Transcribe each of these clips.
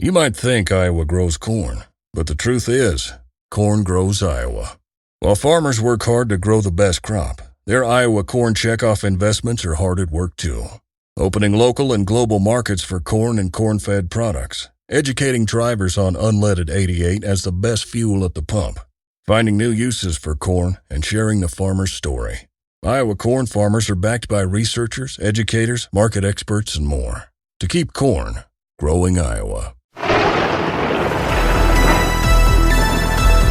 You might think Iowa grows corn, but the truth is, corn grows Iowa. While farmers work hard to grow the best crop, their Iowa corn checkoff investments are hard at work too. Opening local and global markets for corn and corn-fed products, educating drivers on unleaded 88 as the best fuel at the pump, finding new uses for corn, and sharing the farmer's story. Iowa corn farmers are backed by researchers, educators, market experts, and more to keep corn growing Iowa.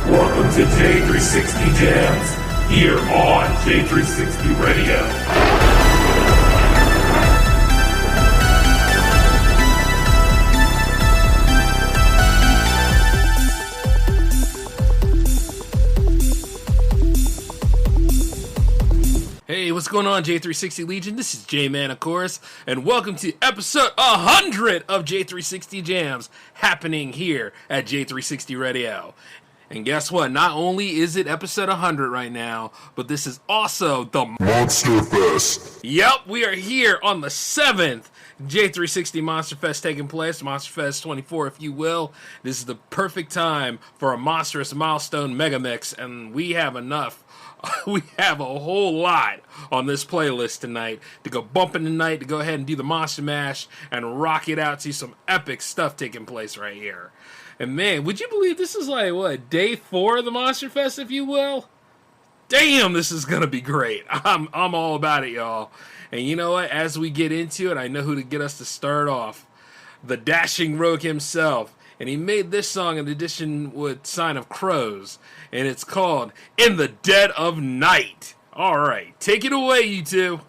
Welcome to J360 Jams, here on J360 Radio. Hey, what's going on, J360 Legion? This is J-Man, of course, and welcome to episode 100 of J360 Jams, happening here at J360 Radio. And guess what? Not only is it episode 100 right now, but this is also the Monster Fest. Yep, we are here on the 7th J360 Monster Fest taking place, Monster Fest 24 if you will. This is the perfect time for a Monstrous Milestone Megamix, and we have enough. We have a whole lot on this playlist tonight to go bumping tonight, to go ahead and do the Monster Mash and rock it out to some epic stuff taking place right here. And man, would you believe this is like, what, day 4 of the Monster Fest, if you will? Damn, this is going to be great. I'm all about it, y'all. And you know what? As we get into it, I know who to get us to start off. The dashing rogue himself. And he made this song in addition with Sign of Crows. And it's called In the Dead of Night. All right, take it away, you two.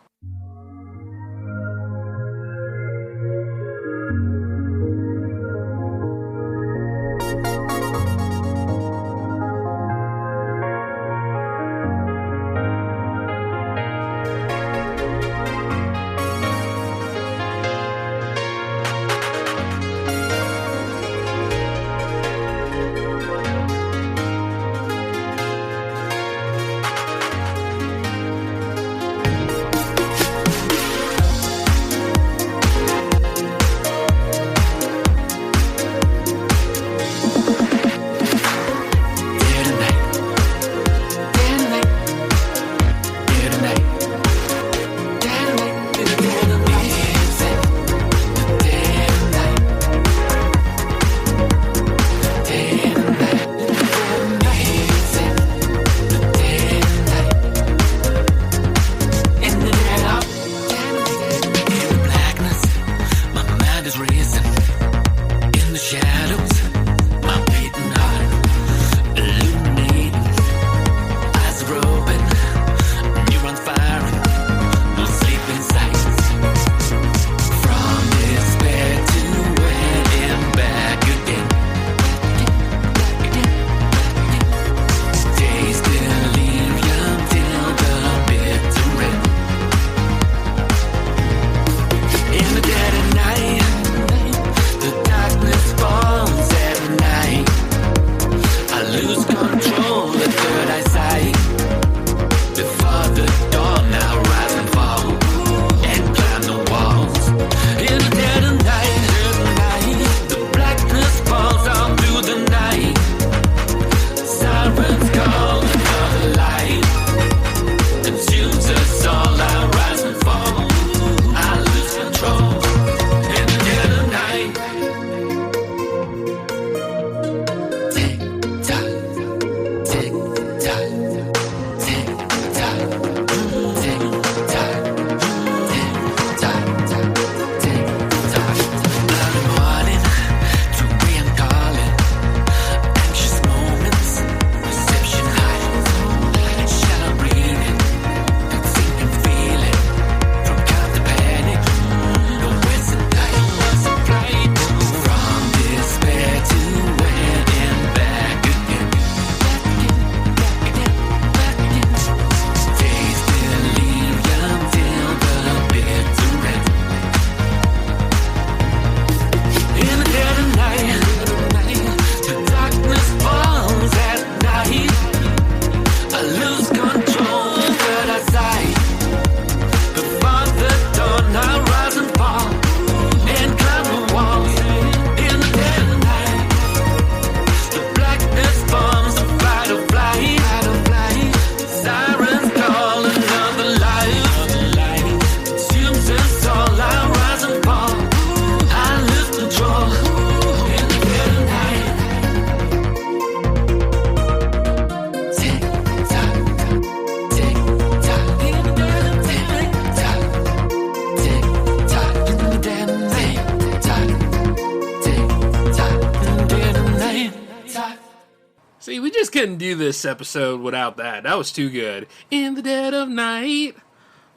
See, we just couldn't do this episode without that. That was too good. In the Dead of Night.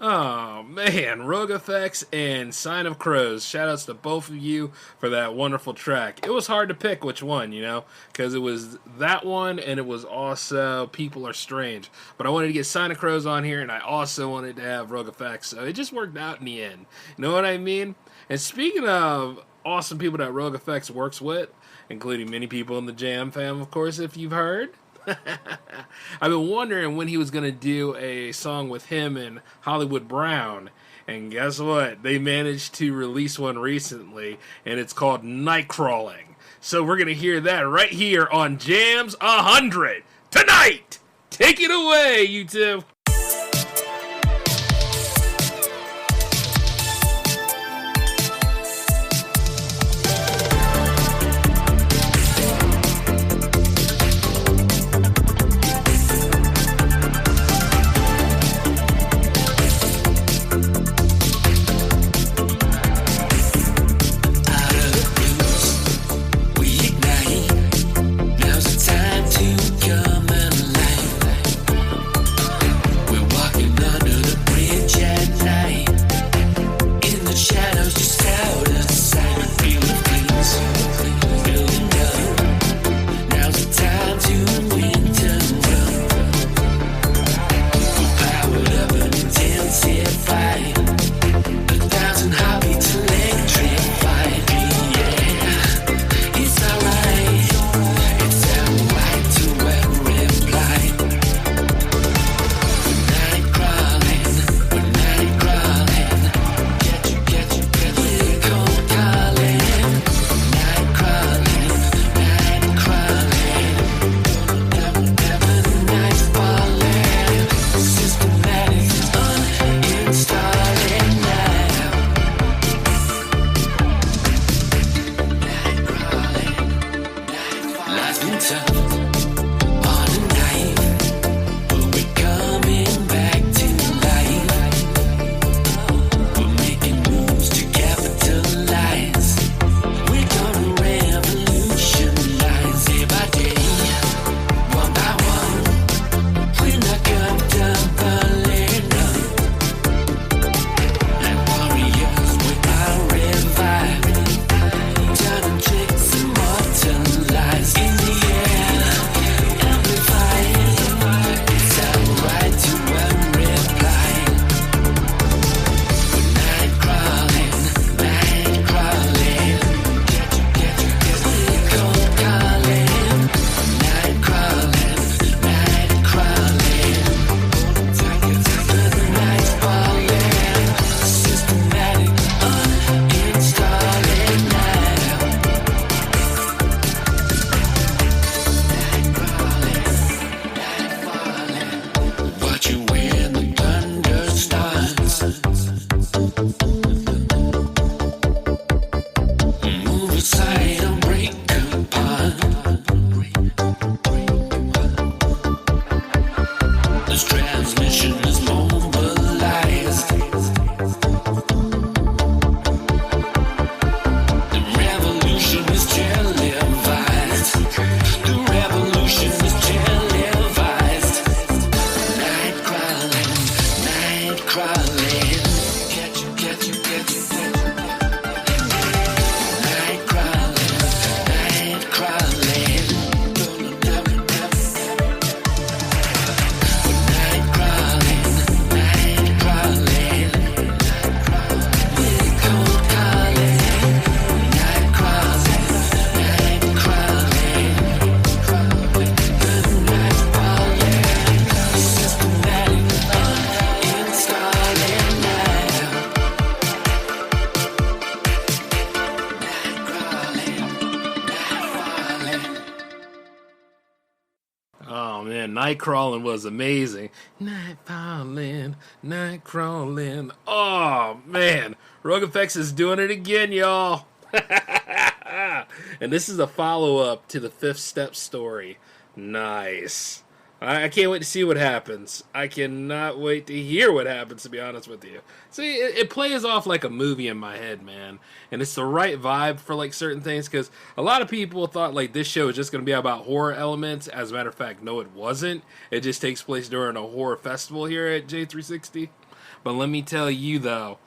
Oh, man. Rogue Effects and Sign of Crows. Shoutouts to both of you for that wonderful track. It was hard to pick which one, you know, because it was that one and it was also People Are Strange. But I wanted to get Sign of Crows on here, and I also wanted to have Rogue Effects. So it just worked out in the end. You know what I mean? And speaking of awesome people that Rogue Effects works with, including many people in the Jam fam, of course, if you've heard. I've been wondering when he was going to do a song with him and Hollywood Brown. And guess what? They managed to release one recently, and it's called Nightcrawling. So we're going to hear that right here on Jams 100 tonight. Take it away, you two. Nightcrawling was amazing. Nightcrawling. Oh, man. Rogue Effects is doing it again, y'all. And this is a follow-up to the Fifth Step story. Nice. I can't wait to see what happens. I cannot wait to hear what happens, to be honest with you. See, it plays off like a movie in my head, man. And it's the right vibe for, like, certain things, because a lot of people thought, like, this show is just going to be about horror elements. As a matter of fact, no, it wasn't. It just takes place during a horror festival here at J360. But let me tell you, though,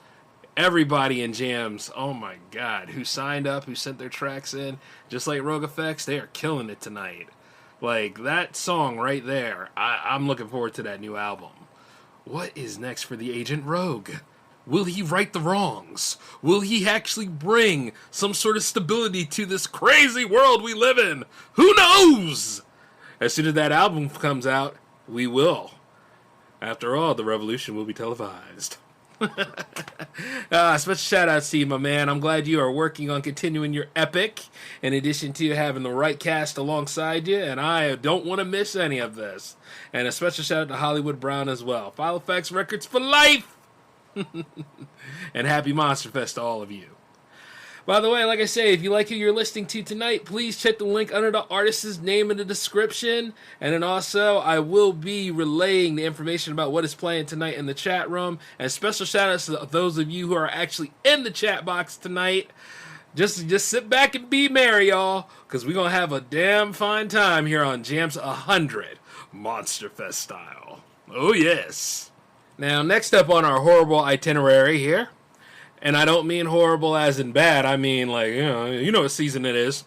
everybody in Jams, oh my god, who signed up, who sent their tracks in, just like Rogue Effects, they are killing it tonight. Like, that song right there, I'm looking forward to that new album. What is next for the Agent Rogue? Will he right the wrongs? Will he actually bring some sort of stability to this crazy world we live in? Who knows? As soon as that album comes out, we will. After all, the revolution will be televised. Special shout out to you, my man. I'm glad you are working on continuing your epic, in addition to having the right cast alongside you, and I don't want to miss any of this. And a special shout out to Hollywood Brown as well. File Effects Records for life! And happy Monster Fest to all of you. By the way, like I say, if you like who you're listening to tonight, please check the link under the artist's name in the description. And then also, I will be relaying the information about what is playing tonight in the chat room. And special shout outs to those of you who are actually in the chat box tonight. Just sit back and be merry, y'all, because we're going to have a damn fine time here on Jams 100, Monster Fest style. Oh, yes. Now, next up on our horrible itinerary here, and I don't mean horrible as in bad. I mean, like, you know what season it is.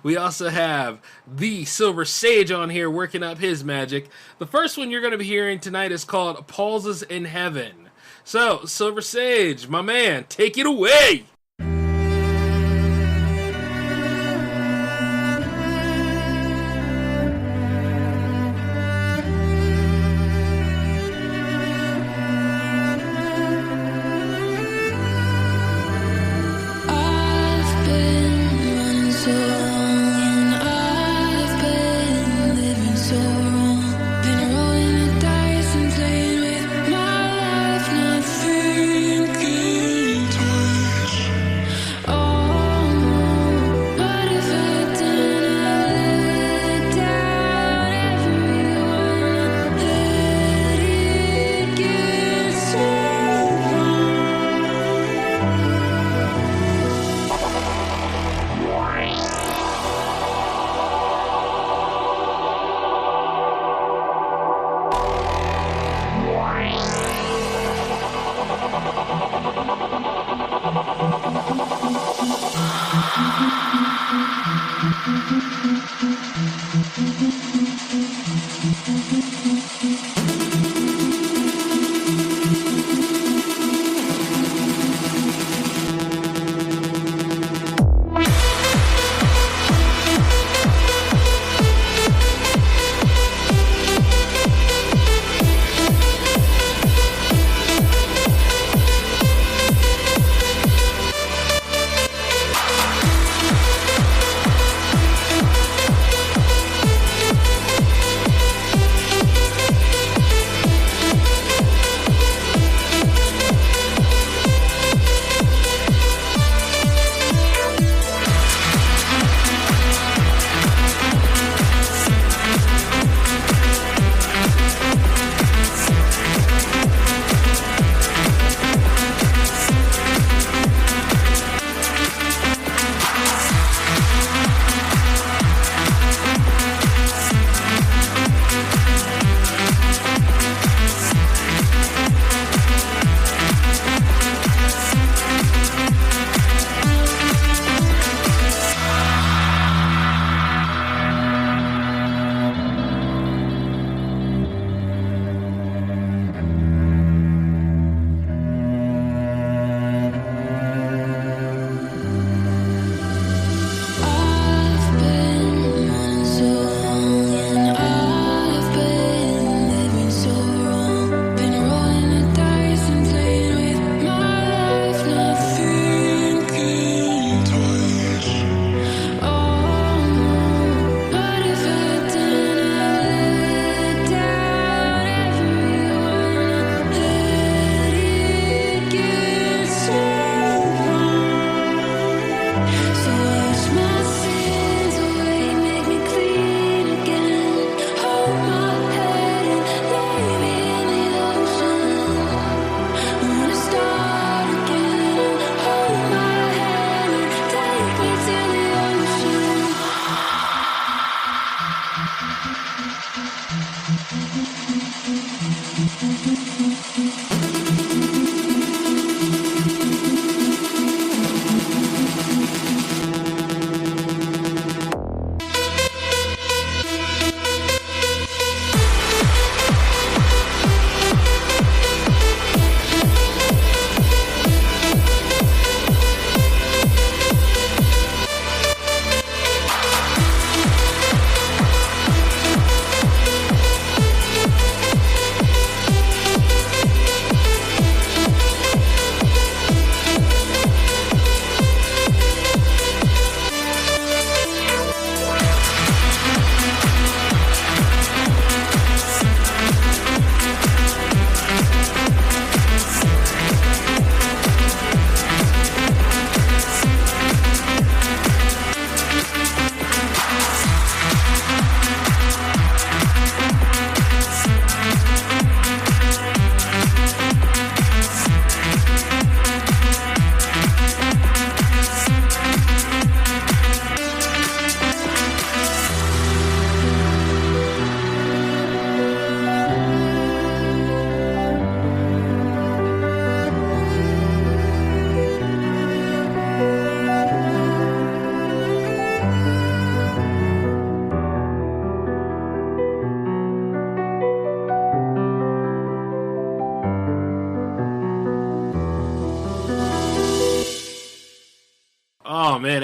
We also have the Silvr Sage on here working up his magic. The first one you're going to be hearing tonight is called Pauses in Heaven. So, Silvr Sage, my man, take it away!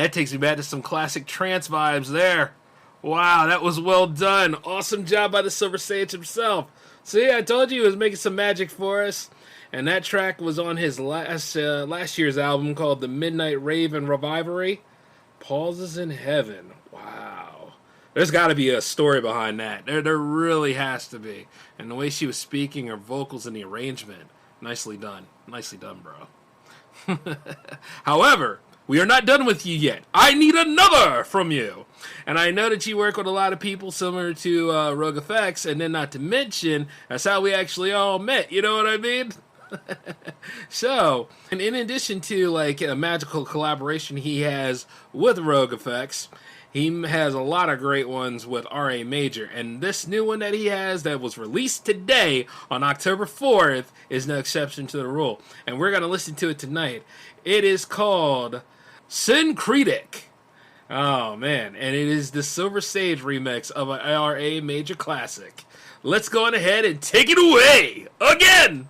That takes me back to some classic trance vibes there. Wow, that was well done. Awesome job by the Silvr Sage himself. So yeah, I told you he was making some magic for us. And that track was on his last year's album called The Midnight Rave and Revivery. Pauses in Heaven. Wow. There's got to be a story behind that. There really has to be. And the way she was speaking, her vocals, and the arrangement. Nicely done. Nicely done, bro. However, we are not done with you yet. I need another from you. And I know that you work with a lot of people similar to Rogue Effects, and then not to mention, that's how we actually all met. You know what I mean? So, and in addition to like a magical collaboration he has with Rogue Effects, he has a lot of great ones with R.A. Major. And this new one that he has that was released today on October 4th is no exception to the rule. And we're going to listen to it tonight. It is called Syncretic. Oh, man. And it is the Silvr Sage remix of an R.A. Major classic. Let's go on ahead and take it away again.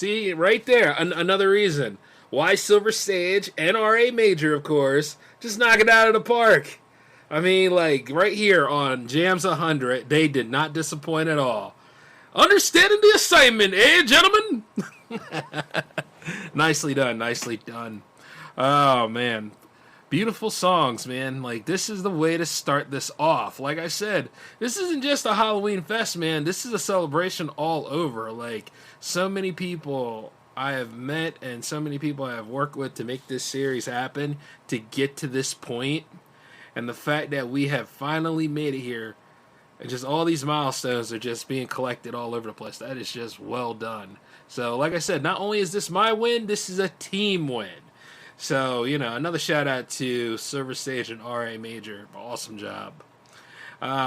See, right there, another reason why Silvr Sage and RA Major, of course, just knock it out of the park. I mean, like, right here on Jams 100, they did not disappoint at all. Understanding the assignment, eh, gentlemen? Nicely done, nicely done. Oh, man. Beautiful songs, man. Like, this is the way to start this off. Like I said, this isn't just a Halloween fest, man. This is a celebration all over. Like, so many people I have met and so many people I have worked with to make this series happen, to get to this point. And the fact that we have finally made it here, and just all these milestones are just being collected all over the place. That is just well done. So, like I said, not only is this my win, this is a team win. So, you know, another shout out to Silvr Sage and RA Major. Awesome job.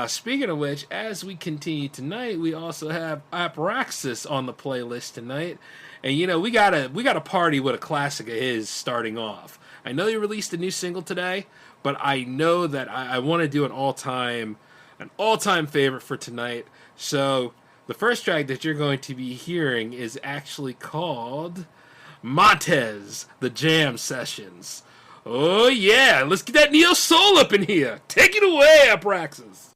Speaking of which, as we continue tonight, we also have Arpraxis on the playlist tonight. And, you know, we got a party with a classic of his starting off. I know he released a new single today, but I know that I want to do an all-time favorite for tonight. So the first track that you're going to be hearing is actually called Monte's The Jam Sessions. Oh yeah, let's get that neo soul up in here. Take it away, Arpraxis.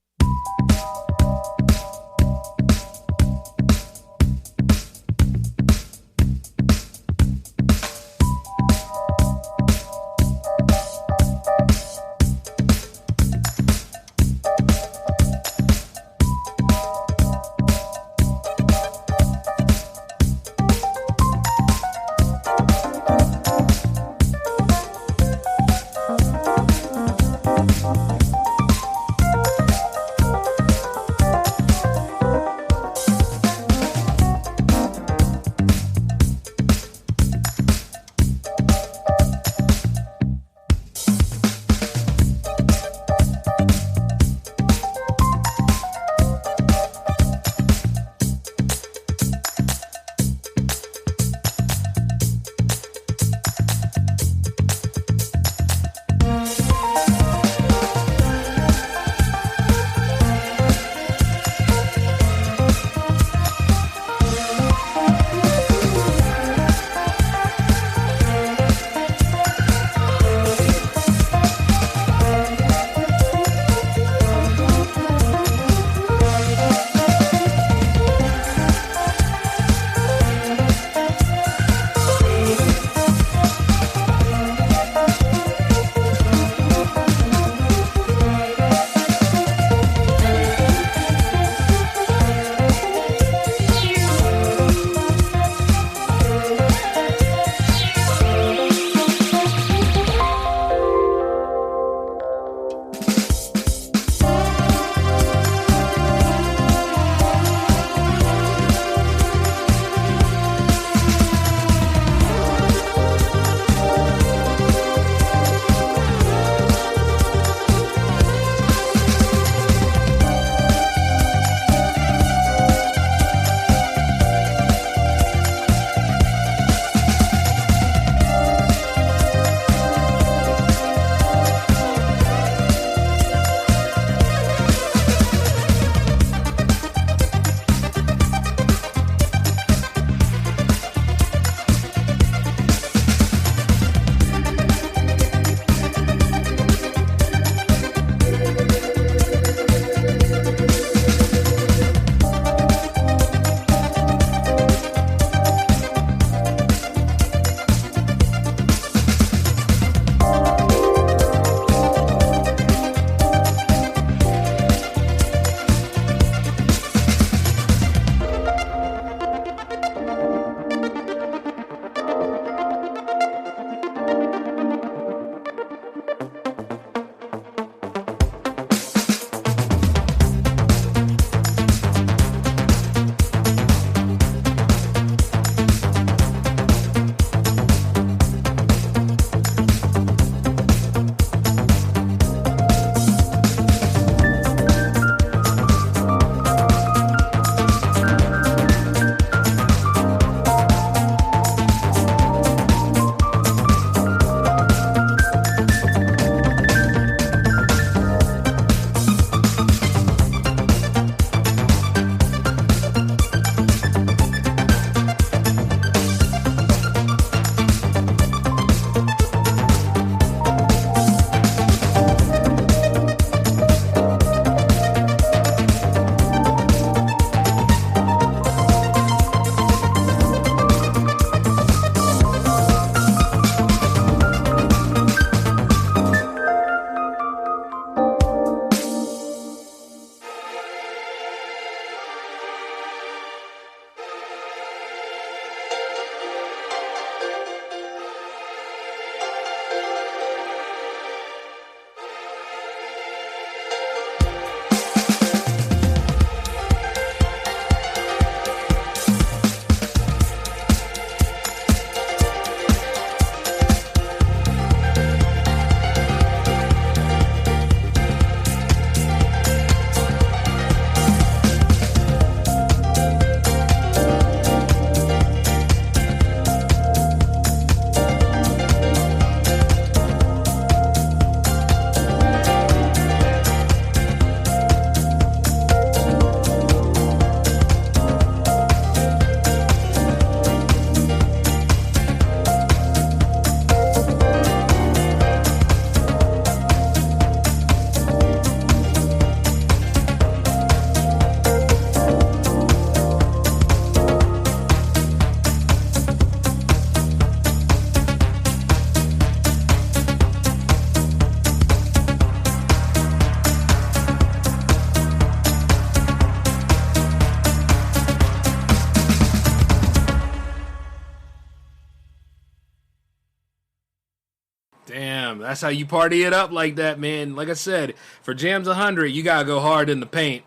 Damn, that's how you party it up like that, man. Like I said, for Jams 100, you gotta go hard in the paint.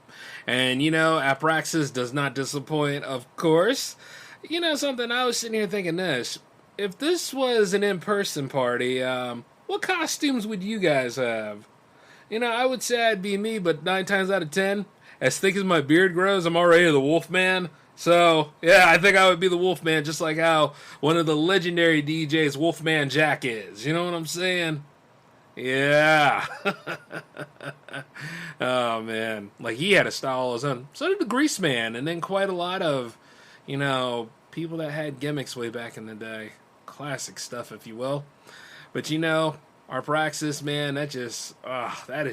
And, you know, Arpraxis does not disappoint, of course. You know something, I was sitting here thinking this. If this was an in-person party, what costumes would you guys have? You know, I would say I'd be me, but 9 times out of 10, as thick as my beard grows, I'm already the Wolfman. So, yeah, I think I would be the Wolfman, just like how one of the legendary DJs, Wolfman Jack, is. You know what I'm saying? Yeah. Oh, man. Like, he had a style all his own. So did the Grease Man, and then quite a lot of, you know, people that had gimmicks way back in the day. Classic stuff, if you will. But, you know, Arpraxis, man, that is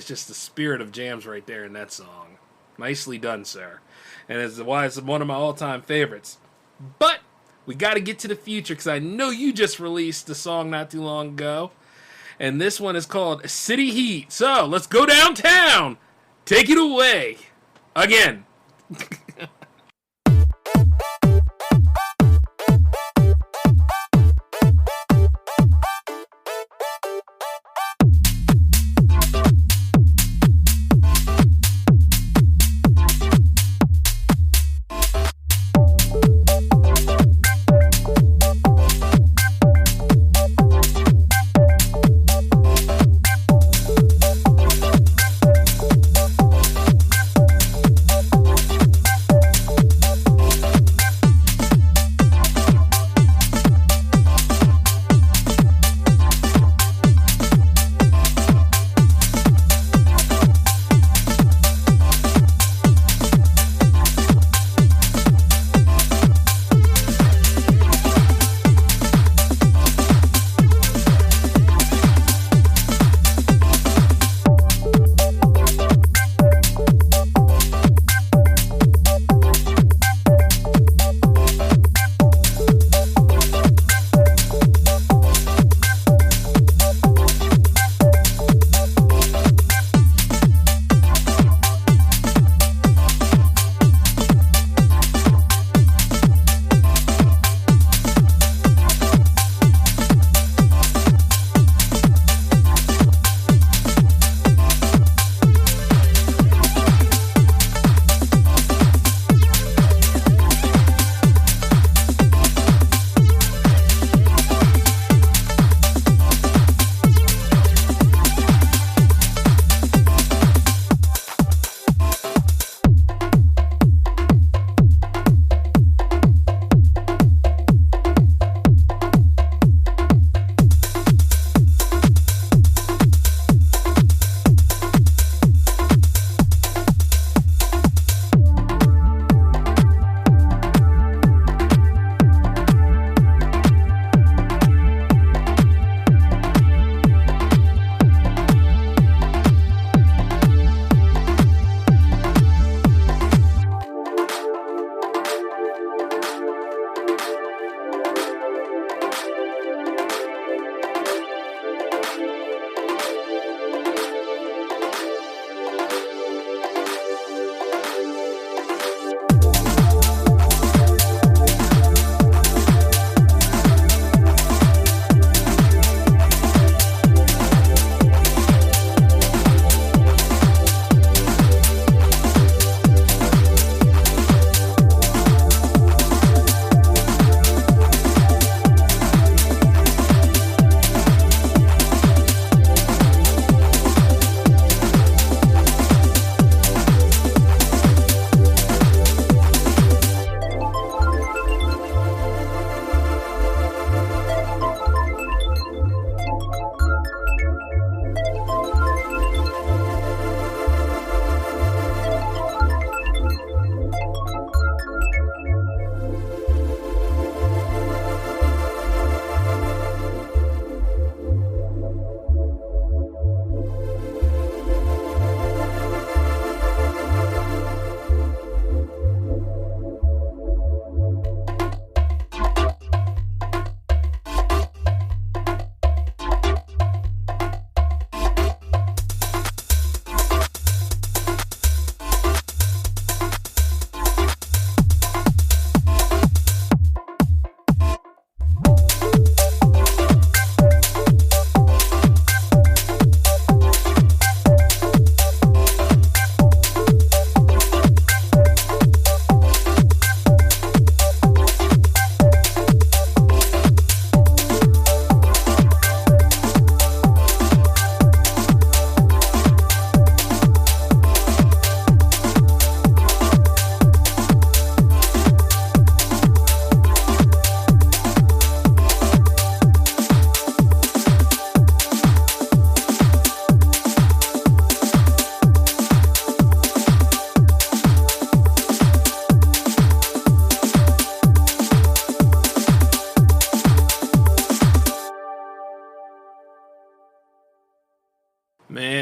just the spirit of jams right there in that song. Nicely done, sir. And it's why it's one of my all-time favorites. But we got to get to the future, because I know you just released a song not too long ago. And this one is called City Heat. So, let's go downtown. Take it away. Again.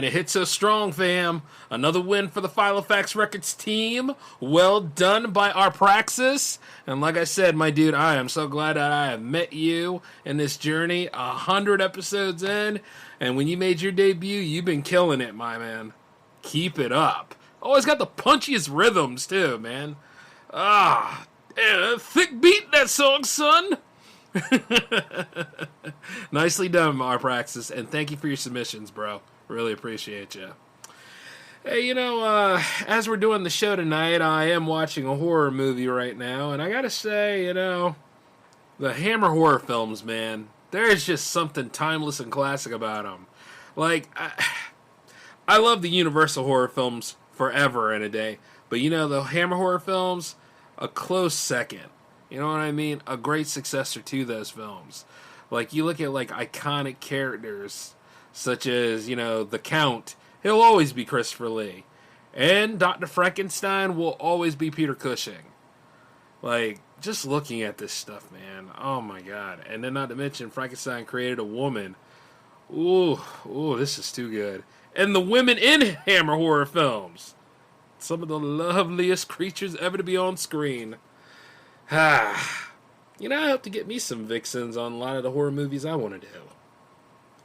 it hit so strong, fam. Another win for the Filofax Records team. Well done by Arpraxis. And like I said, my dude, I am so glad that I have met you in this journey. 100 episodes in. And when you made your debut, you've been killing it, my man. Keep it up. Always got the punchiest rhythms, too, man. Thick beat that song, son. Nicely done, Arpraxis, and thank you for your submissions, bro. Really appreciate you. Hey, as we're doing the show tonight, I am watching a horror movie right now, and I gotta say, the Hammer horror films, man, there's just something timeless and classic about them. Like, I love the Universal horror films forever and a day, but the Hammer horror films, a close second. You know what I mean? A great successor to those films. Like, you look at, iconic characters, such as, the Count. He'll always be Christopher Lee. And Dr. Frankenstein will always be Peter Cushing. Like, just looking at this stuff, man. Oh, my God. And then not to mention, Frankenstein created a woman. Ooh, this is too good. And the women in Hammer horror films. Some of the loveliest creatures ever to be on screen. I hope to get me some vixens on a lot of the horror movies I want to do.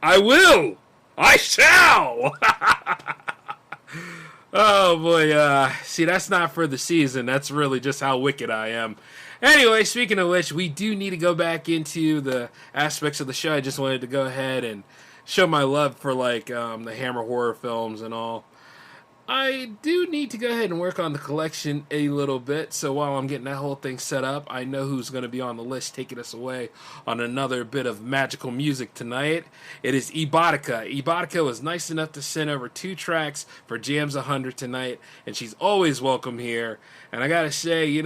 I will! I shall! Oh, boy. See, that's not for the season. That's really just how wicked I am. Anyway, speaking of which, we do need to go back into the aspects of the show. I just wanted to go ahead and show my love for, the Hammer horror films and all. I do need to go ahead and work on the collection a little bit, so while I'm getting that whole thing set up, I know who's going to be on the list taking us away on another bit of magical music tonight. It is Ebotica. Ebotica was nice enough to send over 2 tracks for Jams 100 tonight, and she's always welcome here. And I gotta say,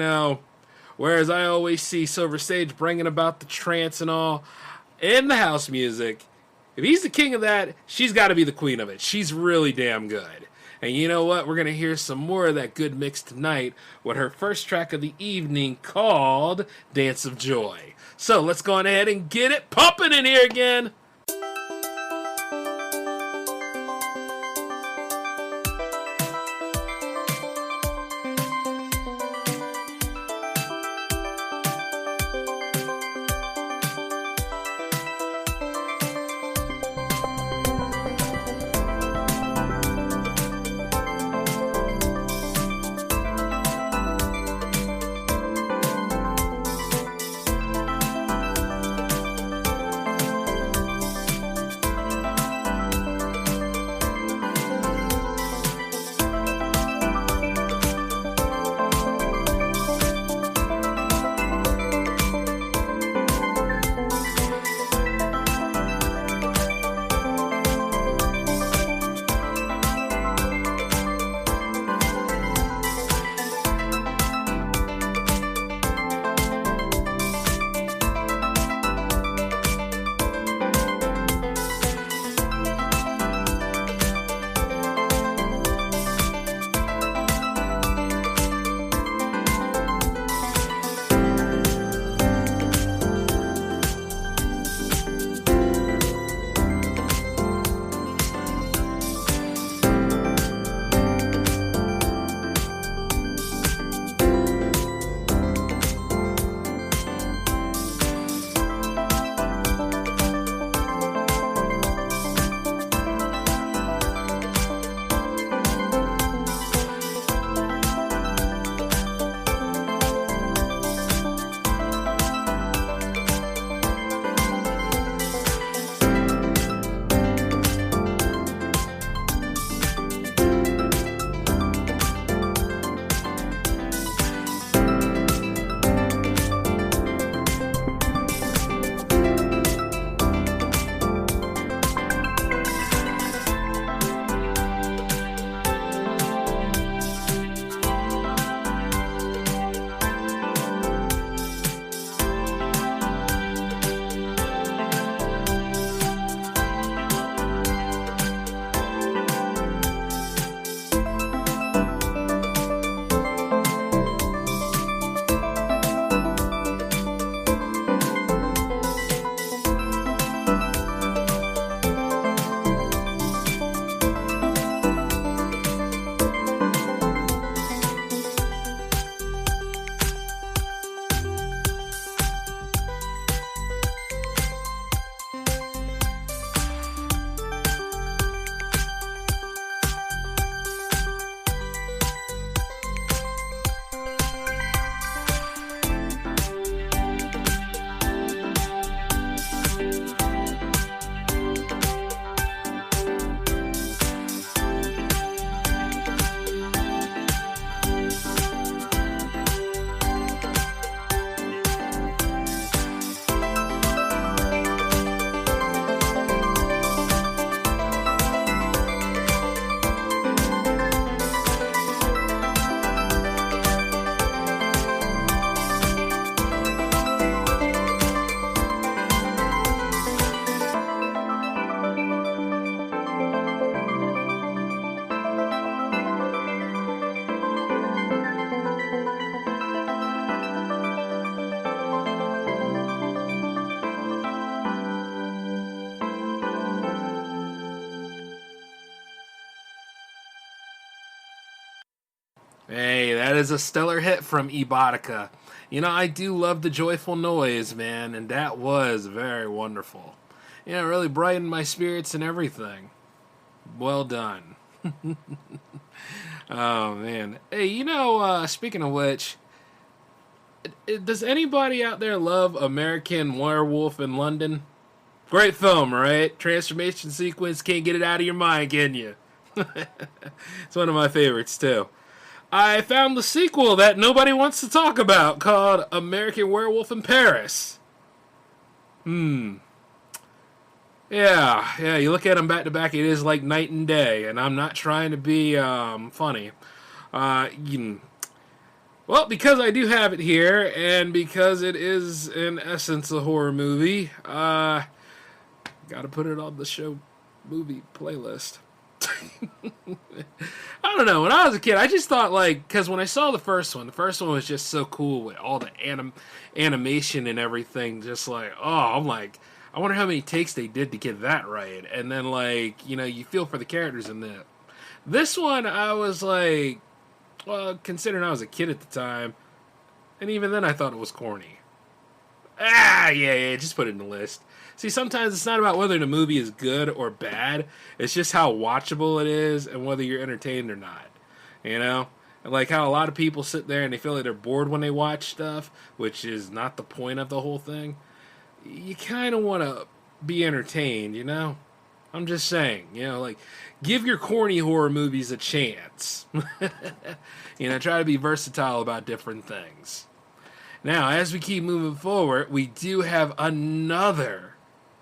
whereas I always see Silvr Sage bringing about the trance and all, in the house music, if he's the king of that, she's got to be the queen of it. She's really damn good. And you know what? We're going to hear some more of that good mix tonight with her first track of the evening called Dance of Joy. So let's go on ahead and get it pumping in here again. Hey, that is a stellar hit from Ebotica. You know, I do love the joyful noise, man, and that was very wonderful. You know, it really brightened my spirits and everything. Well done. Oh, man. Hey, you know, speaking of which, does anybody out there love American Werewolf in London? Great film, right? Transformation sequence, can't get it out of your mind, can you? It's one of my favorites, too. I found the sequel that nobody wants to talk about called American Werewolf in Paris. Yeah, you look at them back to back, it is like night and day, and I'm not trying to be funny. Well, because I do have it here, and because it is, in essence, a horror movie, gotta put it on the show movie playlist. I don't know, when I was a kid, I just thought, like, because when I saw the first one was just so cool with all the animation and everything, just like, I'm like, I wonder how many takes they did to get that right. And then, like, you know, you feel for the characters in that. This one, I was like, well, considering I was a kid at the time, and even then I thought it was corny. Yeah, just put it in the list. See, sometimes it's not about whether the movie is good or bad. It's just how watchable it is and whether you're entertained or not. You know? And like how a lot of people sit there and they feel like they're bored when they watch stuff, which is not the point of the whole thing. You kind of want to be entertained, you know? I'm just saying, you know, like, give your corny horror movies a chance. You know, try to be versatile about different things. Now, as we keep moving forward, we do have another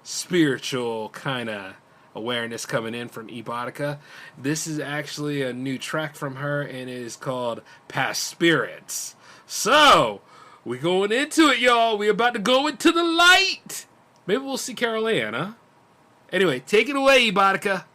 spiritual kind of awareness coming in from Ebotica. This is actually a new track from her, and it is called Past Spirits. So, we going into it, y'all. We about to go into the light. Maybe we'll see Carol Ann, huh? Anyway, take it away, Ebotica.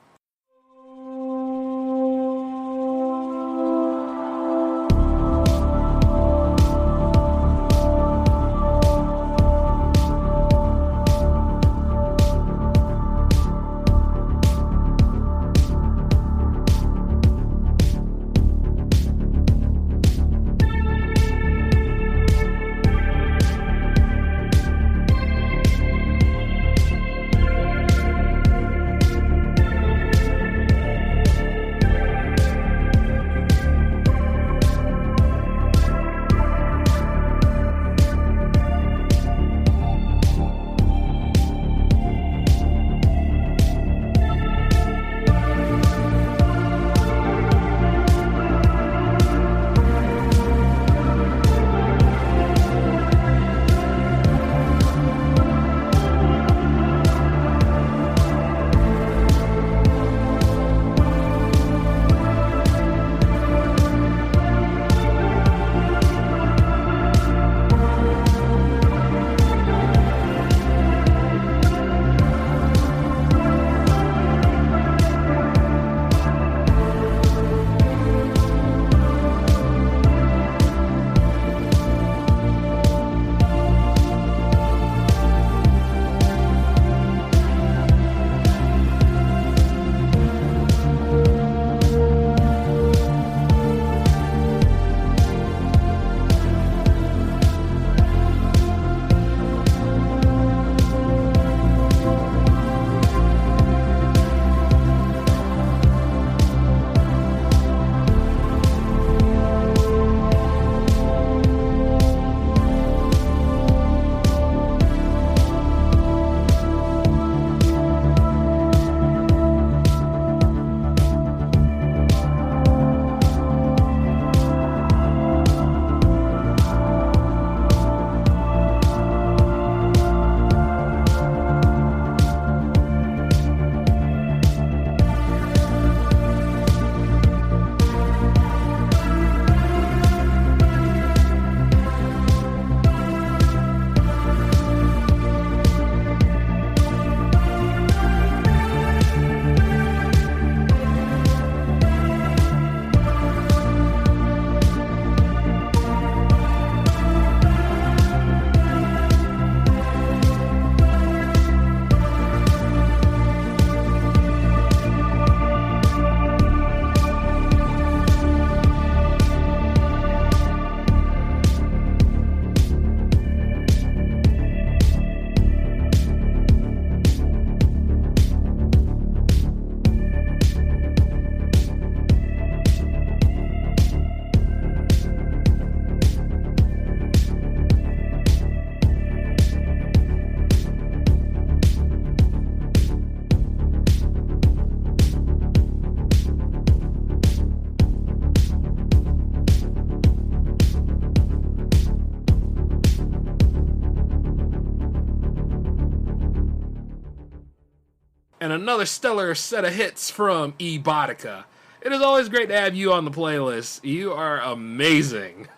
and another stellar set of hits from Ebotica. It is always great to have you on the playlist. You are amazing.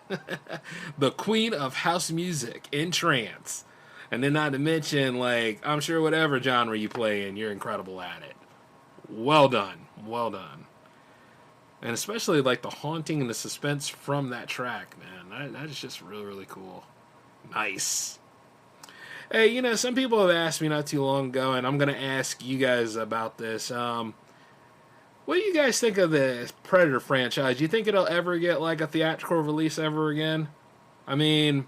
The queen of house music in trance. And then not to mention, like, I'm sure whatever genre you play in, you're incredible at it. Well done. Well done. And especially, like, the haunting and the suspense from that track, man. That is just really, really cool. Nice. Hey, you know, some people have asked me not too long ago, and I'm going to ask you guys about this. What do you guys think of the Predator franchise? Do you think it'll ever get, like, a theatrical release ever again? I mean,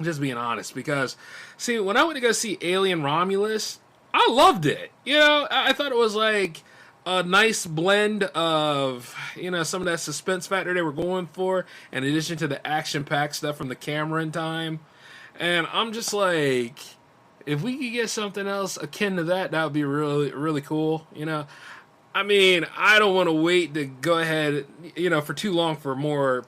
just being honest, because, see, when I went to go see Alien Romulus, I loved it. You know, I thought it was, like, a nice blend of, you know, some of that suspense factor they were going for, in addition to the action-packed stuff from the Cameron time. And I'm just like, if we could get something else akin to that, that would be really, really cool, you know? I mean, I don't want to wait to go ahead, you know, for too long for more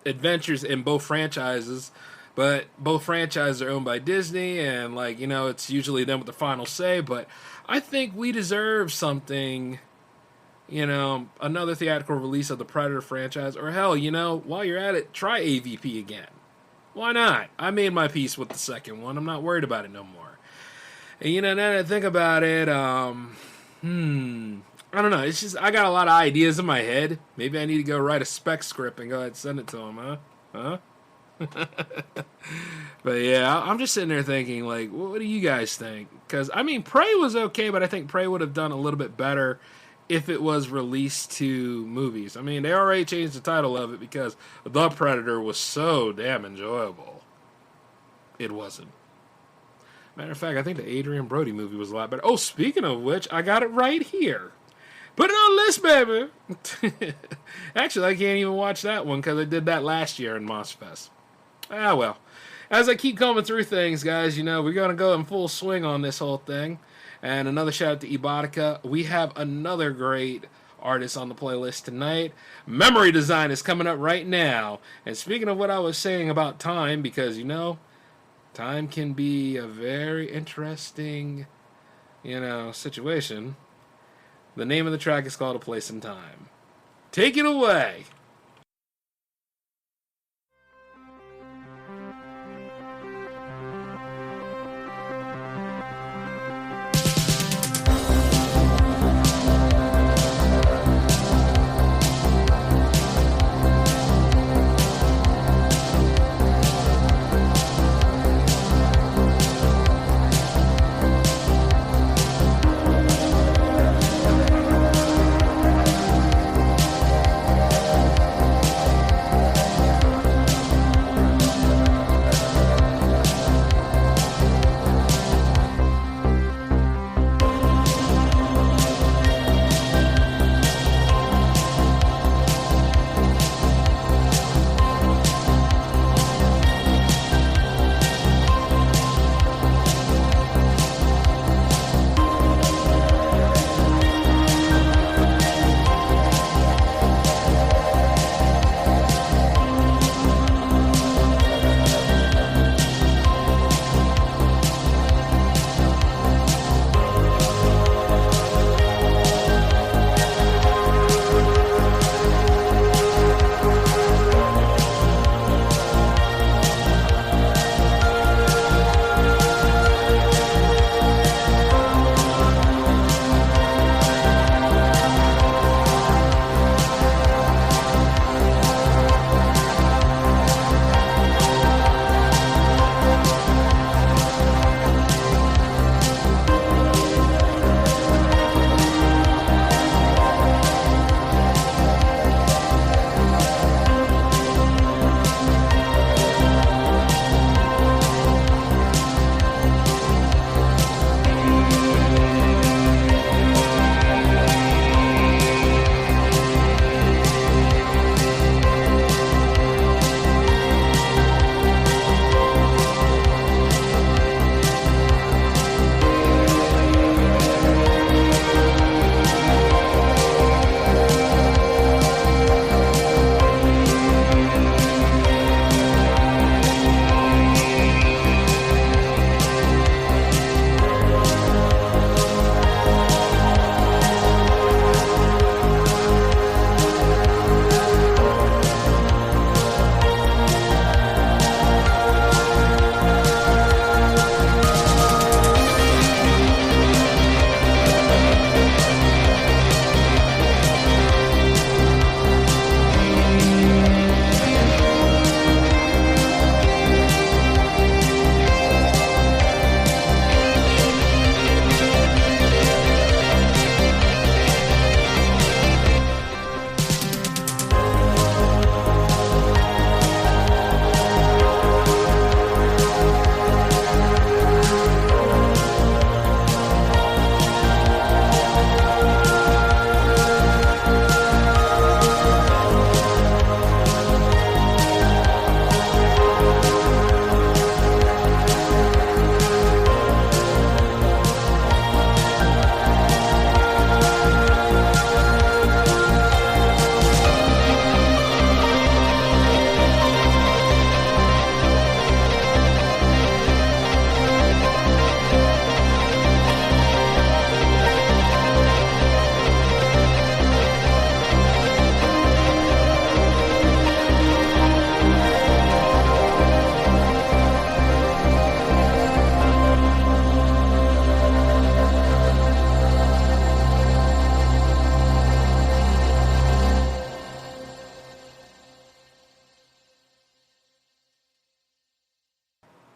adventures in both franchises. But both franchises are owned by Disney, and, like, you know, it's usually them with the final say. But I think we deserve something, you know, another theatrical release of the Predator franchise. Or hell, you know, while you're at it, try AVP again. Why not? I made my peace with the second one. I'm not worried about it no more. And, you know, now that I think about it, I don't know. It's just, I got a lot of ideas in my head. Maybe I need to go write a spec script and go ahead and send it to them, huh? But yeah, I'm just sitting there thinking, like, what do you guys think? Because, I mean, Prey was okay, but I think Prey would have done a little bit better if it was released to movies. I mean, they already changed the title of it because The Predator was so damn enjoyable. It wasn't. Matter of fact, I think the Adrian Brody movie was a lot better. Oh, speaking of which, I got it right here. Put it on the list, baby. Actually, I can't even watch that one because I did that last year in Monstrous. Ah, well. As I keep coming through things, guys, you know, we're going to go in full swing on this whole thing. And another shout out to Ebotica. We have another great artist on the playlist tonight. Memory Design is coming up right now. And speaking of what I was saying about time, because, you know, time can be a very interesting, you know, situation. The name of the track is called A Place in Time. Take it away.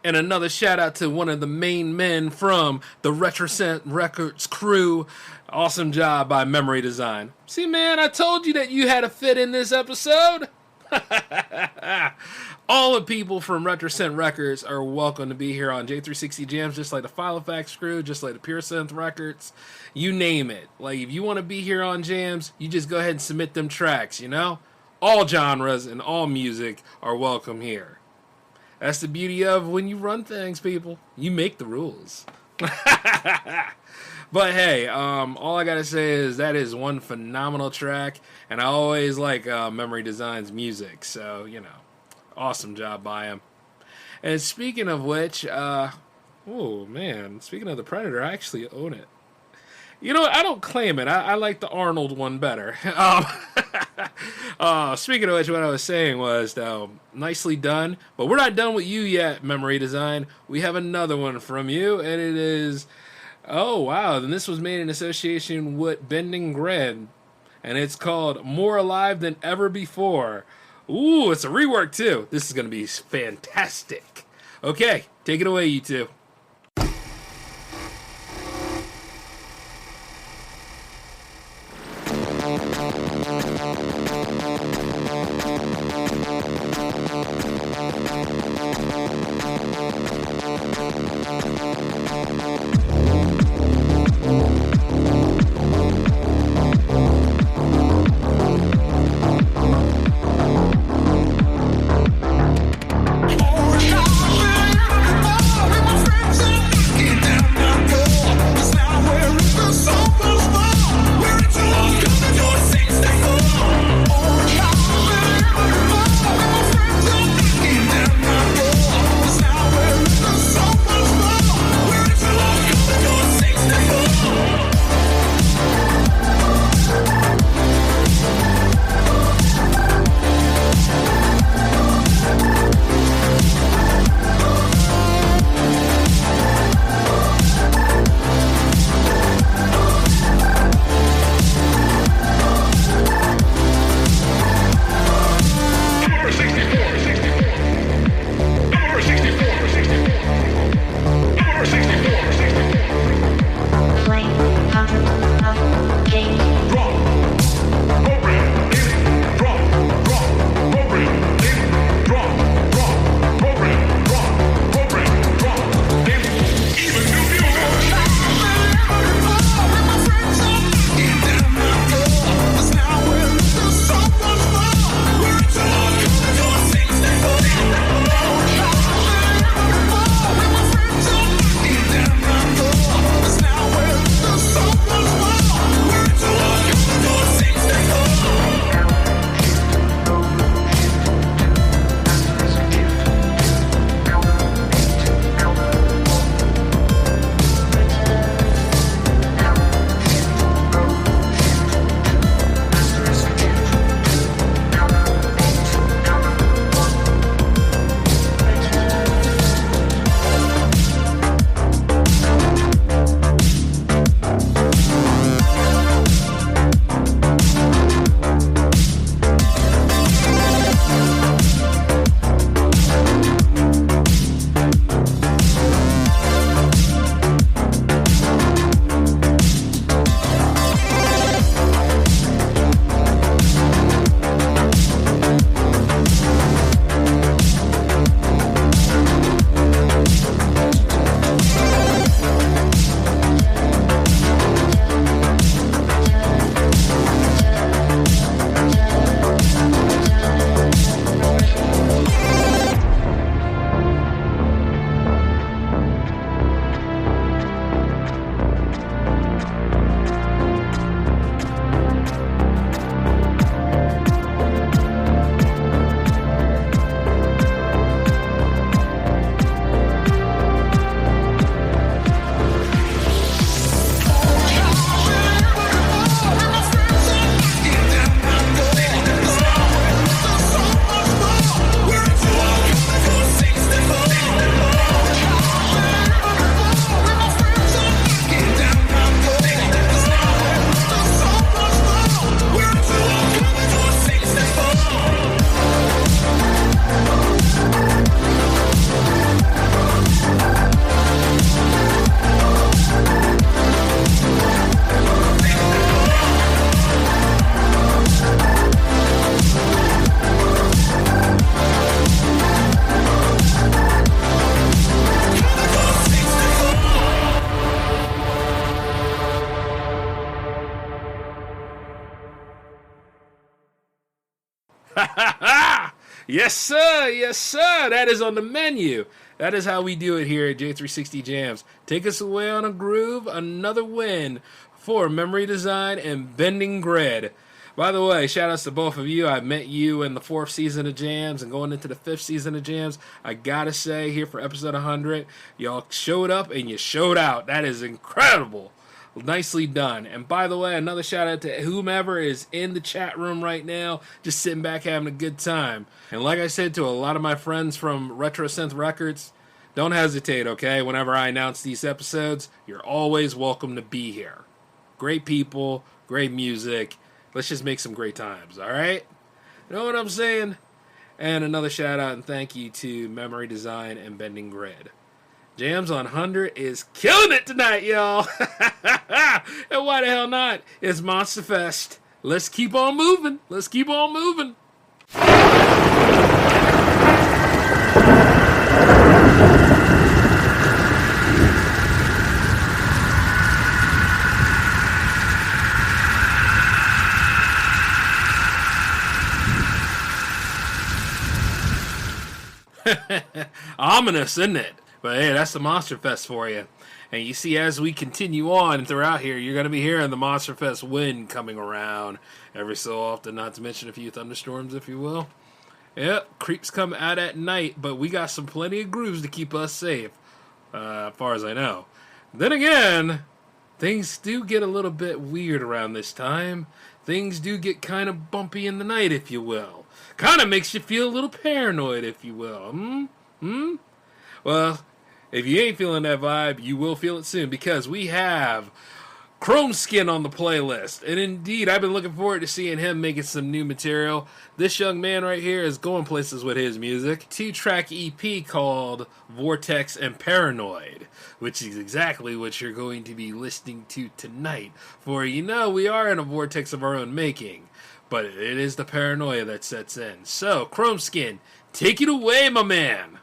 And another shout out to one of the main men from the Retrocent Records crew. Awesome job by Memory Design. See, man, I told you that you had a fit in this episode. All the people from Retrocent Records are welcome to be here on J360 Jams, just like the Filofax crew, just like the Pure Synth Records. You name it. Like, if you want to be here on Jams, you just go ahead and submit them tracks, you know? All genres and all music are welcome here. That's the beauty of when you run things, people. You make the rules. But hey, all I gotta say is that is one phenomenal track, and I always like Memory Design's music, so, you know, awesome job by him. And speaking of which, oh man, speaking of the Predator, I actually own it. You know what? I don't claim it. I like the Arnold one better. Speaking of which, what I was saying was, nicely done. But we're not done with you yet, Memory Design. We have another one from you, and it is... Oh, wow. Then this was made in association with Bending Grid. And it's called More Alive Than Ever Before. Ooh, it's a rework, too. This is going to be fantastic. Okay, take it away, you two. Yes, sir. Yes, sir. That is on the menu. That is how we do it here at J360 Jams. Take us away on a groove. Another win for Memory Design and Bending Grid. By the way, shout outs to both of you. I met you in the 4th season of Jams and going into the 5th season of Jams. I gotta say, here for episode 100, y'all showed up and you showed out. That is incredible. Nicely done. And by the way, another shout out to whomever is in the chat room right now, just sitting back having a good time. And like I said to a lot of my friends from Retro Synth Records, don't hesitate, okay? Whenever I announce these episodes, you're always welcome to be here. Great people, great music. Let's just make some great times, all right? You know what I'm saying? And another shout out and thank you to Memory Design and Bending Grid. Jams on 100 is killing it tonight, y'all. And why the hell not? It's Monster Fest. Let's keep on moving. Let's keep on moving. Ominous, isn't it? But hey, that's the Monster Fest for you. And you see, as we continue on throughout here, you're going to be hearing the Monster Fest wind coming around every so often, not to mention a few thunderstorms, if you will. Yep, creeps come out at night, but we got some plenty of grooves to keep us safe, as far as I know. Then again, things do get a little bit weird around this time. Things do get kind of bumpy in the night, if you will. Kind of makes you feel a little paranoid, if you will. Well, if you ain't feeling that vibe, you will feel it soon, because we have Chrome Skin on the playlist. And indeed, I've been looking forward to seeing him making some new material. This young man right here is going places with his music. 2-track EP called Vortex and Paranoid, which is exactly what you're going to be listening to tonight. For you know, we are in a vortex of our own making, but it is the paranoia that sets in. So, Chrome Skin, take it away, my man.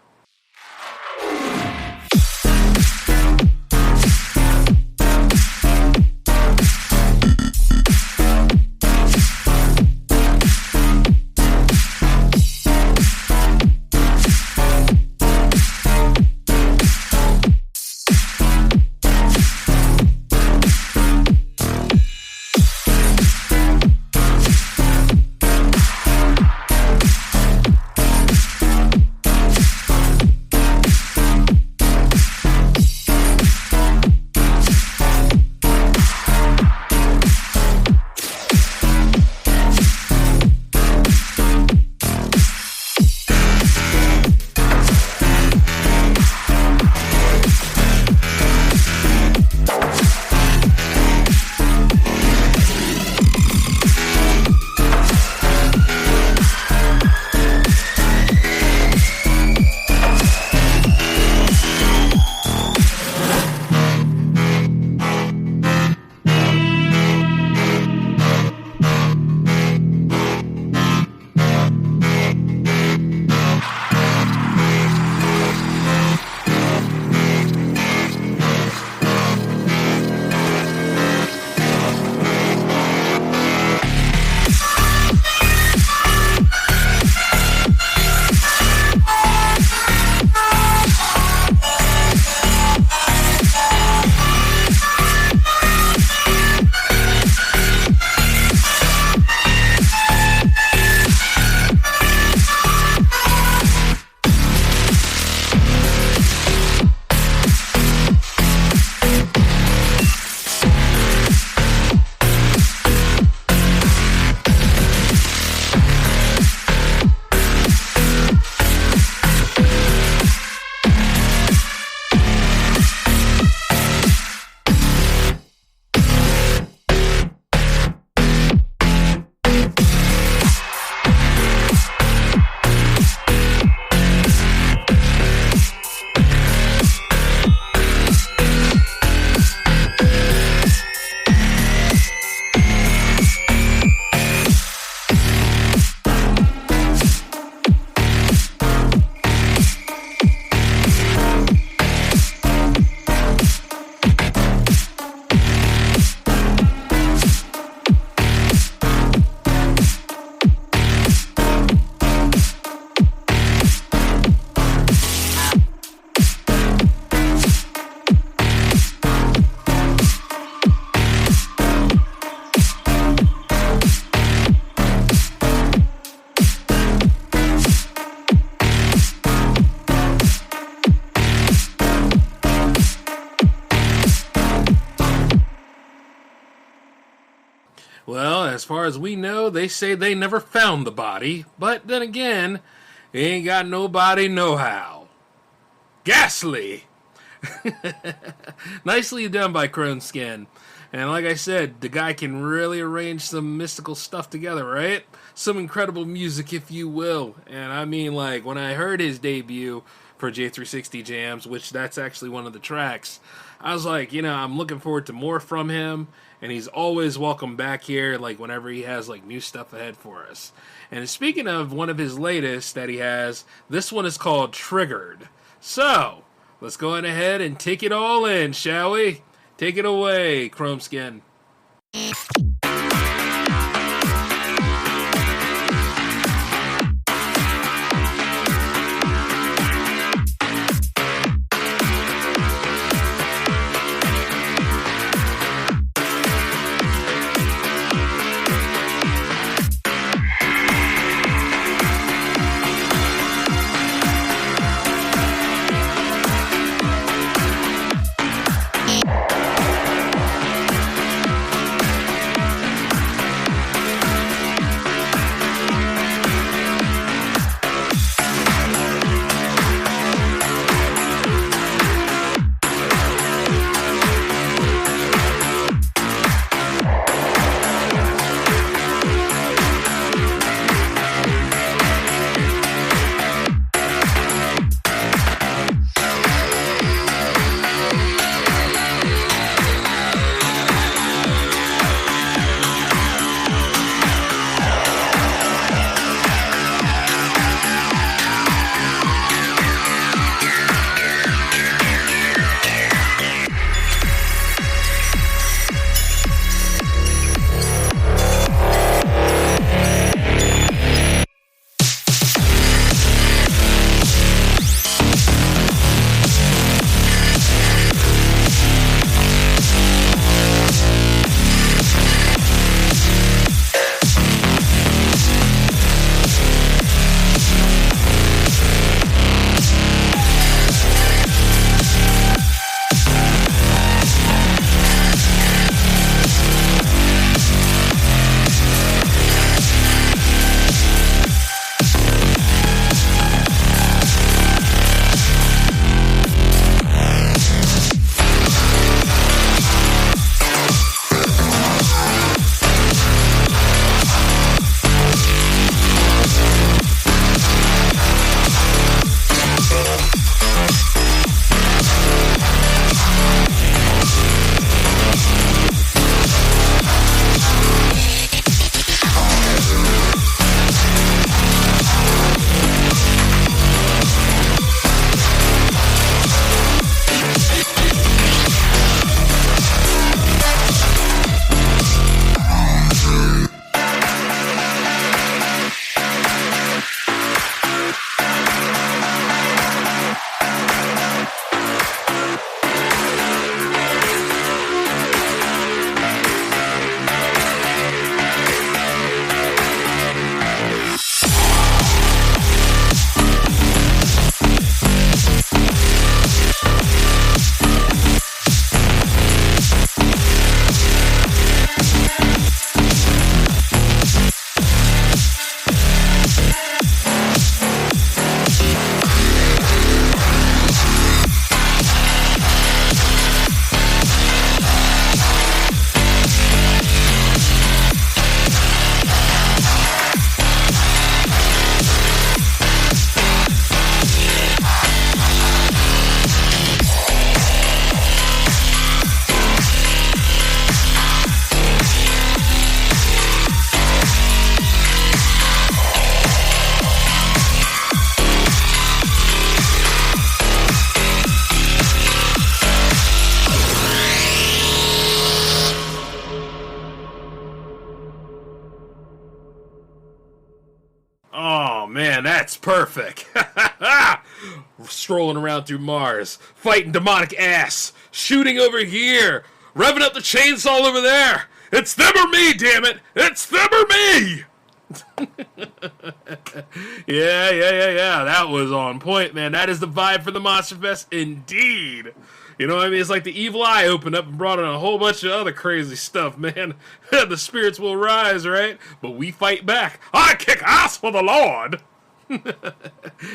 Well, as far as we know, they say they never found the body, but then again, he ain't got nobody know-how. Ghastly! Nicely done by Croneskin. And like I said, the guy can really arrange some mystical stuff together, right? Some incredible music, if you will. And I mean, like, when I heard his debut for J360 Jams, which that's actually one of the tracks, I was like, you know, I'm looking forward to more from him. And he's always welcome back here, like, whenever he has, like, new stuff ahead for us. And speaking of one of his latest that he has, this one is called Triggered. So, let's go on ahead and take it all in, shall we? Take it away, Chromeskin. Oh, man, that's perfect. Strolling around through Mars, fighting demonic ass, shooting over here, revving up the chainsaw over there. It's them or me, damn it! It's them or me! Yeah. That was on point, man. That is the vibe for the Monster Fest, indeed. You know what I mean? It's like the evil eye opened up and brought in a whole bunch of other crazy stuff, man. The spirits will rise, right? But we fight back. I kick ass for the Lord.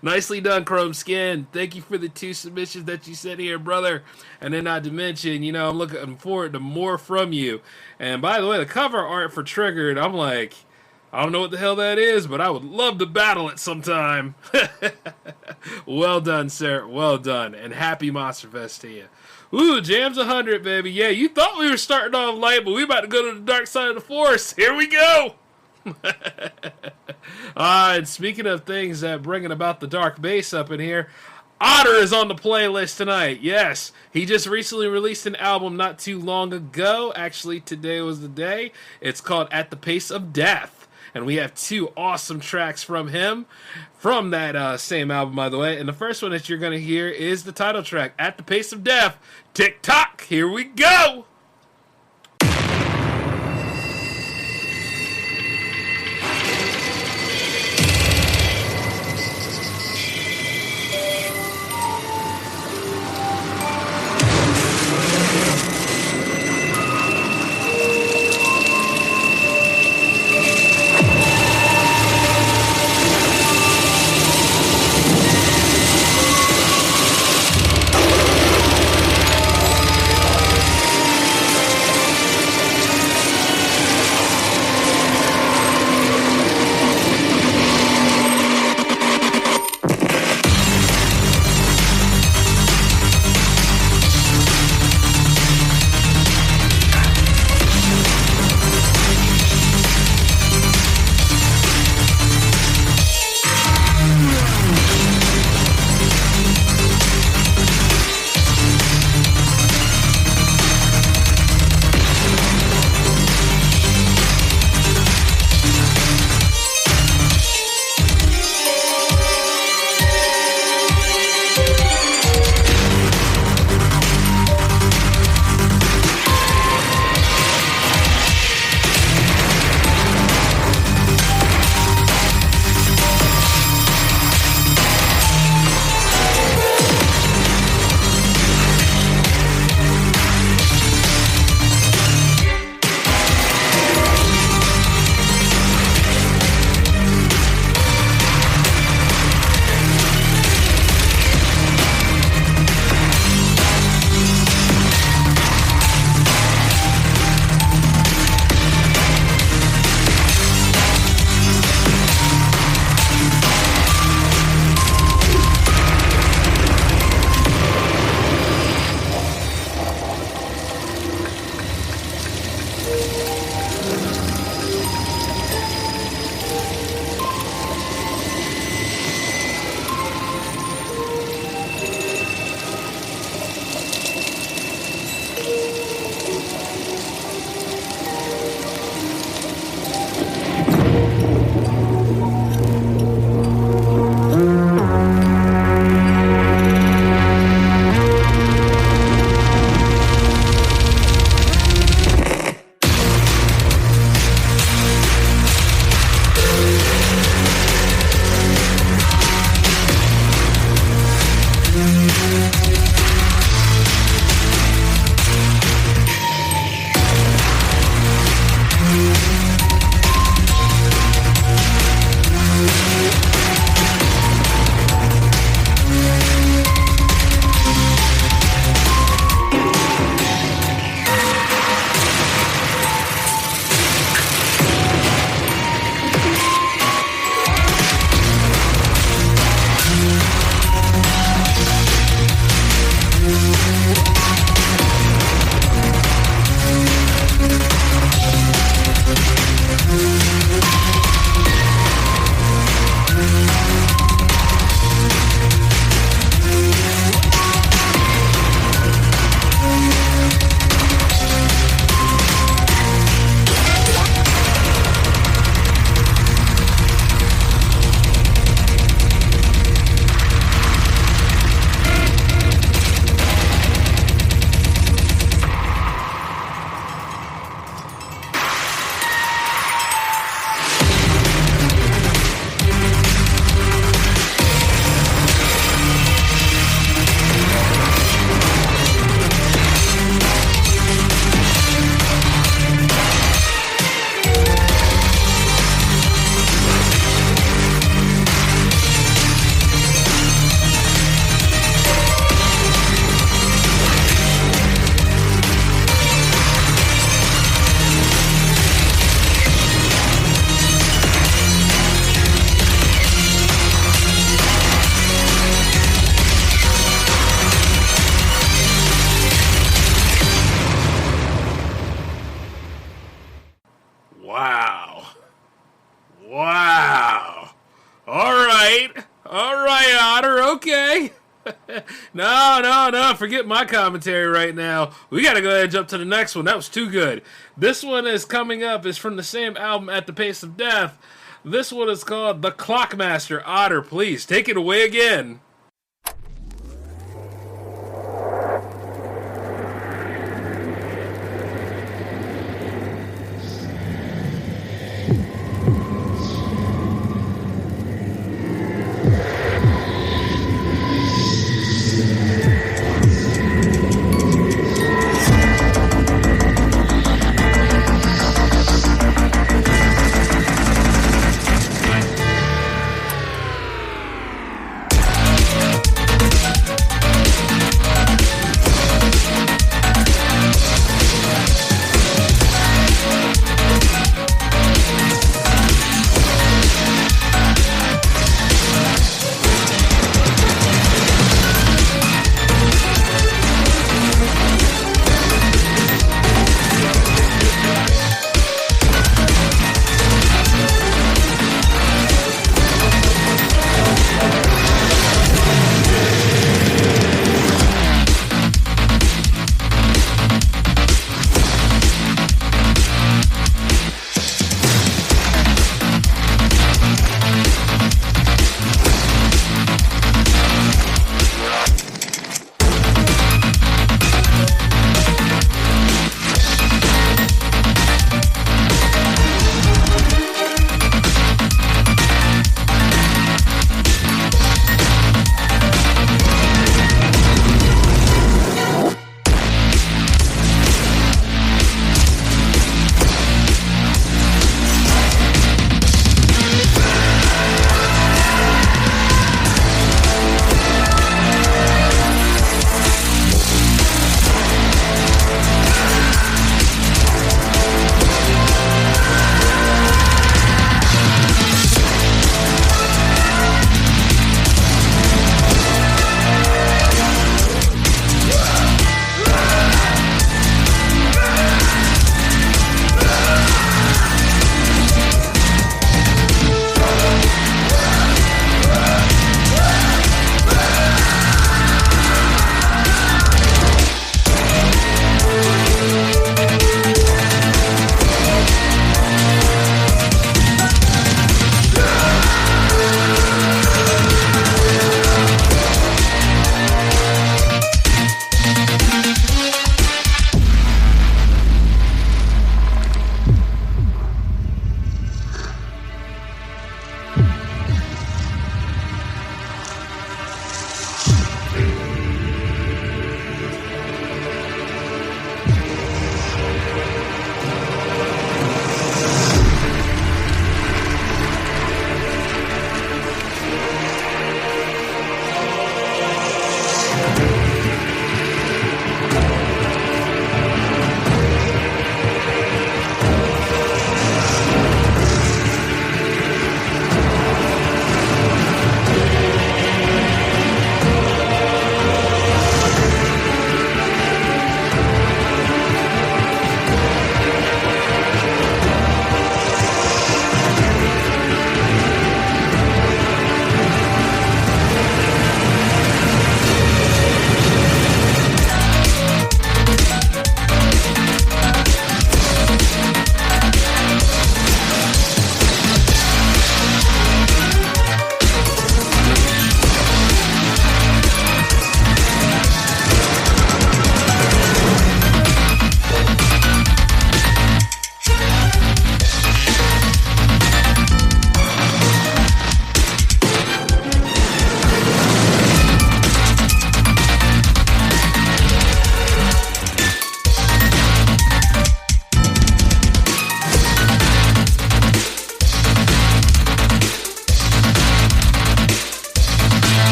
Nicely done, Chrome Skin. Thank you for the 2 submissions that you sent here, brother. And then not to mention, you know, I'm looking forward to more from you. And by the way, the cover art for Triggered, I'm like, I don't know what the hell that is, but I would love to battle it sometime. Well done, sir. Well done. And happy Monster Fest to you. Ooh, Jams 100, baby. Yeah, you thought we were starting off light, but we about to go to the dark side of the force. Here we go. And speaking of things that bringing about the dark bass up in here, Otter is on the playlist tonight. Yes, he just recently released an album not too long ago. Actually, today was the day. It's called At the Pace of Death. And we have 2 awesome tracks from him from that same album, by the way. And the first one that you're going to hear is the title track, At the Pace of Death. Tick-tock, here we go! no. Forget my commentary right now. We got to go ahead and jump to the next one. That was too good. This one is coming up. It's from the same album, At the Pace of Death. This one is called The Clockmaster. Otter, please take it away again.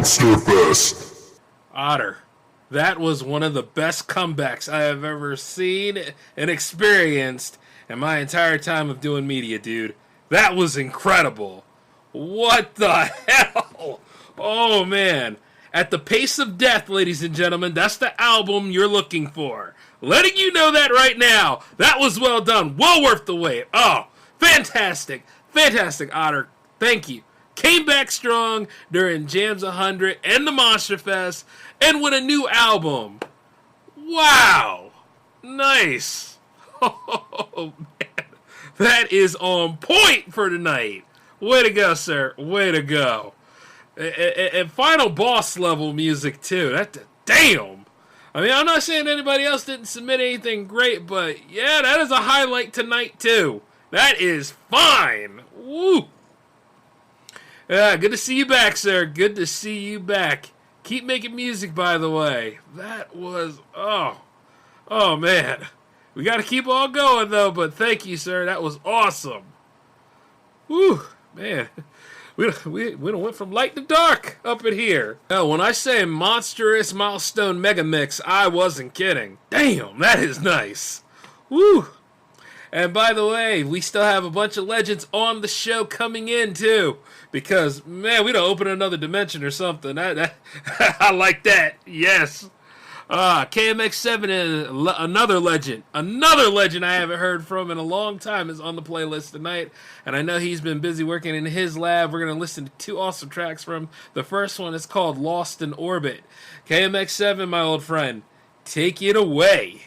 Monsterfest. Otter, that was one of the best comebacks I have ever seen and experienced in my entire time of doing media, dude. That was incredible. What the hell? Oh, man. At the Pace of Death, ladies and gentlemen, that's the album you're looking for. Letting you know that right now. That was well done. Well worth the wait. Oh, fantastic. Fantastic, Otter. Thank you. Came back strong during Jams 100 and the Monster Fest, and with a new album. Wow. Nice. Oh, man. That is on point for tonight. Way to go, sir. Way to go. And final boss level music, too. Damn. I mean, I'm not saying anybody else didn't submit anything great, but yeah, that is a highlight tonight, too. That is fine. Woo. Yeah, good to see you back, sir. Good to see you back. Keep making music, by the way. That was, oh man. We got to keep on going, though, but thank you, sir. That was awesome. Woo, man. We done went from light to dark up in here. Now, when I say Monstrous Milestone Megamix, I wasn't kidding. Damn, that is nice. Woo. And by the way, we still have a bunch of legends on the show coming in, too. Because, man, we don't open another dimension or something. I like that. Yes. KMX7 is another legend. Another legend I haven't heard from in a long time is on the playlist tonight. And I know he's been busy working in his lab. We're going to listen to 2 awesome tracks from him. The first one is called Lost in Orbit. KMX7, my old friend, take it away.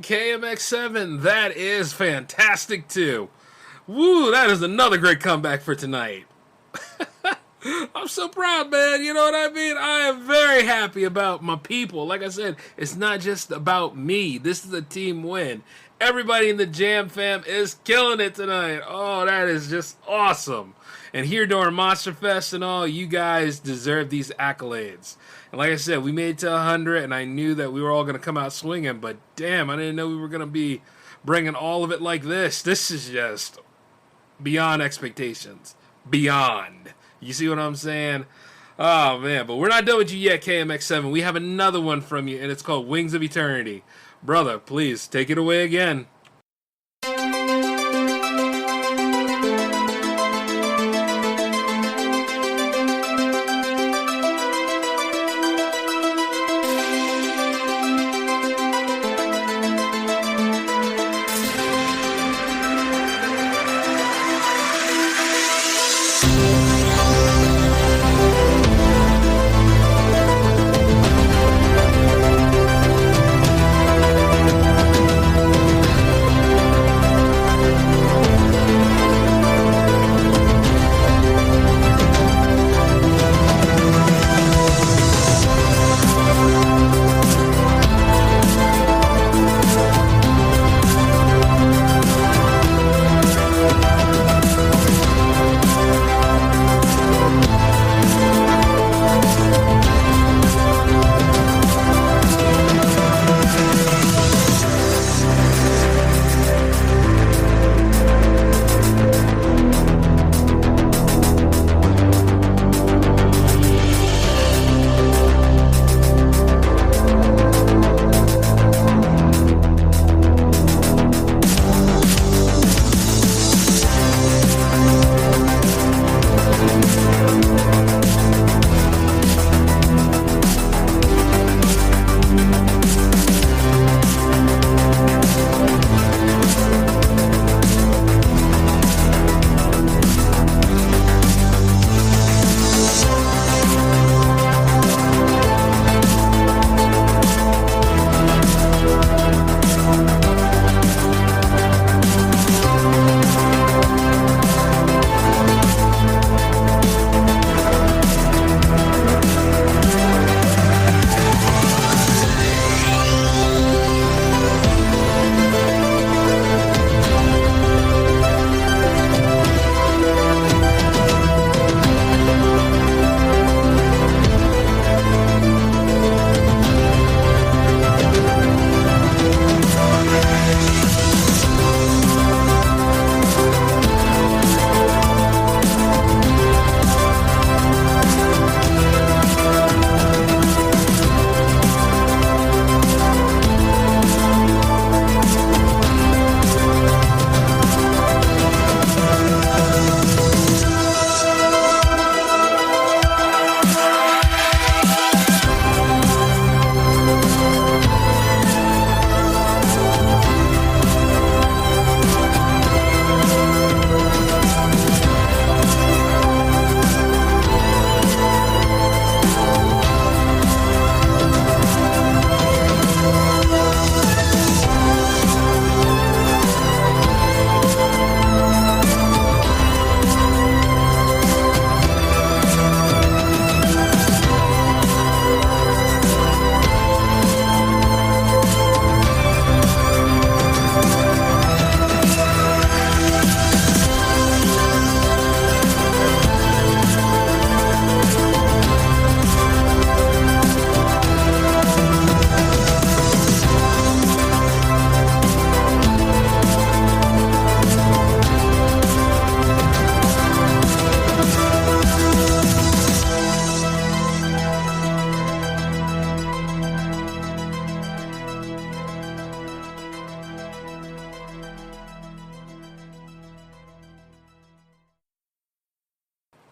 KMX7, that is fantastic too. Woo, that is another great comeback for tonight. I'm so proud, man. You know what I mean? I am very happy about my people. Like I said, it's not just about me. This is a team win. Everybody in the Jam fam is killing it tonight. Oh, that is just awesome. And here during Monster Fest and all, you guys deserve these accolades. And like I said, we made it to 100, and I knew that we were all going to come out swinging. But damn, I didn't know we were going to be bringing all of it like this. This is just beyond expectations. Beyond. You see what I'm saying? Oh, man. But we're not done with you yet, KMX7. We have another one from you, and it's called Wings of Eternity. Brother, please, take it away again.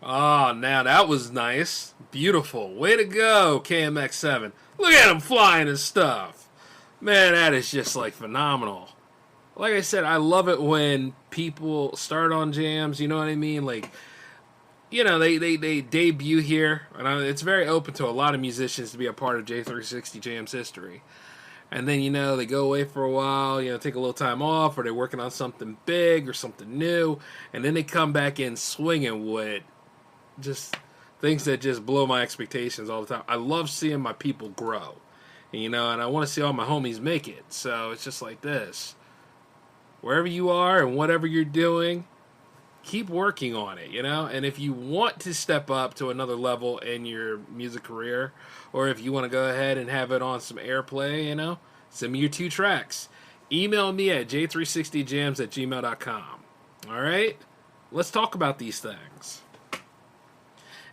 Oh, now that was nice. Beautiful. Way to go, KMX7. Look at him flying and stuff. Man, that is just like phenomenal. Like I said, I love it when people start on jams, you know what I mean? Like, you know, they debut here, and it's very open to a lot of musicians to be a part of J360 Jams history. And then, they go away for a while, take a little time off, or they're working on something big or something new, and then they come back in swinging with just things that just blow my expectations all the time. I love seeing my people grow, and I want to see all my homies make it. So it's just like this. Wherever you are and whatever you're doing, keep working on it, And if you want to step up to another level in your music career, or if you want to go ahead and have it on some airplay, send me your 2 tracks. Email me at j360jams@gmail.com. All right? Let's talk about these things.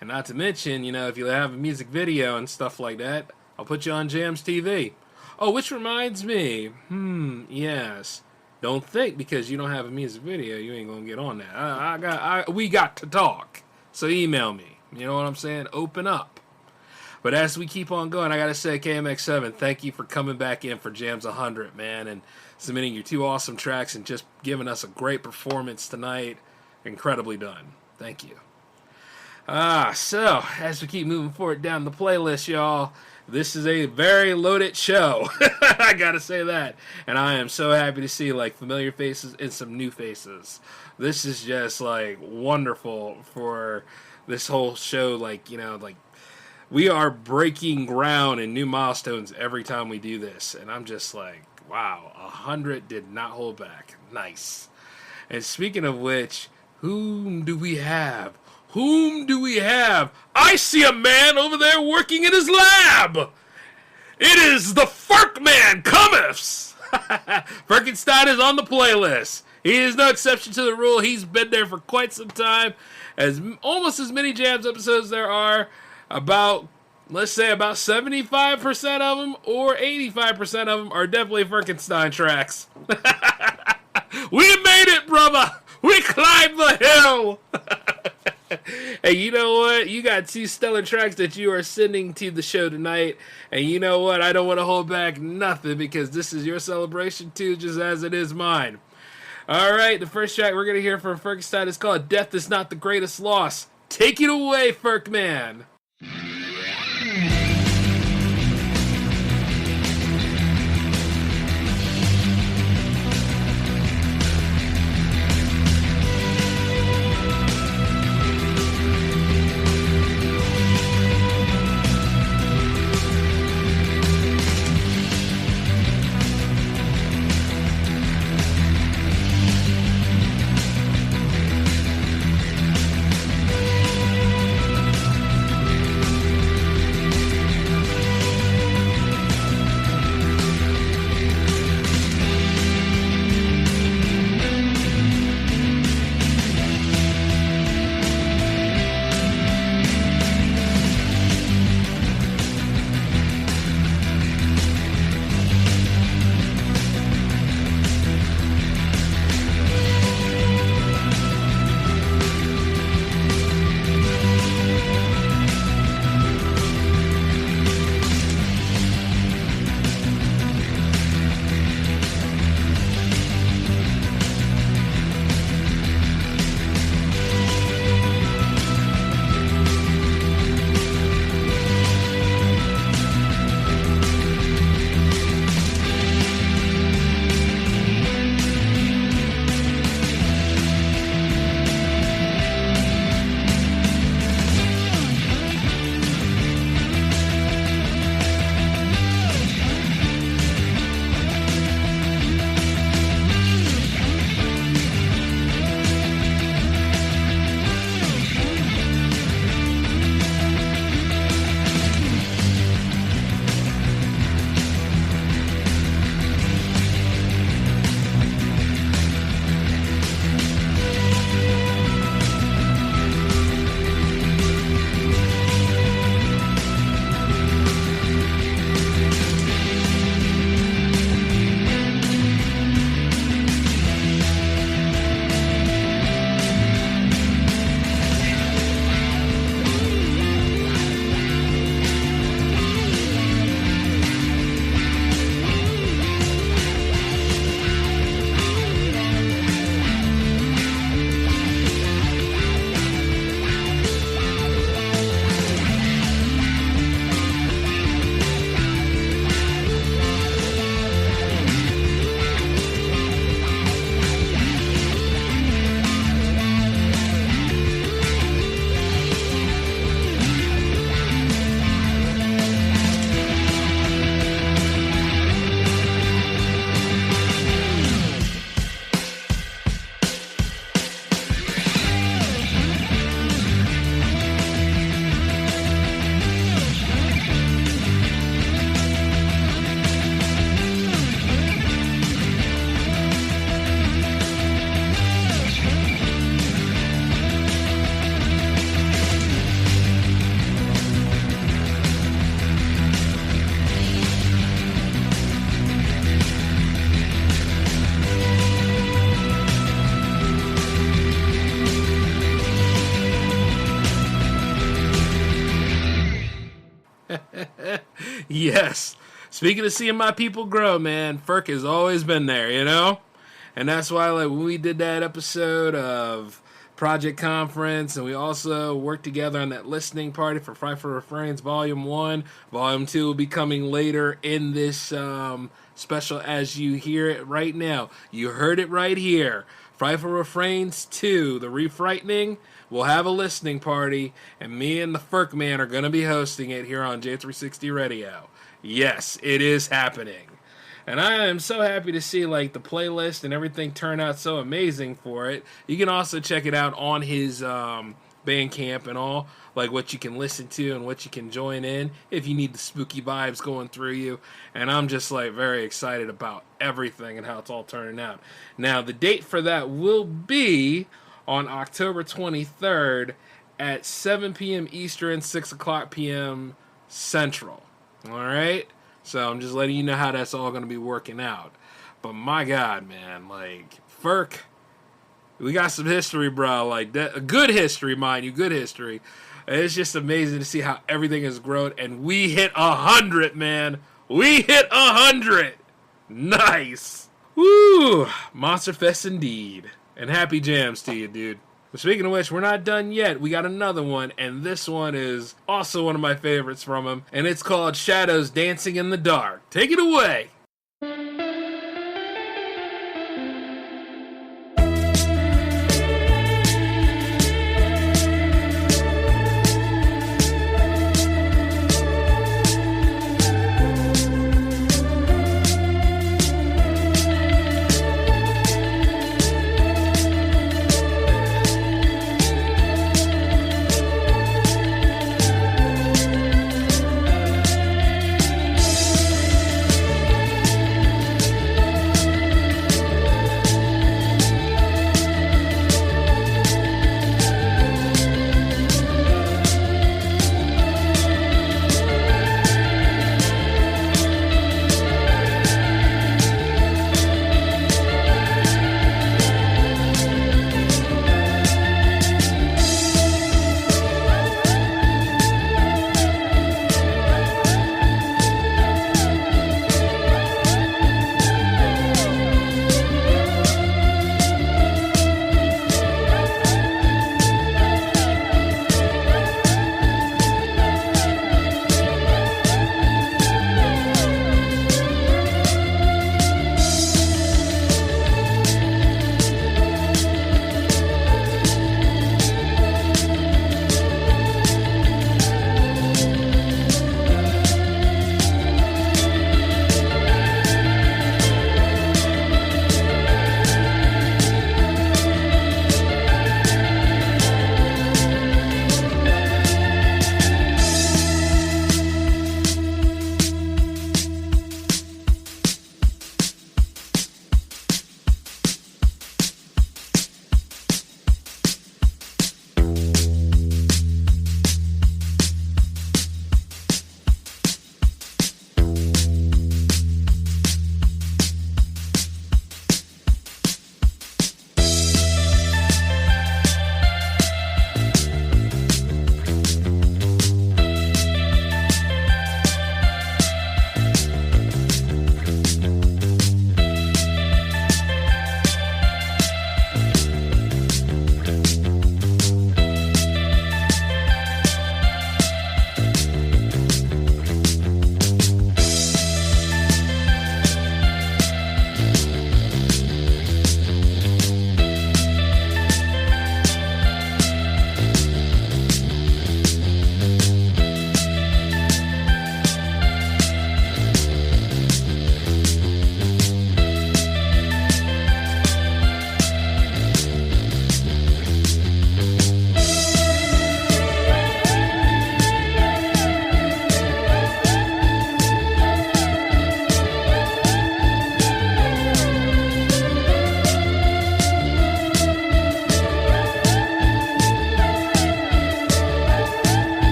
And not to mention, if you have a music video and stuff like that, I'll put you on Jams TV. Oh, which reminds me, yes. Don't think because you don't have a music video, you ain't gonna get on that. We got to talk. So email me. You know what I'm saying? Open up. But as we keep on going, I gotta say, KMX7, thank you for coming back in for Jams 100, man, and submitting your 2 awesome tracks and just giving us a great performance tonight. Incredibly done. Thank you. So as we keep moving forward down the playlist, y'all, this is a very loaded show. I gotta say that. And I am so happy to see, familiar faces and some new faces. This is just, wonderful for this whole show. We are breaking ground and new milestones every time we do this. And I'm just like, wow, 100 did not hold back. Nice. And speaking of which, whom do we have? I see a man over there working in his lab. It is the Ferk Man cometh. Ferkenstein is on the playlist. He is no exception to the rule. He's been there for quite some time. Almost as many Jams episodes there are. Let's say about 75% of them or 85% of them are definitely Ferkenstein tracks. We made it, brother. We climbed the hill. Hey, you know what? You got 2 stellar tracks that you are sending to the show tonight. And you know what? I don't want to hold back nothing because this is your celebration too, just as it is mine. All right, the first track we're going to hear from Ferkenstein is called Death is Not the Greatest Loss. Take it away, Ferkman. Yes. Speaking of seeing my people grow, man, Ferk has always been there, you know? And that's why, like, when we did that episode of Project Conference, and we also worked together on that listening party for Fight for Refrains Volume 1. Volume 2 will be coming later in this special as you hear it right now. You heard it right here. Fight for Refrains 2, The Refrightening. We'll have a listening party, and me and the Ferk Man are going to be hosting it here on J360 Radio. Yes, it is happening. And I am so happy to see, like, the playlist and everything turn out so amazing for it. You can also check it out on his Bandcamp and all, like what you can listen to and what you can join in if you need the spooky vibes going through you. And I'm just, like, very excited about everything and how it's all turning out. Now, the date for that will be on October 23rd at 7 p.m. Eastern, 6 o'clock p.m. Central. All right? So I'm just letting you know how that's all going to be working out. But my God, man, like, Ferk, we got some history, bro. Like, that, good history, mind you, good history. It's just amazing to see how everything has grown. And we hit 100, man. We hit 100. Nice. Woo. Monster Fest indeed. And happy jams to you, dude. But speaking of which, we're not done yet. We got another one, and this one is also one of my favorites from him, and it's called Shadows Dancing in the Dark. Take it away.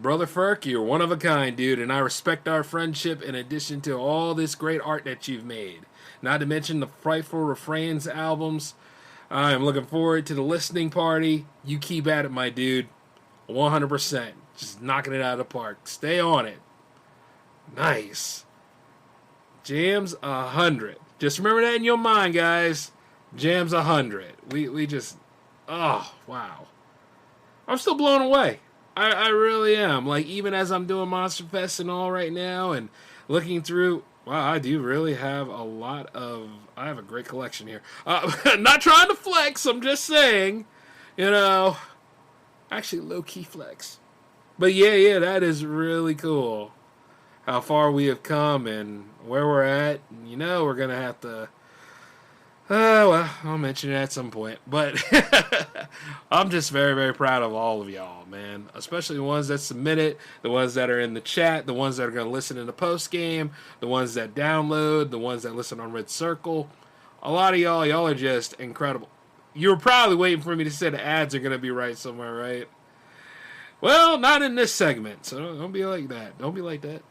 Brother Ferk, you're one of a kind, dude, and I respect our friendship in addition to all this great art that you've made. Not to mention the Frightful Refrains albums. I am looking forward to the listening party. You keep at it, my dude. 100%. Just knocking it out of the park. Stay on it. Nice. Jams 100. Just remember that in your mind, guys. Jams 100. We just... Oh, wow. I'm still blown away. I really am. Like, even as I'm doing Monster Fest and all right now and looking through... Wow, I do really have a lot of... I have a great collection here. Not trying to flex, I'm just saying. You know... Actually, low-key flex. But yeah, that is really cool. How far we have come and where we're at. You know, we're going to have to... well, I'll mention it at some point. But I'm just very, very proud of all of y'all, man. Especially the ones that submit it, the ones that are in the chat, the ones that are going to listen in the post-game, the ones that download, the ones that listen on Red Circle. A lot of y'all are just incredible. You were probably waiting for me to say the ads are going to be right somewhere, right? Well, not in this segment, so don't be like that. Don't be like that.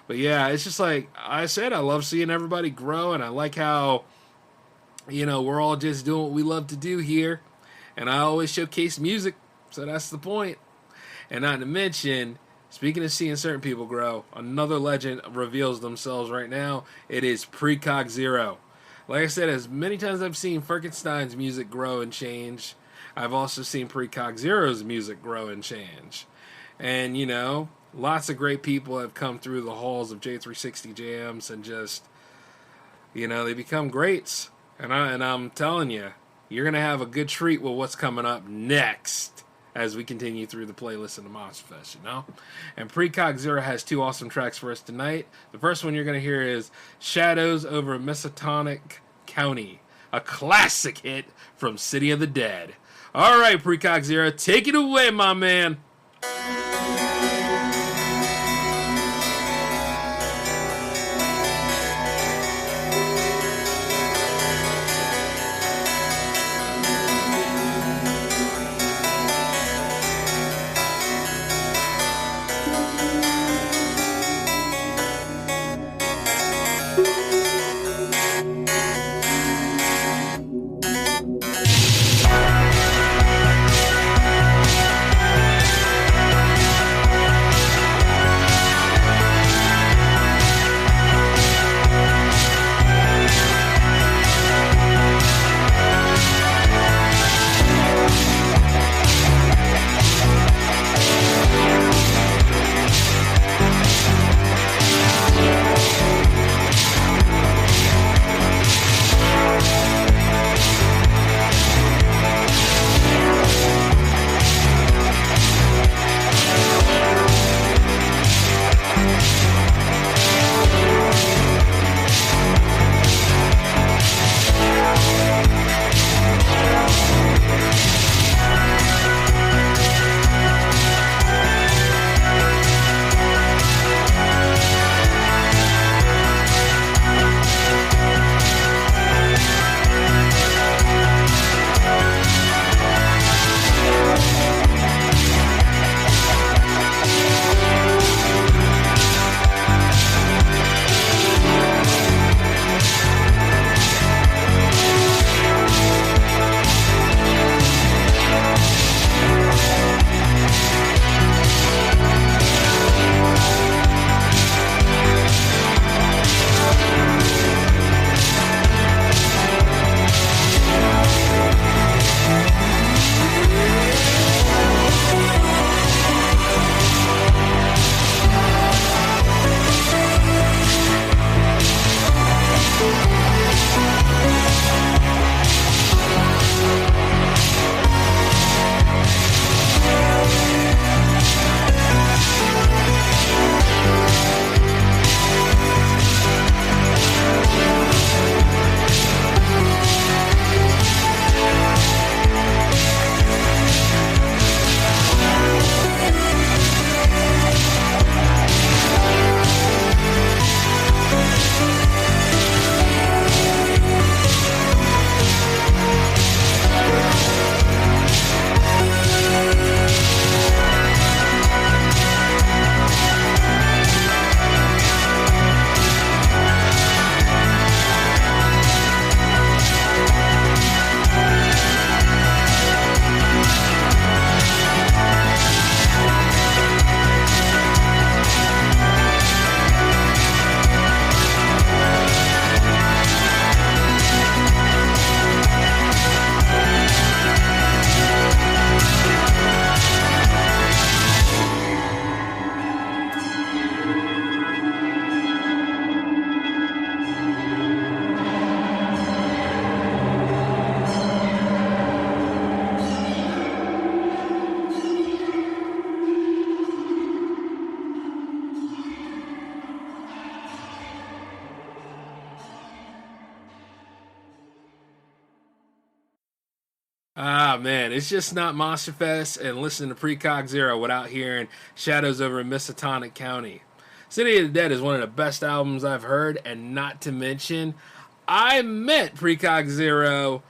But yeah, it's just like I said, I love seeing everybody grow, and I like how, you know, we're all just doing what we love to do here, and I always showcase music, so that's the point. And not to mention, speaking of seeing certain people grow, another legend reveals themselves right now. It is Precog Zero. Like I said, as many times I've seen Frankenstein's music grow and change, I've also seen Precog Zero's music grow and change. And, you know, lots of great people have come through the halls of J360 Jams and just, you know, they become greats. And I'm telling you, you're going to have a good treat with what's coming up next as we continue through the playlist of the Monster Fest, you know? And Precog Zero has 2 awesome tracks for us tonight. The first one you're going to hear is Shadows Over Mesotonic County, a classic hit from City of the Dead. All right, Precog Zero, take it away, my man. Ah, man, it's just not Monsterfest and listening to Precog Zero without hearing Shadows over Miskatonic County. City of the Dead is one of the best albums I've heard, and not to mention, I met Precog Zero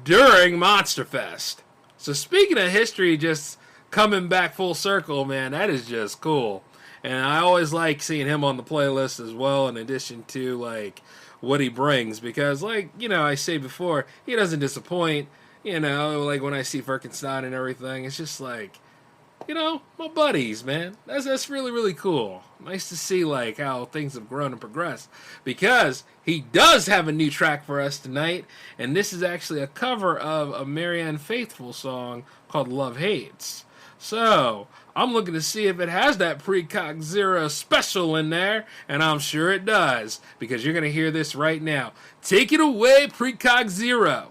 during Monsterfest. So speaking of history just coming back full circle, man, that is just cool. And I always like seeing him on the playlist as well, in addition to, like, what he brings. Because, like, you know, I say before, he doesn't disappoint. You know, like when I see Firkenstein and everything, it's just like, you know, my buddies, man. That's really, really cool. Nice to see, like, how things have grown and progressed. Because he does have a new track for us tonight, and this is actually a cover of a Marianne Faithfull song called Love Hates. So, I'm looking to see if it has that Precog Zero special in there, and I'm sure it does, because you're going to hear this right now. Take it away, Precog Zero.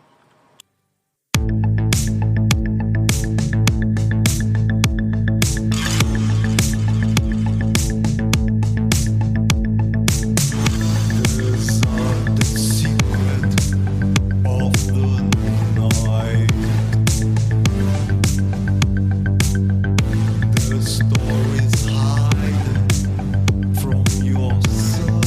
Stories hide from your side.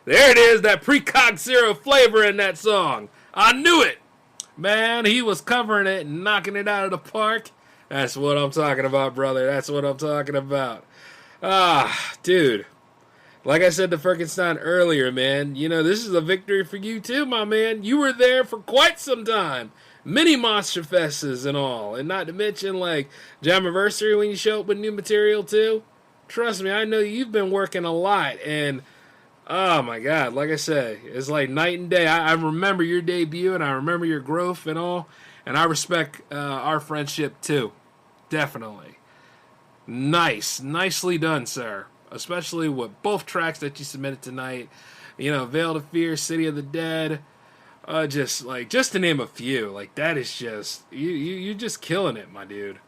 There it is, that precog zero flavor in that song. I knew it. Man, he was covering it and knocking it out of the park. That's what I'm talking about, brother. That's what I'm talking about. Dude. Like I said to Frankenstein earlier, man, you know, this is a victory for you too, my man. You were there for quite some time. Many Monster Fests and all. And not to mention, like, Jammaversary when you show up with new material too. Trust me, I know you've been working a lot. And, oh my God, like I say, it's like night and day. I remember your debut and I remember your growth and all. And I respect our friendship too. Definitely. Nice. Nicely done, sir. Especially with both tracks that you submitted tonight. You know, Veil of Fear, City of the Dead. Just to name a few. Like, that is just, you're just killing it, my dude.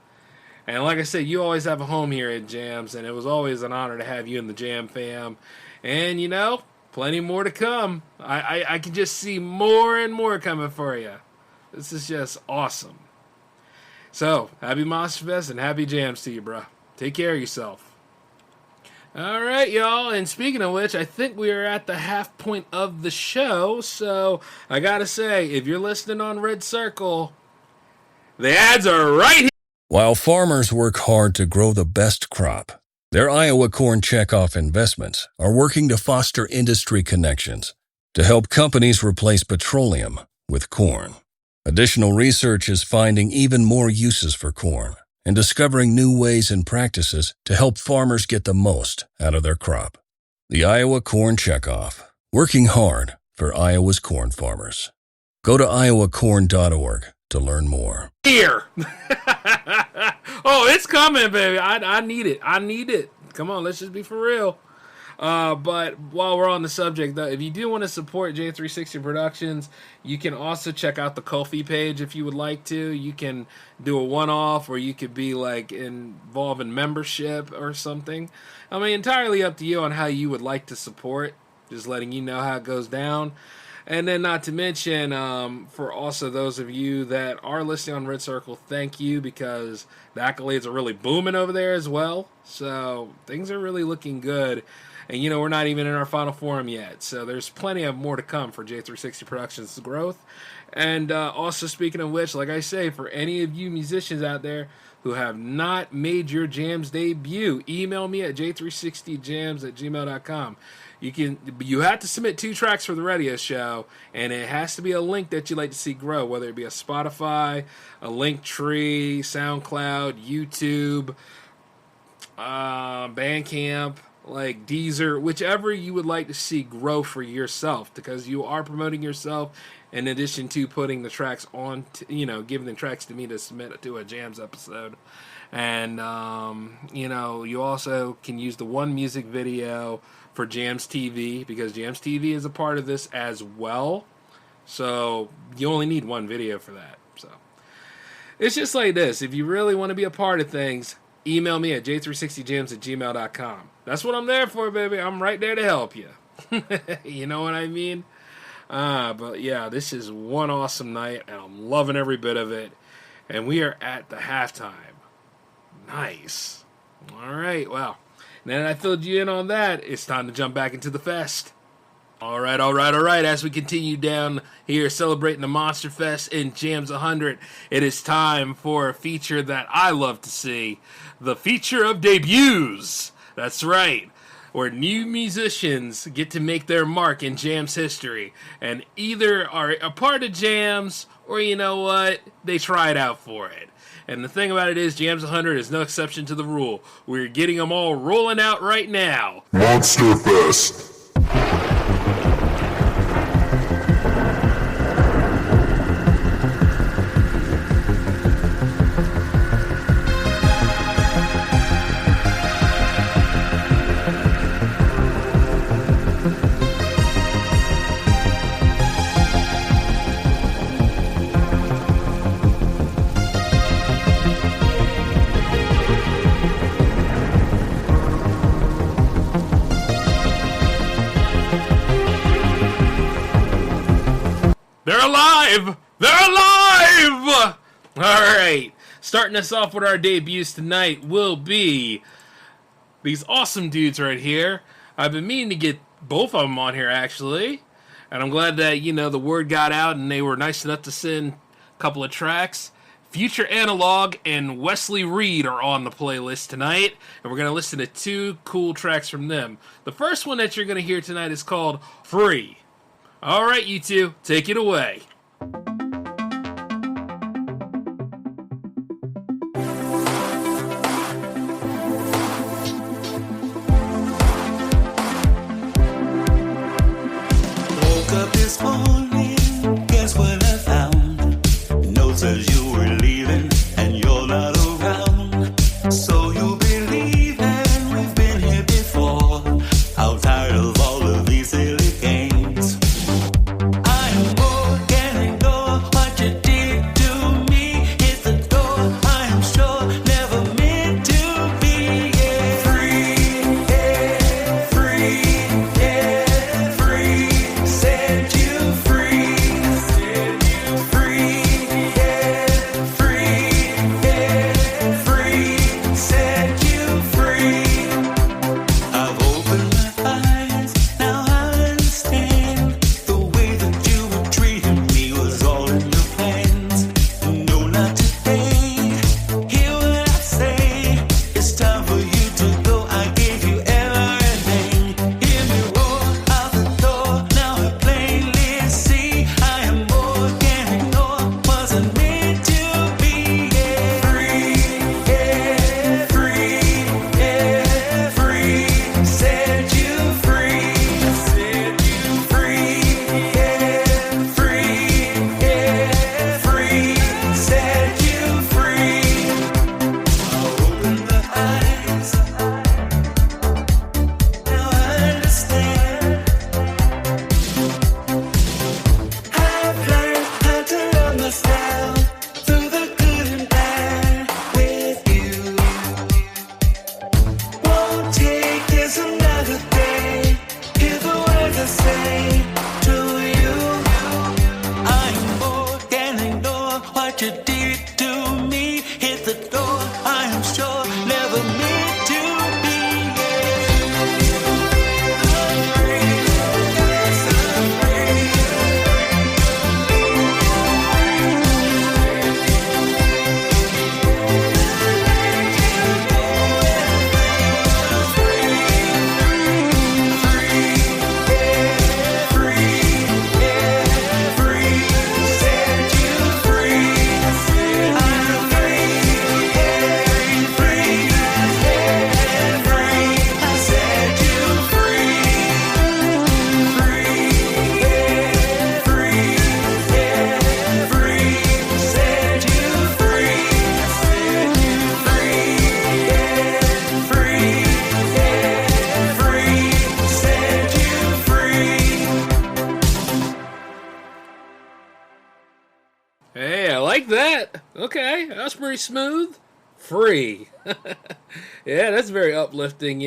And like I said, you always have a home here at Jams, and it was always an honor to have you in the Jam fam. And, you know, plenty more to come. I can just see more and more coming for you. This is just awesome. So, happy Monster Fest and happy Jams to you, bro. Take care of yourself. All right, y'all, and speaking of which, I think we are at the half point of the show, so I gotta say, if you're listening on Red Circle, the ads are right here. While farmers work hard to grow the best crop, their Iowa Corn Checkoff investments are working to foster industry connections to help companies replace petroleum with corn. Additional research is finding even more uses for corn and discovering new ways and practices to help farmers get the most out of their crop. The Iowa Corn Checkoff, working hard for Iowa's corn farmers. Go to iowacorn.org to learn more. Here. Oh, it's coming, baby. I need it. I need it. Come on, let's just be for real. But while we're on the subject, though, if you do want to support J360 Productions, you can also check out the Ko-fi page if you would like to. You can do a one-off, or you could be like involved in membership or something. I mean, entirely up to you on how you would like to support. Just letting you know how it goes down. And then not to mention, for also those of you that are listening on Red Circle, thank you, because the accolades are really booming over there as well. So things are really looking good. And, you know, we're not even in our final form yet. So there's plenty of more to come for J360 Productions' growth. And also, speaking of which, like I say, for any of you musicians out there who have not made your jams debut, email me at j360jams@gmail.com. You have to submit 2 tracks for the radio show, and it has to be a link that you'd like to see grow, whether it be a Spotify, a Linktree, SoundCloud, YouTube, Bandcamp, like Deezer, whichever you would like to see grow for yourself, because you are promoting yourself in addition to putting the tracks on, giving the tracks to me to submit to a Jams episode. And, you also can use the one music video for Jams TV, because Jams TV is a part of this as well. So you only need one video for that. So it's just like this. If you really want to be a part of things, email me at j360jams@gmail.com. That's what I'm there for, baby. I'm right there to help you. You know what I mean? But yeah, this is one awesome night, and I'm loving every bit of it. And we are at the halftime. Nice. All right, well, now that I filled you in on that, it's time to jump back into the fest. All right. As we continue down here celebrating the Monster Fest in Jams 100, it is time for a feature that I love to see, the feature of debuts. That's right, where new musicians get to make their mark in Jams history and either are a part of Jams or, you know what, they try it out for it. And the thing about it is, Jams 100 is no exception to the rule. We're getting them all rolling out right now. Monster Fest. They're alive! They're alive! Alright, starting us off with our debuts tonight will be these awesome dudes right here. I've been meaning to get both of them on here, actually. And I'm glad that, the word got out and they were nice enough to send a couple of tracks. Future Analog and Wesley Reed are on the playlist tonight, and we're going to listen to 2 cool tracks from them. The first one that you're going to hear tonight is called Free. All right, you two, take it away. Woke up this morning, guess what I found? Note says you were leaving and you're not around. So you believe and we've been here before. How tired of all of these silly games. I am more can ignore what you did to me. Hit the door, I am sure never meant to be. Yeah. Free, yeah, free, yeah, free. Set you free, set you free, yeah, free, yeah, free. Set you free. I've opened my eyes, now I understand. The way that you were treating me was all in your plans. No, not today. Hear what I say. It's time for you to go. I gave you everything. Hear me roar out the door. Now I plainly see I am more than ignore. Wasn't meant to be. Yeah, free, yeah, free, yeah, free. Set you free, set you free, yeah, free, yeah, free. Set you free. I'll open the eyes. Now I understand. I've learned how to love myself through the good and bad with you. Won't take this another day. Hear the words I say to you. I am more than ignore what you did to me. Hit the door, I am sure never meant to be. I'm free, yes, I'm free. Hey, I like that. Okay, that was pretty smooth. Free. Yeah, that's very uplifting,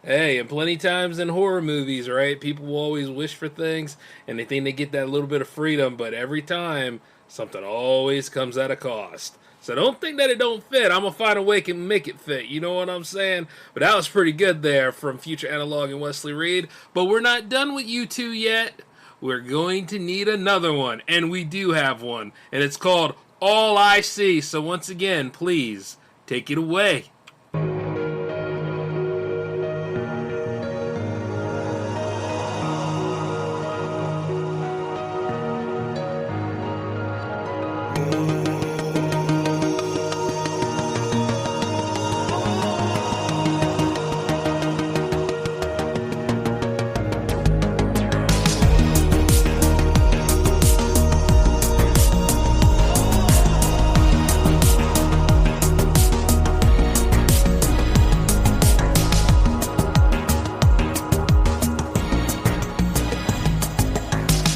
Hey, and plenty times in horror movies, right? People will always wish for things, and they think they get that little bit of freedom, but every time, something always comes at a cost. So don't think that it don't fit. I'm going to find a way to make it fit. You know what I'm saying? But that was pretty good there from Future Analog and Wesley Reed. But we're not done with you two yet. We're going to need another one. And we do have one. And it's called All I See. So once again, please take it away.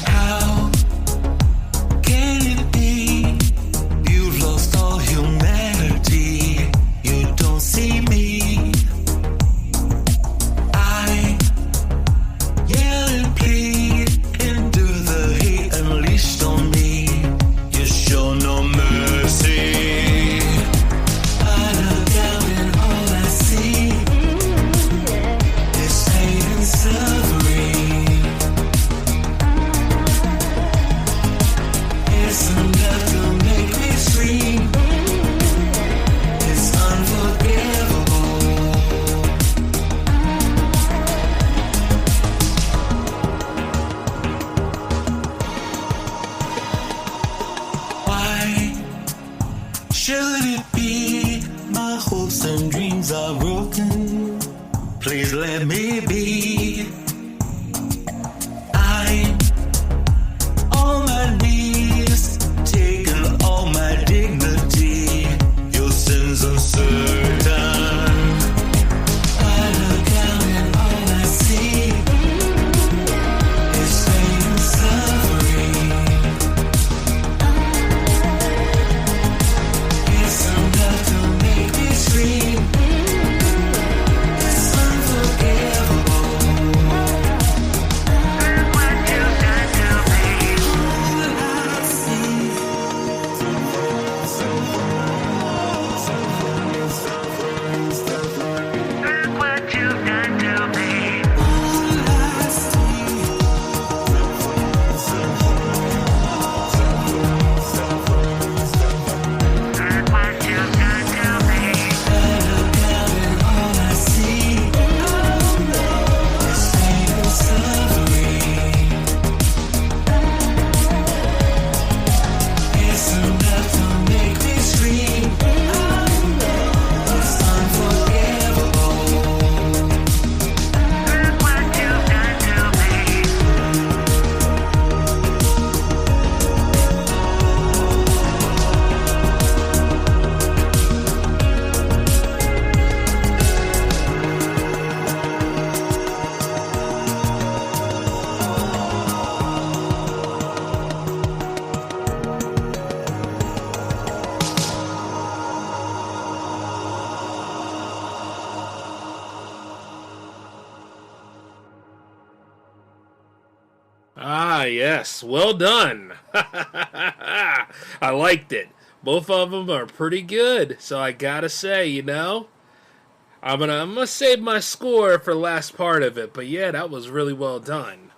How can it be should it be? My hopes and dreams are broken. Please let me be. I'm on my knees, taking all my dignity. Your sins are certain. I look out and all I see is pain and suffering. It's enough to make me scream. It's unforgivable. What you've done to me. All I see. Look what you've done to me. All I see. Look what you've done to me. I look out and all I see is pain and suffering. It's enough to make me scream. It's unforgivable. Look what you've done to me. Ah, yes. Well done. I liked it. Both of them are pretty good. So I gotta say, you know, I'm gonna save my score for the last part of it. But yeah, that was really well done.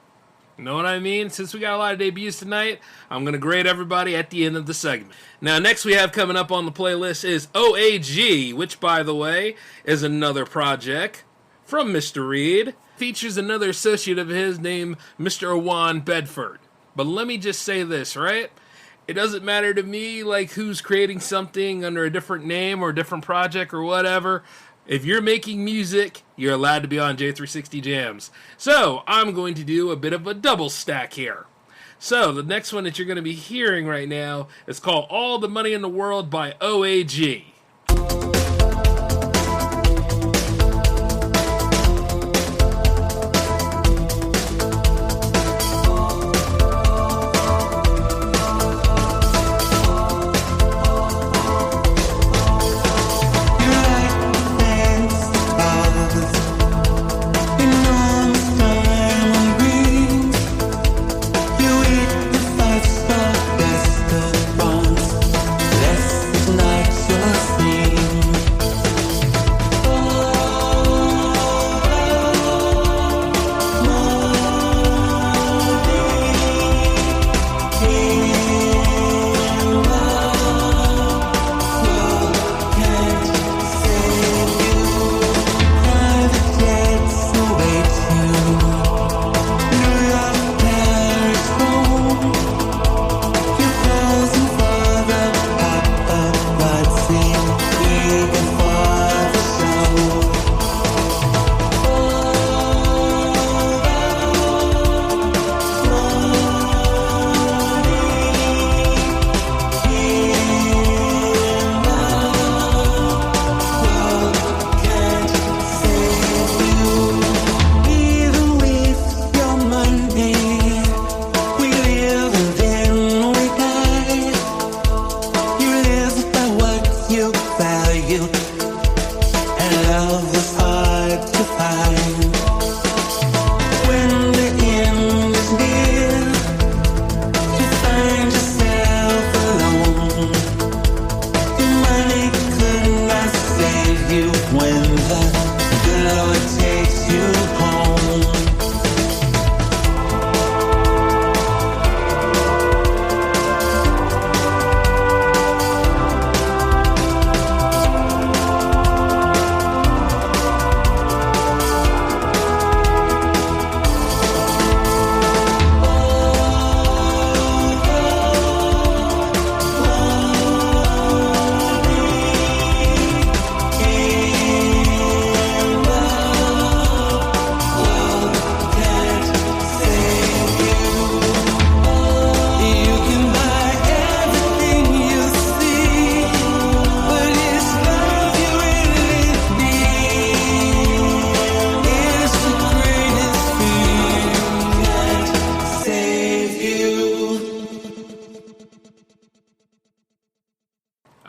You know what I mean? Since we got a lot of debuts tonight, I'm gonna grade everybody at the end of the segment. Now, next we have coming up on the playlist is OAG, which, by the way, is another project from Mr. Reed. Features another associate of his named Mr. Owan Bedford. But let me just say this, right? It doesn't matter to me like who's creating something under a different name or a different project or whatever. If you're making music, you're allowed to be on J360 Jams. So I'm going to do a bit of a double stack here. So the next one that you're going to be hearing right now is called All the Money in the World by OAG. Best of bonds, less nights.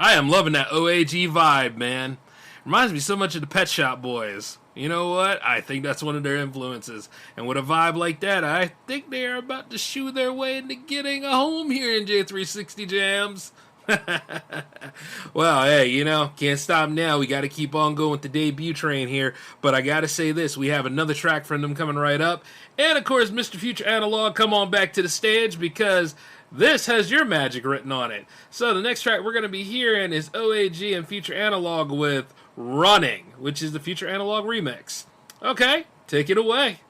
I am loving that OAG vibe, man. Reminds me so much of the Pet Shop Boys. You know what? I think that's one of their influences. And with a vibe like that, I think they are about to shoo their way into getting a home here in J360 Jams. Well, hey, you know, can't stop now. We got to keep on going with the debut train here. But I got to say this. We have another track from them coming right up. And, of course, Mr. Future Analog, come on back to the stage because this has your magic written on it. So the next track we're going to be hearing is OAG and Future Analog with Running, which is the Future Analog remix. Okay, take it away.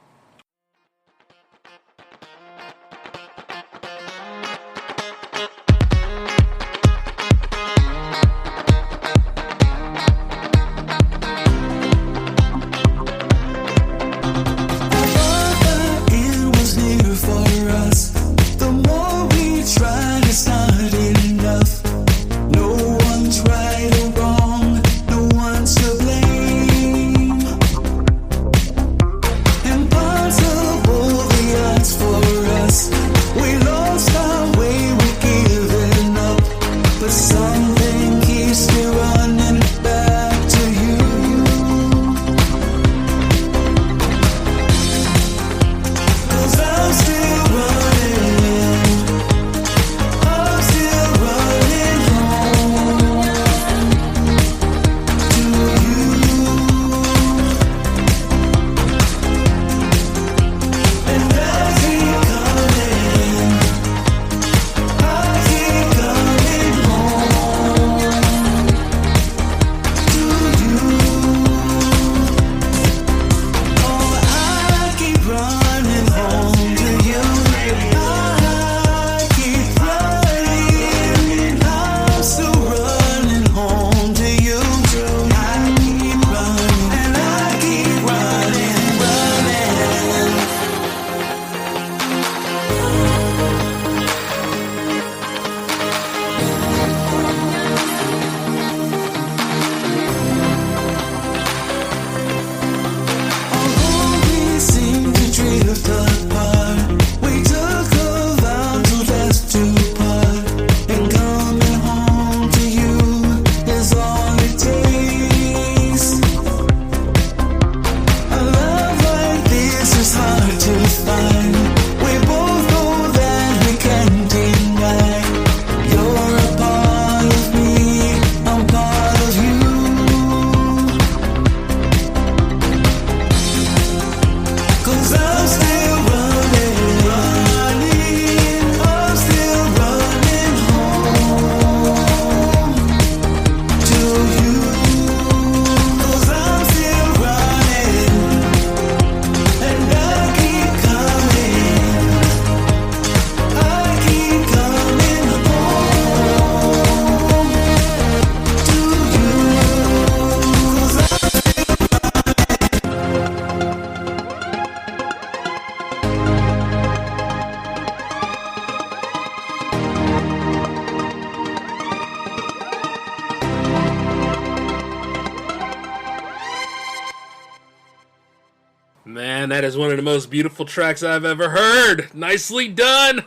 Man, that is one of the most beautiful tracks I've ever heard. Nicely done.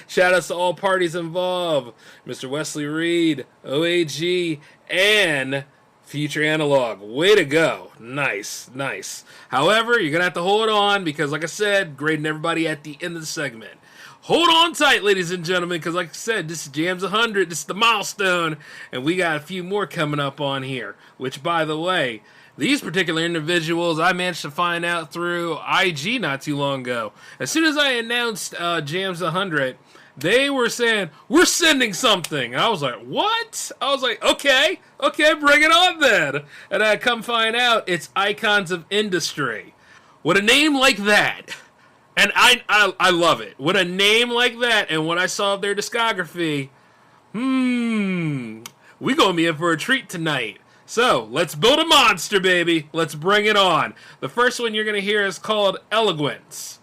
Shout outs to all parties involved. Mr. Wesley Reed, OAG, and Future Analog. Way to go. Nice, nice. However, you're going to have to hold on because, like I said, grading everybody at the end of the segment. Hold on tight, ladies and gentlemen, because like I said, this is Jams 100, this is the Milestone, and we got a few more coming up on here, which, by the way, these particular individuals I managed to find out through IG not too long ago. As soon as I announced Jams 100, they were saying, we're sending something. And I was like, what? I was like, okay, bring it on then. And I come find out it's Icons of Industry. With a name like that, and I love it. With a name like that, and when I saw their discography, we gonna be in for a treat tonight. So, let's build a monster, baby. Let's bring it on. The first one you're going to hear is called Eloquence.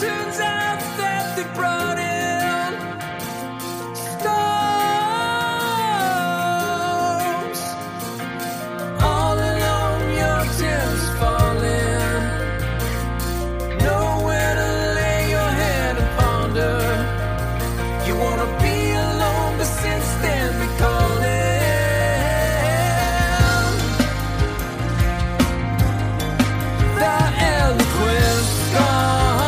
turns out that they brought in storms. All alone, your tears falling. Nowhere to lay your head and ponder. You wanna be alone, but since then we call it. The eloquence gone.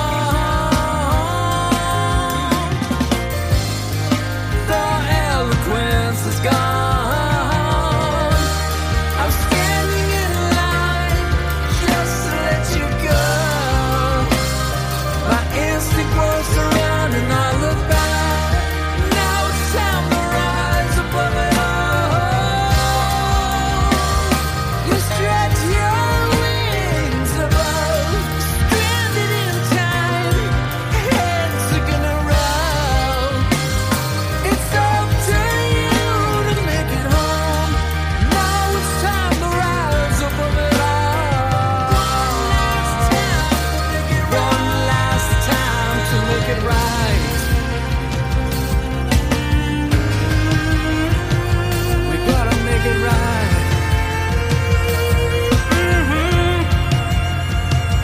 The eloquence is gone. I'm standing in line just to let you go. My instinct was to run and I look back. Now it's time to rise above it all. You stretch your wings above, stranded in time. Heads are gonna roll. It's up to you to make it home. Now it's time to rise above it all. One last time to make it right. We gotta make it right.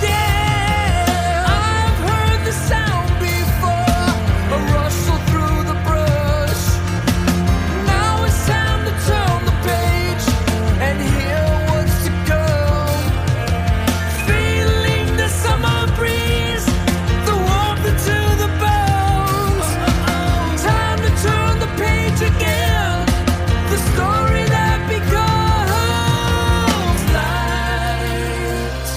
Yeah, I've heard the sound before, a rustle through the brush. Now it's time to turn the page and hear what's to come. Feeling the summer breeze, the warmth into the bones. Time to turn the page again. The story that becomes light.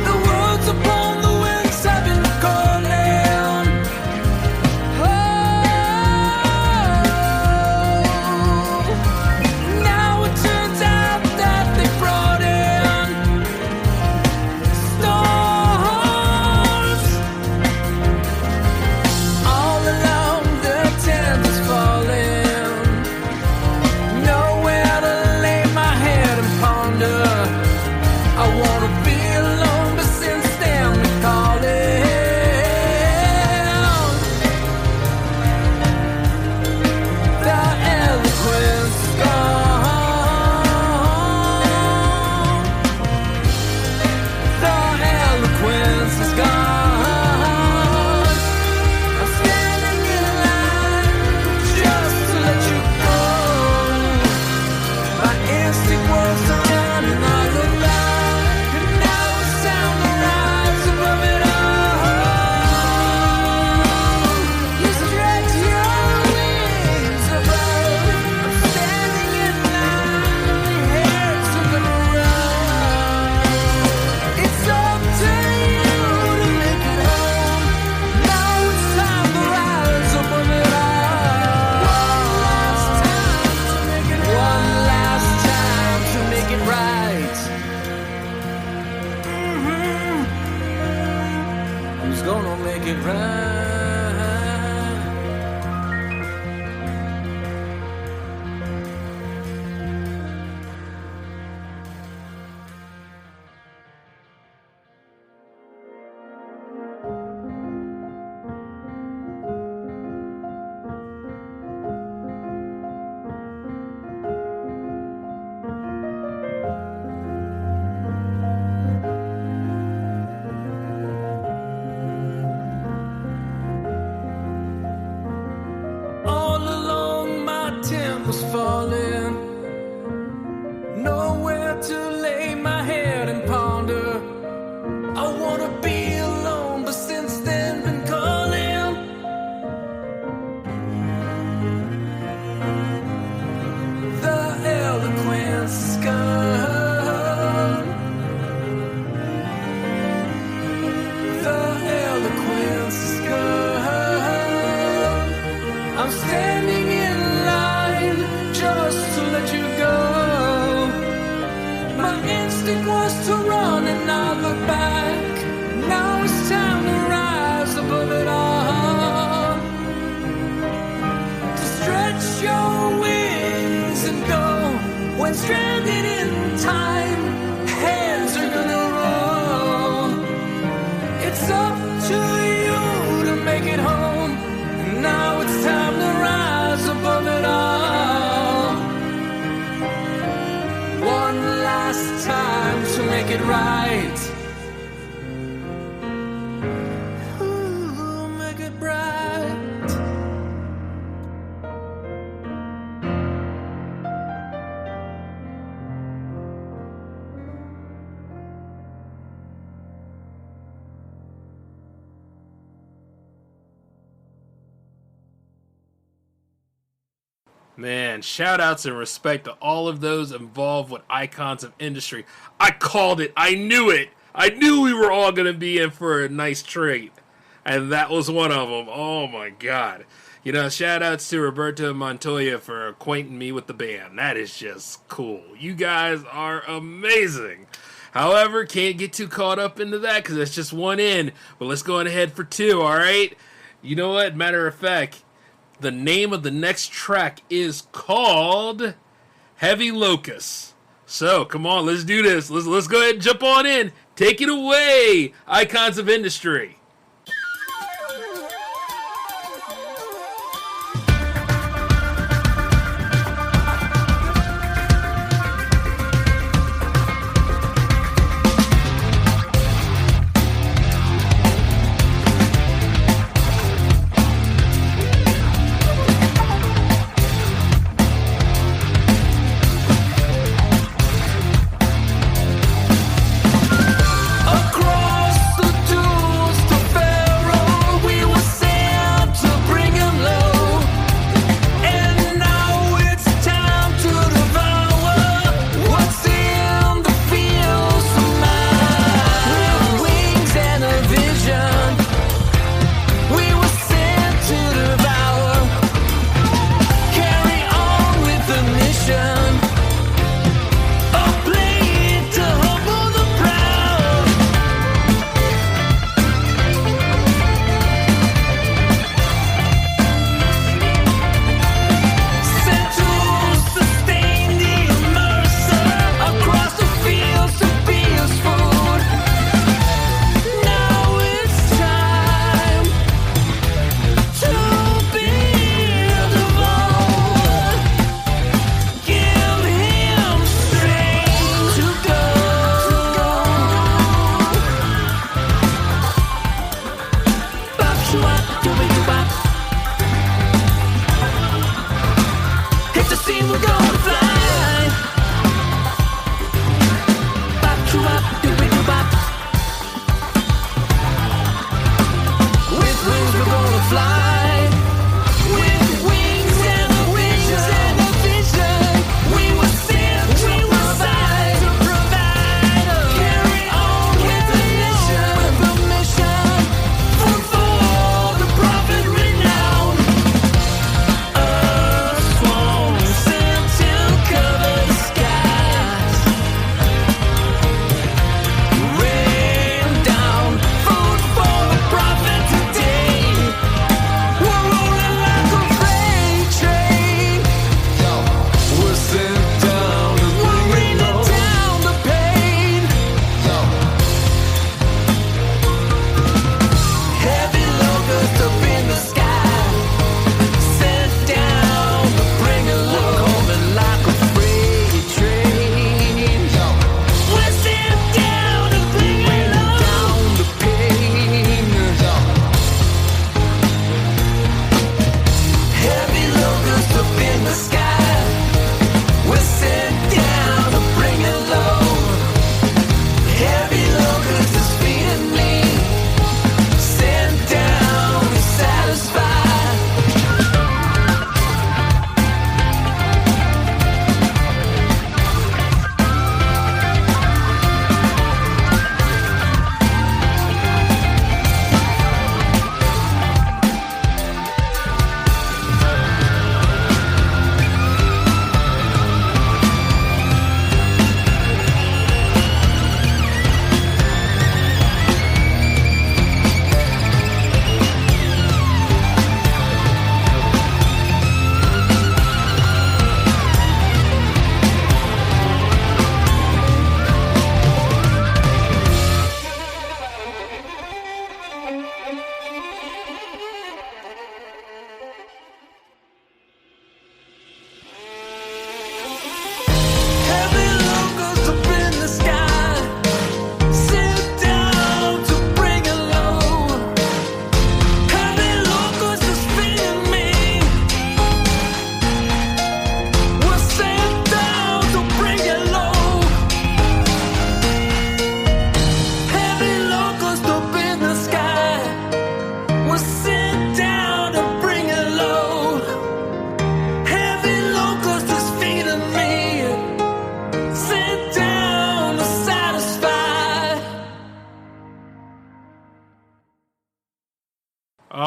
The words upon the winds have been calling. Oh, now it turns out that they brought in storms. All along the tent is falling. Nowhere to lay my head and ponder. I wanna be alone, but since then we call it. The eloquence is gone. The eloquence is gone. I'm standing in line just to let you go. My instinct was to run and I look back. And now it's time to rise above it all. You stretch your wings above. I'm standing in line, heads are gonna rise. It's up to you to make it home. Now it's time to rise above it all. One last time to make it right. Who's gonna make it right? dream was to run and not look back. Now it's time to rise above it all. To stretch your wings and go. When stranded in time, hands are gonna roll. It's up to you to make it home. Now it's time to rise above it all. One last time to make it right. Ooh, make it bright. Man, shout outs and respect to all of those involved with icons of industry. I called it. I knew it. I knew we were all going to be in for a nice treat. And that was one of them. Oh my God. You know, shout outs to Roberto Montoya for acquainting me with the band. That is just cool. You guys are amazing. However, can't get too caught up into that because that's just one in. But let's go ahead for two, all right? You know what? Matter of fact, the name of the next track is called Heavy Locust. So, come on, let's do this. Let's go ahead and jump on in. Take it away, Icons of Industry. Across the duels to Pharaoh, we were sent to bring him low. And now it's time to devour what's in the fields of mine. With wings and a vision, we were sent to devour. Carry on with the mission. A blade to humble the proud. Sent to sustain the immerser across the fields to be his food. Now it's time to build a vault. Give him strength to go. Bop, shoo-wop, dooby-doo-bop. Hit the scene, we're gonna fly. Bop, shoo-wop, dooby-doo-bop. With wings, we're gonna fly. With wings and a vision, we were sent to provide. Carry on with the mission, for the prophet renowned. A swarm sent to cover the skies.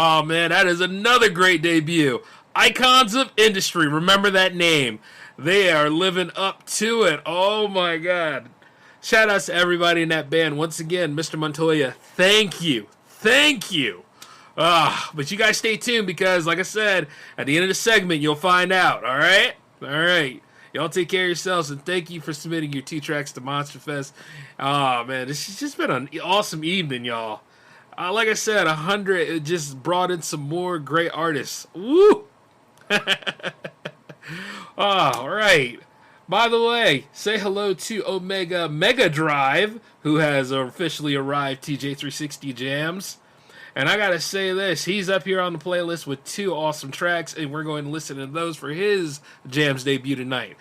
Oh man, that is another great debut. Icons of Industry, remember that name. They are living up to it. Oh my god. Shout outs to everybody in that band. Once again, Mr. Montoya, thank you. Thank you. But you guys stay tuned because, like I said, at the end of the segment, you'll find out. All right? All right. Y'all take care of yourselves, and thank you for submitting your 2 tracks to Monster Fest. Oh, man, this has just been an awesome evening, y'all. Like I said, 100, it just brought in some more great artists. Woo! All right. By the way, say hello to Omega Mega Drive, who has officially arrived TJ360 Jams. And I gotta say this, he's up here on the playlist with 2 awesome tracks, and we're going to listen to those for his Jams debut tonight.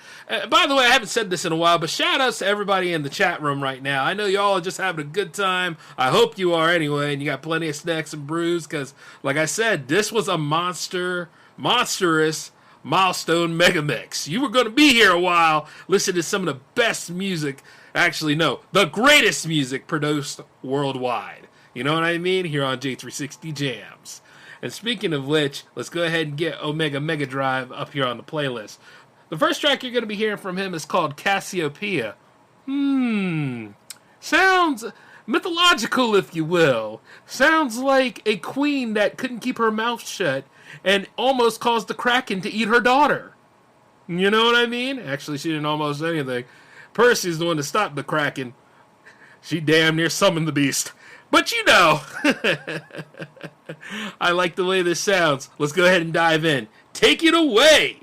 By the way, I haven't said this in a while, but shout outs to everybody in the chat room right now. I know y'all are just having a good time. I hope you are anyway, and you got plenty of snacks and brews, because, like I said, this was a monstrous Milestone Megamix. You were going to be here a while, listen to some of the best music, actually, no, the greatest music produced worldwide. You know what I mean? Here on J360 Jams. And speaking of which, let's go ahead and get Omega Mega Drive up here on the playlist. The first track you're going to be hearing from him is called Cassiopeia. Sounds mythological, if you will. Sounds like a queen that couldn't keep her mouth shut and almost caused the Kraken to eat her daughter. You know what I mean? Actually, she didn't almost anything. Percy's the one that stopped the Kraken. She damn near summoned the beast. But you know, I like the way this sounds. Let's go ahead and dive in. Take it away!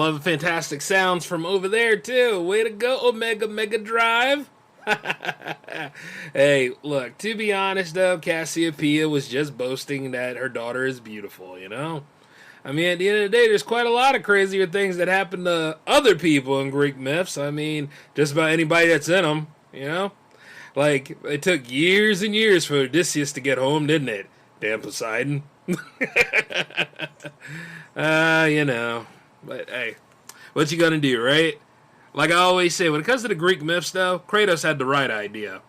love the fantastic sounds from over there, too. Way to go, Omega Mega Drive. Hey, look, to be honest, though, Cassiopeia was just boasting that her daughter is beautiful, you know? I mean, at the end of the day, there's quite a lot of crazier things that happen to other people in Greek myths. I mean, just about anybody that's in them, you know? Like, it took years and years for Odysseus to get home, didn't it? Damn Poseidon. You know. But, hey, what you gonna do, right? Like I always say, when it comes to the Greek myths, though, Kratos had the right idea.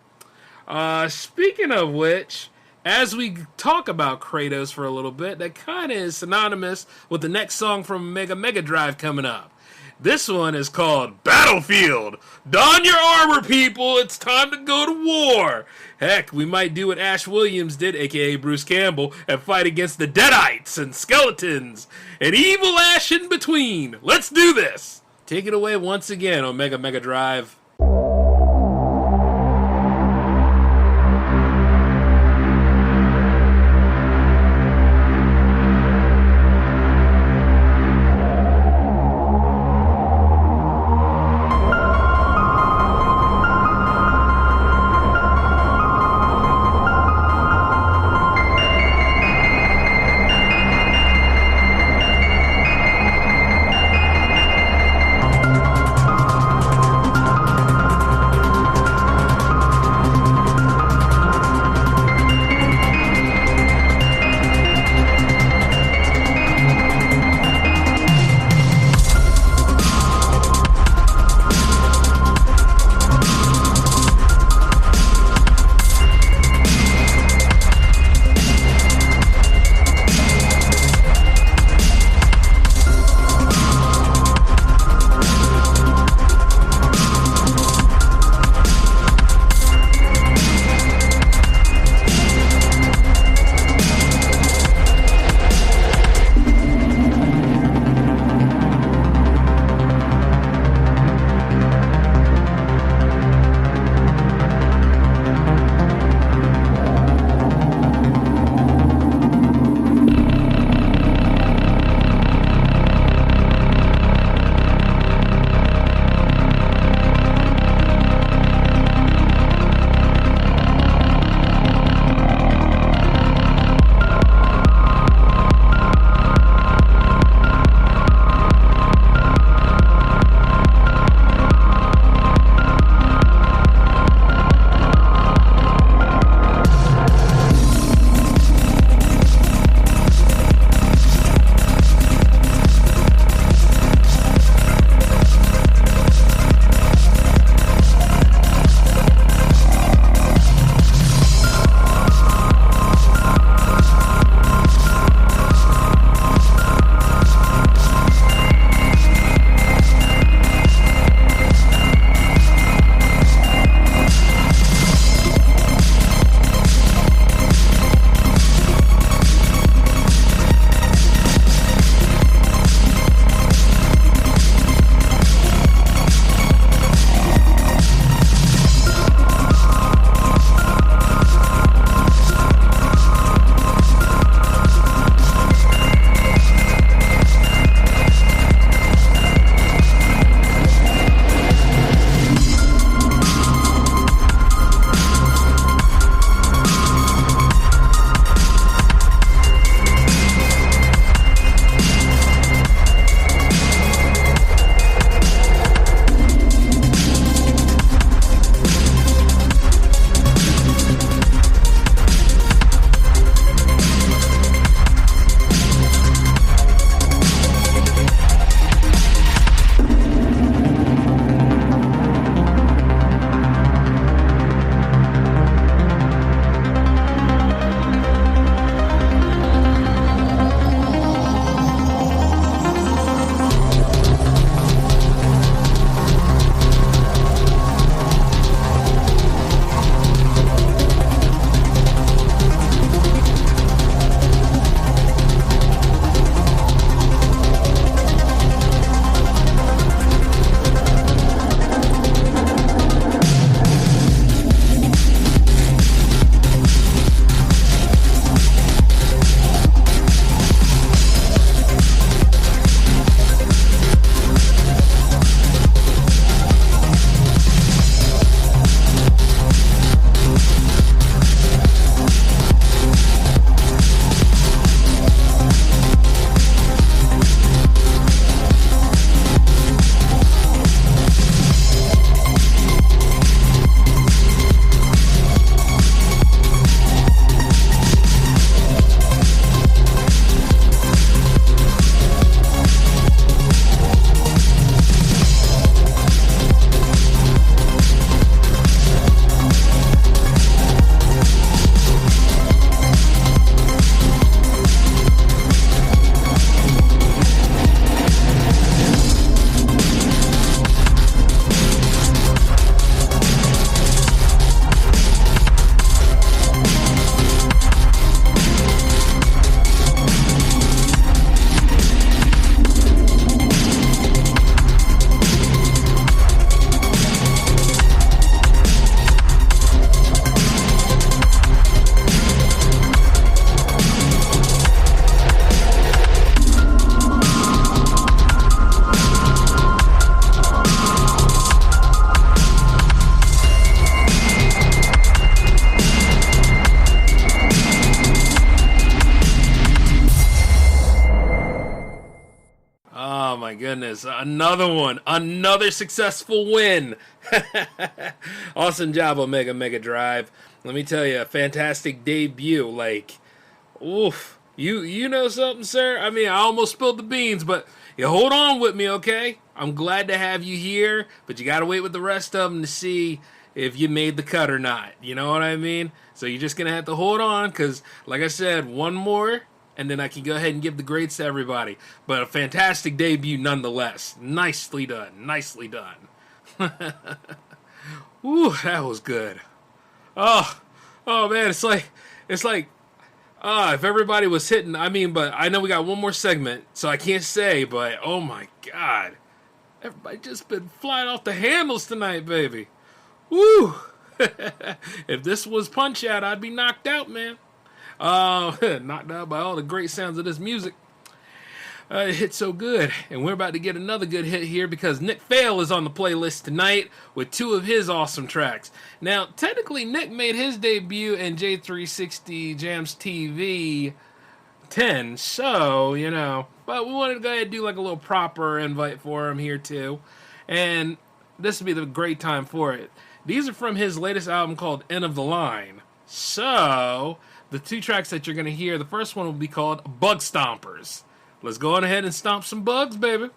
Speaking of which, as we talk about Kratos for a little bit, that kind of is synonymous with the next song from Mega Drive coming up. This one is called Battlefield. Don your armor, people. It's time to go to war. Heck, we might do what Ash Williams did, a.k.a. Bruce Campbell, and fight against the Deadites and skeletons and evil Ash in between. Let's do this. Take it away once again on Mega Drive. goodness. Another one. Another successful win. Awesome job, Omega Mega Drive. Let me tell you, a fantastic debut. Like, oof. You know something, sir? I mean, I almost spilled the beans, but you hold on with me, okay? I'm glad to have you here, but you got to wait with the rest of them to see if you made the cut or not. You know what I mean? So you're just going to have to hold on because, like I said, one more, and then I can go ahead and give the grades to everybody. But a fantastic debut nonetheless. Nicely done. Nicely done. Ooh, that was good. Oh man, it's like, if everybody was hitting, I mean, but I know we got one more segment, so I can't say, but oh my God. Everybody just been flying off the handles tonight, baby. Woo! If this was Punch-Out, I'd be knocked out, man. Knocked out by all the great sounds of this music. It hit so good. And we're about to get another good hit here because Nick Fail is on the playlist tonight with 2 of his awesome tracks. Now, technically, Nick made his debut in J360 Jams TV 10, so, you know. But we wanted to go ahead and do like a little proper invite for him here, too. And this would be the great time for it. These are from his latest album called End of the Line. So, the 2 tracks that you're going to hear, the first one will be called Bug Stompers. Let's go on ahead and stomp some bugs, baby.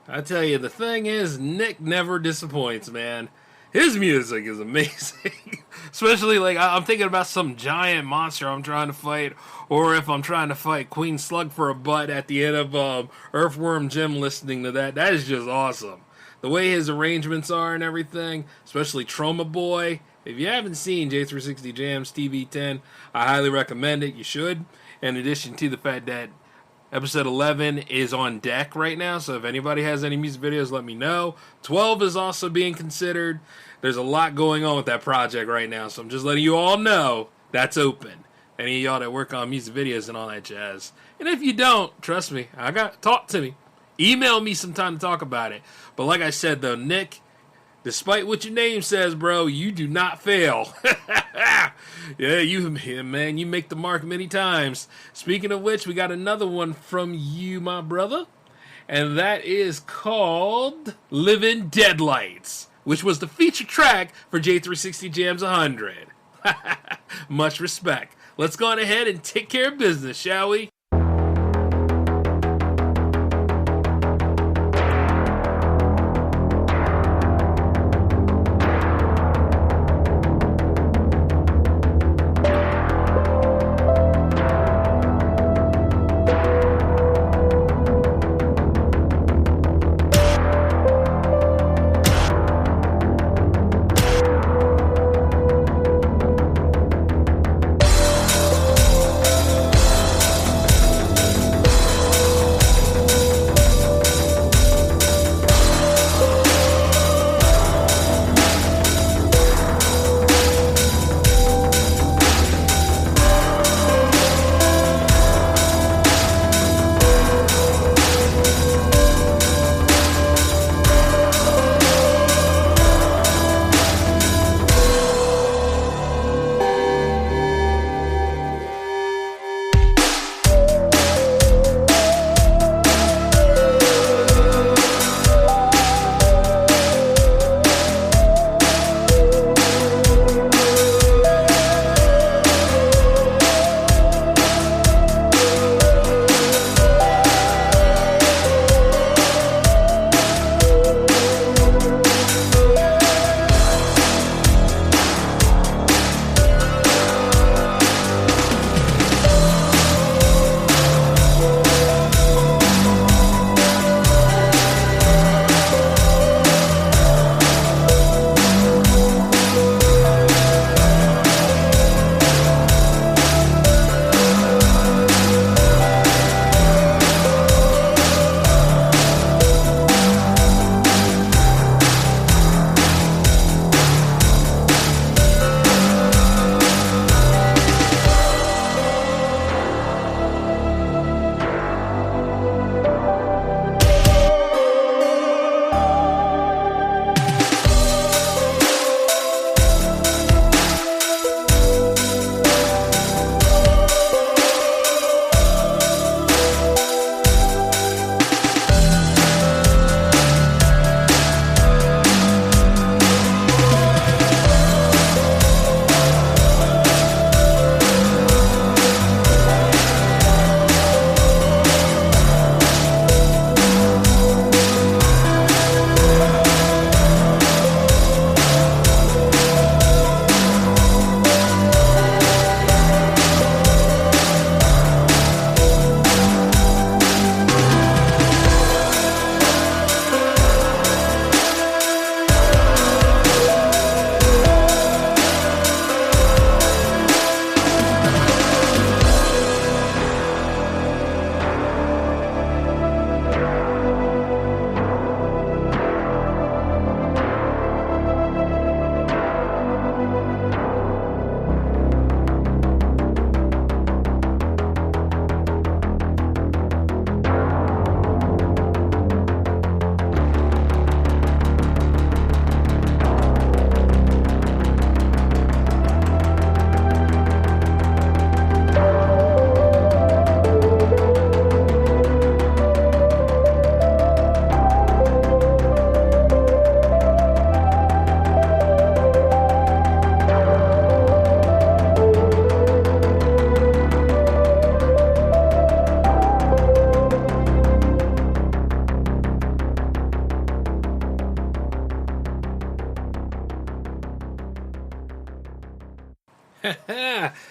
I tell you, the thing is, Nick never disappoints, man. His music is amazing. Especially, like, I'm thinking about some giant monster I'm trying to fight, or if I'm trying to fight Queen Slug for a butt at the end of Earthworm Jim, listening to that. That is just awesome. The way his arrangements are and everything, especially Trauma Boy. If you haven't seen J360 Jams TV 10, I highly recommend it. You should. In addition to the fact that Episode 11 is on deck right now, so if anybody has any music videos, let me know. 12 is also being considered. There's a lot going on with that project right now, so I'm just letting you all know that's open. Any of y'all that work on music videos and all that jazz. And if you don't, trust me, talk to me. Email me sometime to talk about it. But like I said, though, Nick, despite what your name says, bro, you do not fail. Yeah, you make the mark many times. Speaking of which, we got another one from you, my brother. And that is called Living Deadlights, which was the feature track for J360 Jams 100. Much respect. Let's go on ahead and take care of business, shall we?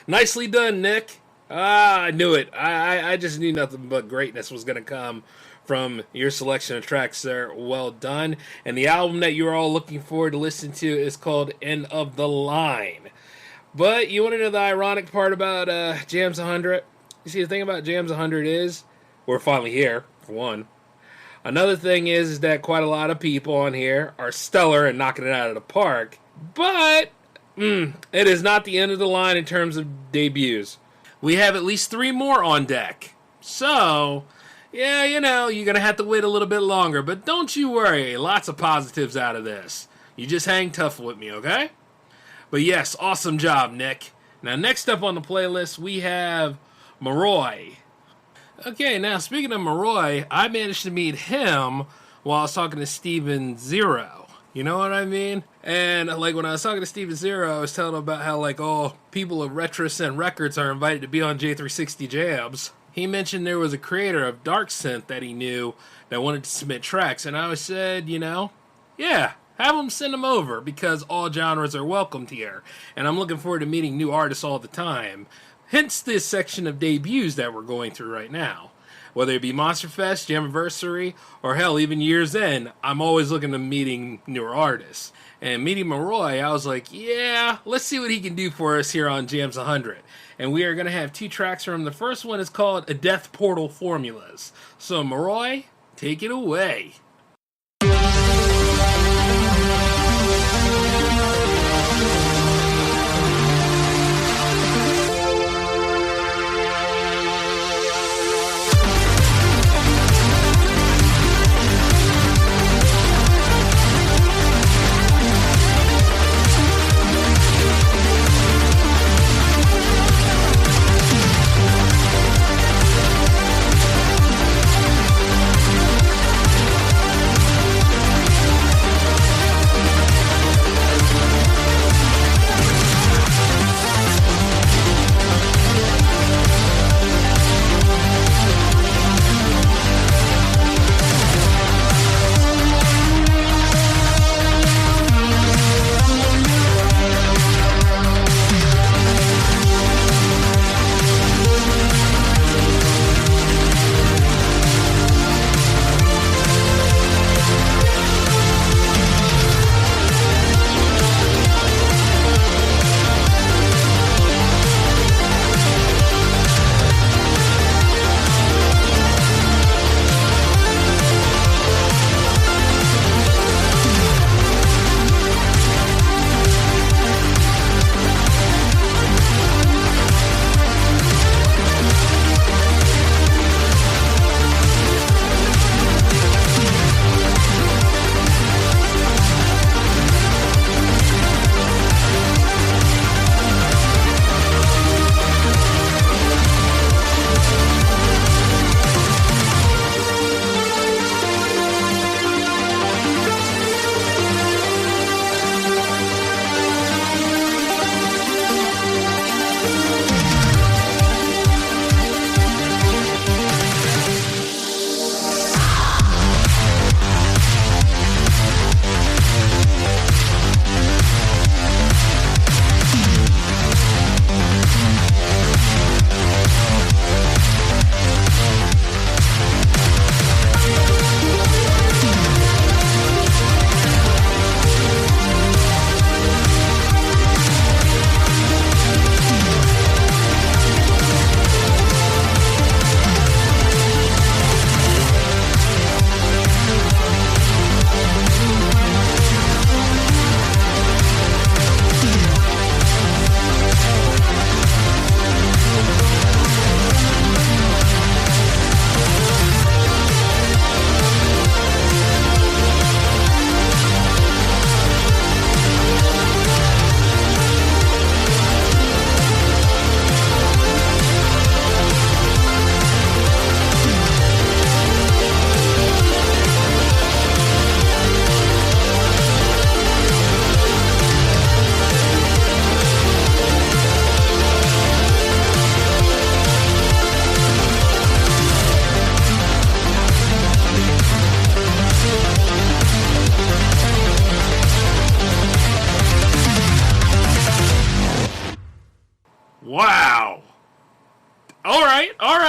Nicely done, Nick. Ah, I knew it. I just knew nothing but greatness was going to come from your selection of tracks there. Well done. And the album that you're all looking forward to listen to is called End of the Line. But you want to know the ironic part about Jams 100? You see, the thing about Jams 100 is we're finally here, for one. Another thing is that quite a lot of people on here are stellar and knocking it out of the park. But it is not the end of the line in terms of debuts. We have at least 3 more on deck. So, yeah, you know, you're going to have to wait a little bit longer. But don't you worry, lots of positives out of this. You just hang tough with me, okay? But yes, awesome job, Nick. Now, next up on the playlist, we have Maroy. Okay, now, speaking of Maroy, I managed to meet him while I was talking to Steven Zero. You know what I mean? And, like, when I was talking to Steven Zero, I was telling him about how, like, all people of RetroSynth Records are invited to be on J360 Jams. He mentioned there was a creator of Dark Synth that he knew that wanted to submit tracks, and I said, you know, yeah, have him send them over, because all genres are welcomed here, and I'm looking forward to meeting new artists all the time. Hence this section of debuts that we're going through right now. Whether it be Monsterfest, Jammaversary, or hell, even Year's End, I'm always looking to meeting newer artists. And meeting Maroy, I was like, yeah, let's see what he can do for us here on Jams 100. And we are going to have 2 tracks from him. The first one is called A Death Portal Formulas. So Maroy, take it away.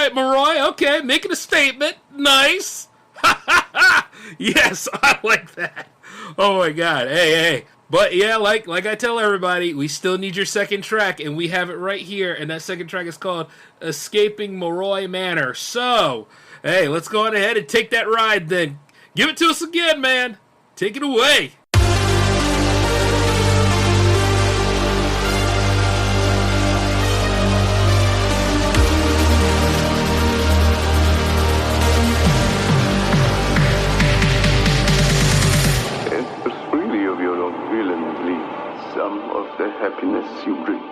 right, Moroi. Okay, making a statement. Nice. Yes, I like that. Oh my god. Hey. But yeah, like I tell everybody, we still need your second track, and we have it right here, and that second track is called Escaping Moroi Manor. So, hey, let's go on ahead and take that ride then. Give it to us again, man. Take it away. Some of the happiness you bring.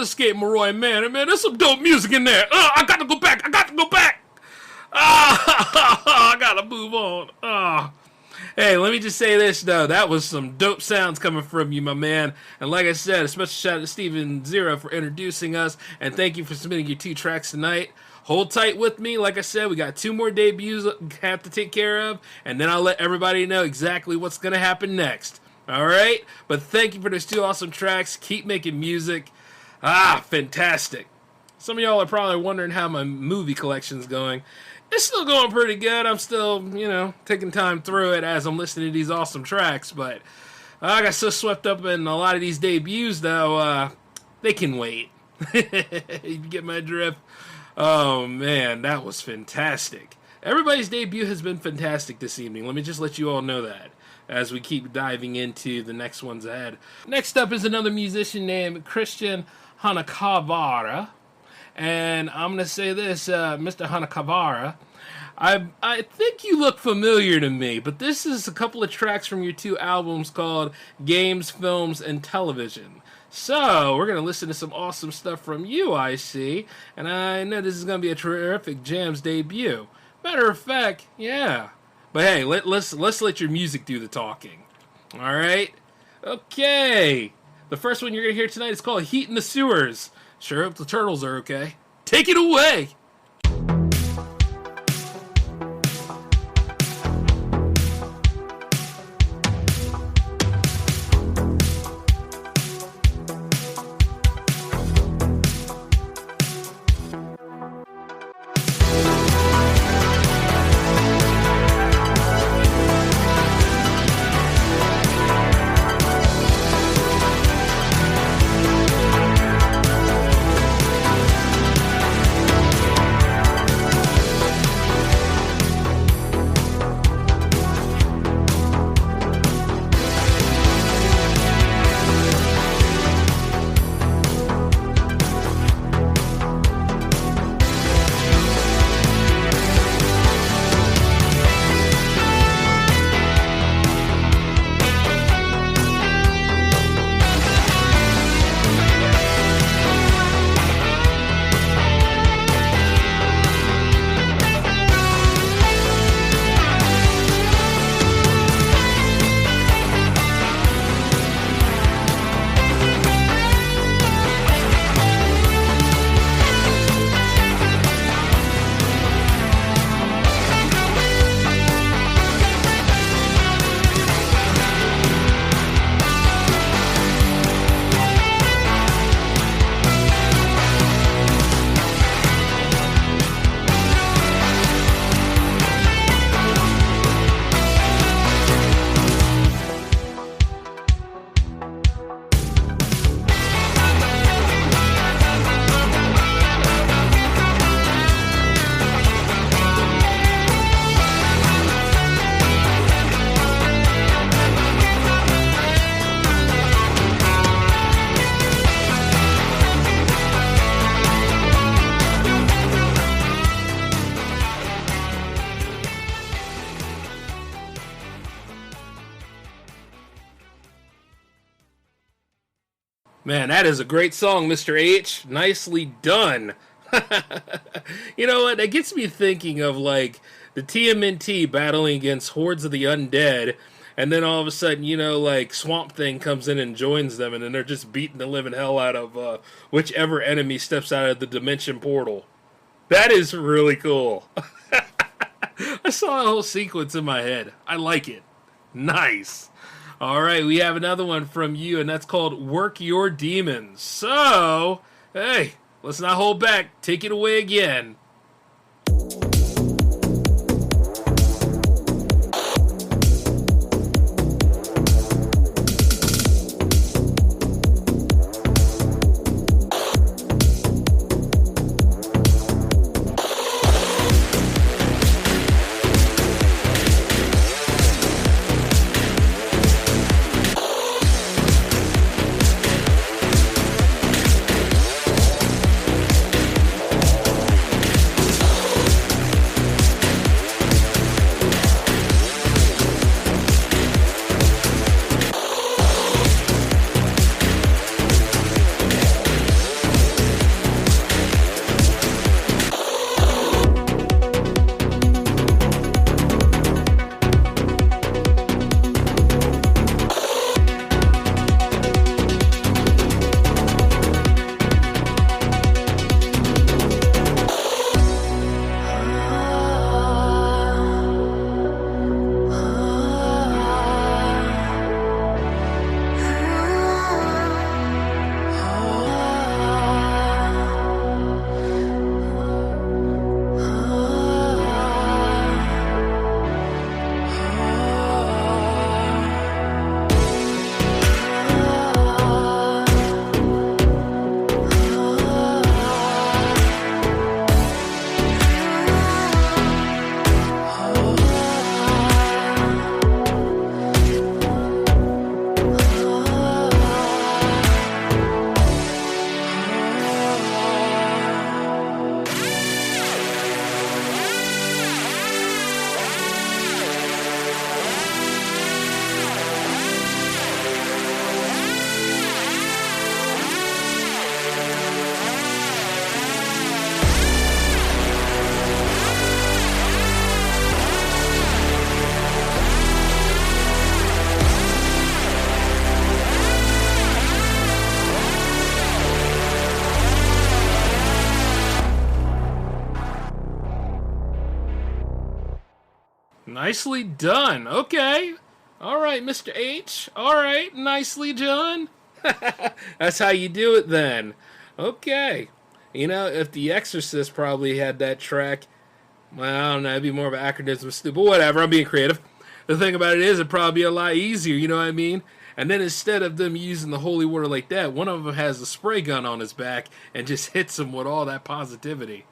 Escape Moroi Manor, man. There's some dope music in there. I got to go back. I gotta move on. Hey, let me just say this, though. That was some dope sounds coming from you, my man. And like I said, a special shout out to Steven Zero for introducing us. And thank you for submitting your 2 tracks tonight. Hold tight with me. Like I said, we got 2 more debuts we have to take care of. And then I'll let everybody know exactly what's going to happen next. All right? But thank you for those 2 awesome tracks. Keep making music. Fantastic. Some of y'all are probably wondering how my movie collection's going. It's still going pretty good. I'm still, taking time through it as I'm listening to these awesome tracks. But I got so swept up in a lot of these debuts, though, they can wait. You get my drift? Oh, man, that was fantastic. Everybody's debut has been fantastic this evening. Let me just let you all know that as we keep diving into the next ones ahead. Next up is another musician named Christian Hanakavara. And I'm going to say this, Mr. Hanakavara, I think you look familiar to me, but this is a couple of tracks from your 2 albums called Games, Films, and Television. So, we're going to listen to some awesome stuff from you, I see, and I know this is going to be a terrific Jams debut. Matter of fact, yeah. But hey, let's let your music do the talking. All right? Okay. The first one you're going to hear tonight is called Heat in the Sewers. Sure hope the turtles are okay. Take it away! Man, that is a great song, Mr. H. Nicely done. You know what? That gets me thinking of, like, the TMNT battling against hordes of the undead, and then all of a sudden, like, Swamp Thing comes in and joins them, and then they're just beating the living hell out of whichever enemy steps out of the dimension portal. That is really cool. I saw a whole sequence in my head. I like it. Nice. All right, we have another one from you, and that's called Work Your Demons. So, hey, let's not hold back. Take it away again. Nicely done. Okay. All right, Mr. H. All right, nicely done. That's how you do it then. Okay. You know, if The Exorcist probably had that track, well, I don't know, it'd be more of an acronym, stupid. Whatever, I'm being creative. The thing about it is, it'd probably be a lot easier, you know what I mean? And then instead of them using the holy water like that, one of them has a spray gun on his back and just hits him with all that positivity.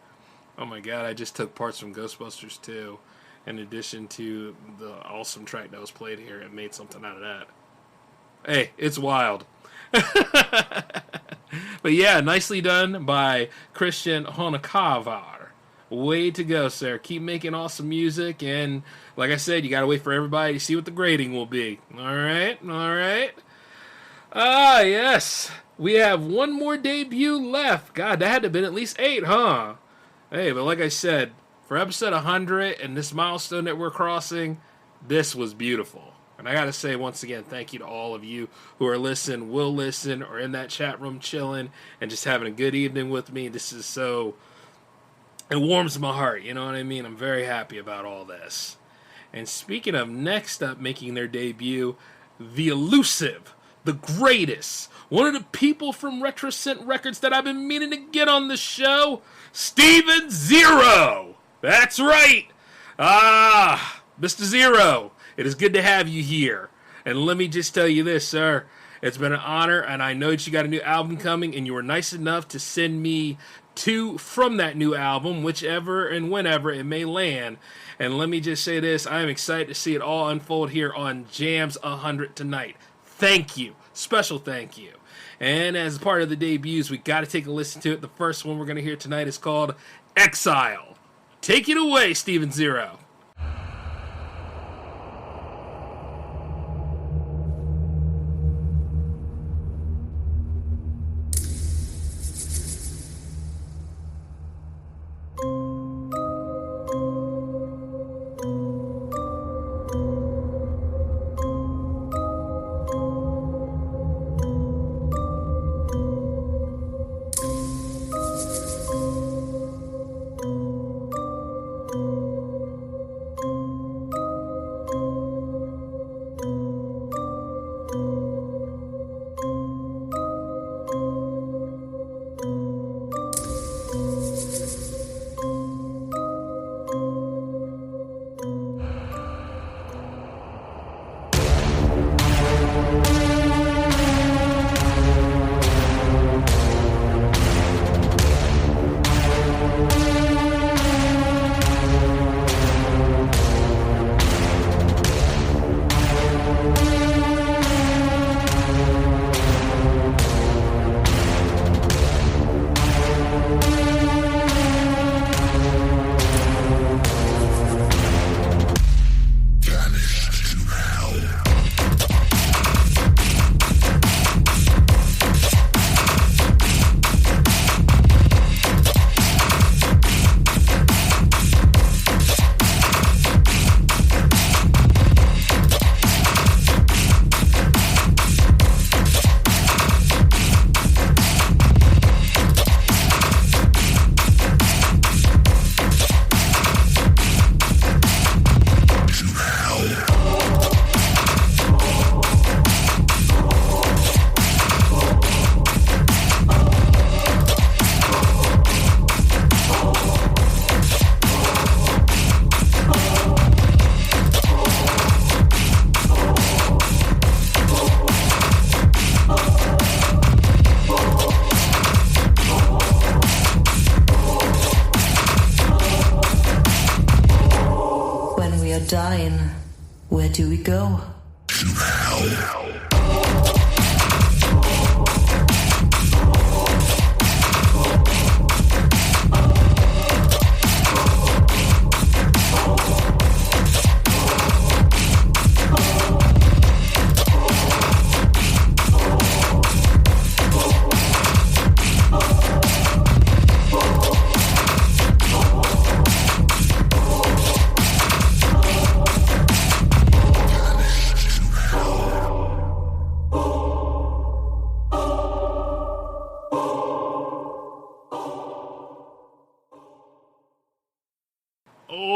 Oh my god, I just took parts from Ghostbusters 2. In addition to the awesome track that was played here, and made something out of that. Hey, it's wild. But yeah, nicely done by Christian Honakavar. Way to go, sir. Keep making awesome music, and like I said, you gotta wait for everybody to see what the grading will be. Alright, alright. Ah, yes. We have one more debut left. God, that had to have been at least 8, huh? Hey, but like I said, for episode 100 and this milestone that we're crossing, this was beautiful. And I gotta say, once again, thank you to all of you who are listening, will listen, or in that chat room chilling and just having a good evening with me. This is so... It warms my heart, you know what I mean? I'm very happy about all this. And speaking of next up making their debut, the elusive, the greatest, one of the people from Retrocent Records that I've been meaning to get on the show, Steven Zero! That's right! Ah, Mr. Zero, it is good to have you here. And let me just tell you this, sir. It's been an honor, and I know that you got a new album coming, and you were nice enough to send me 2 from that new album, whichever and whenever it may land. And let me just say this, I am excited to see it all unfold here on Jams 100 tonight. Thank you. Special thank you. And as part of the debuts, we got to take a listen to it. The first one we're going to hear tonight is called Exile. Take it away, Steven Zero. dying, where do we go? To hell.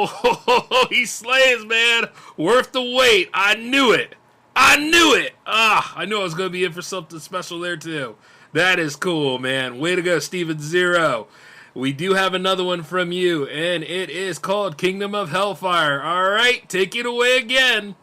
Oh, he slays, man. Worth the wait. I knew it. I knew it. I knew I was going to be in for something special there, too. That is cool, man. Way to go, Steven Zero. We do have another one from you, and it is called Kingdom of Hellfire. All right, take it away again.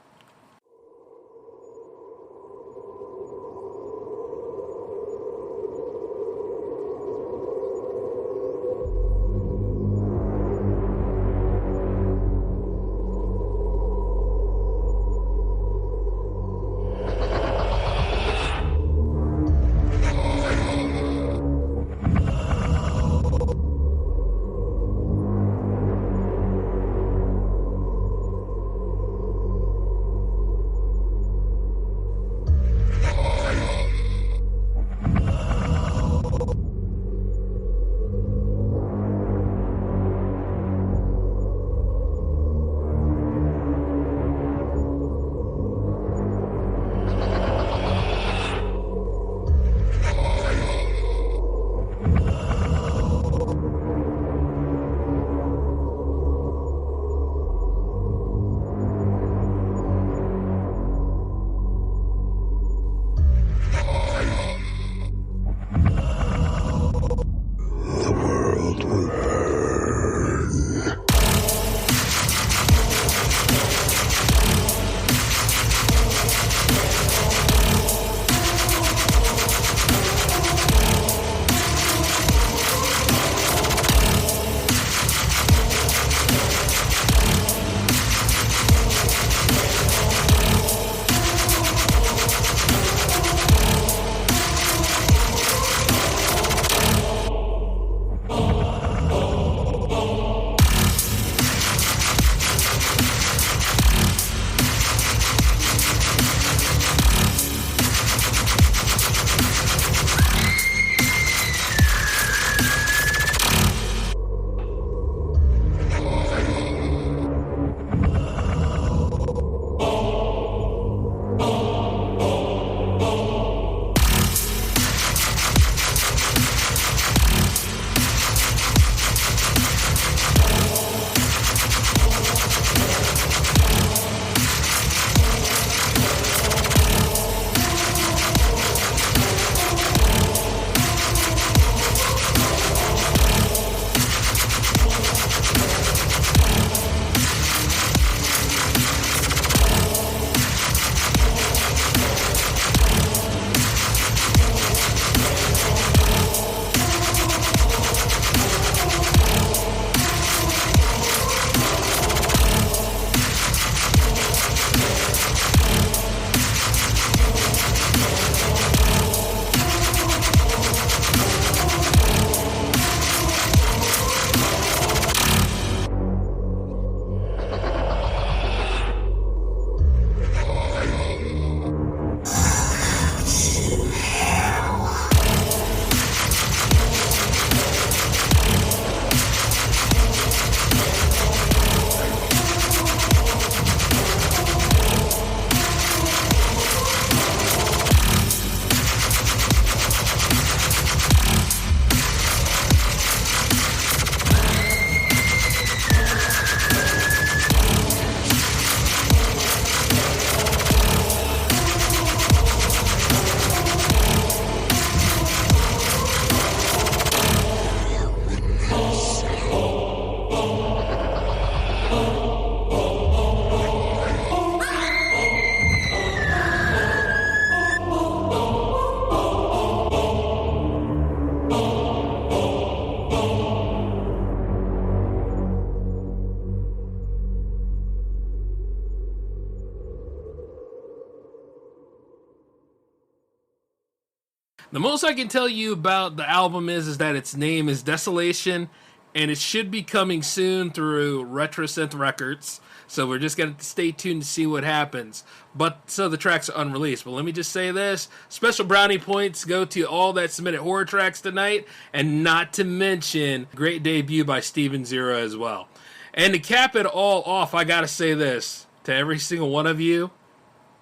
The most I can tell you about the album is that its name is Desolation, and it should be coming soon through Retrosynth Records. So we're just going to stay tuned to see what happens. But so the tracks are unreleased. But let me just say this. Special brownie points go to all that submitted horror tracks tonight. And not to mention, great debut by Steven Zero as well. And to cap it all off, I got to say this. To every single one of you,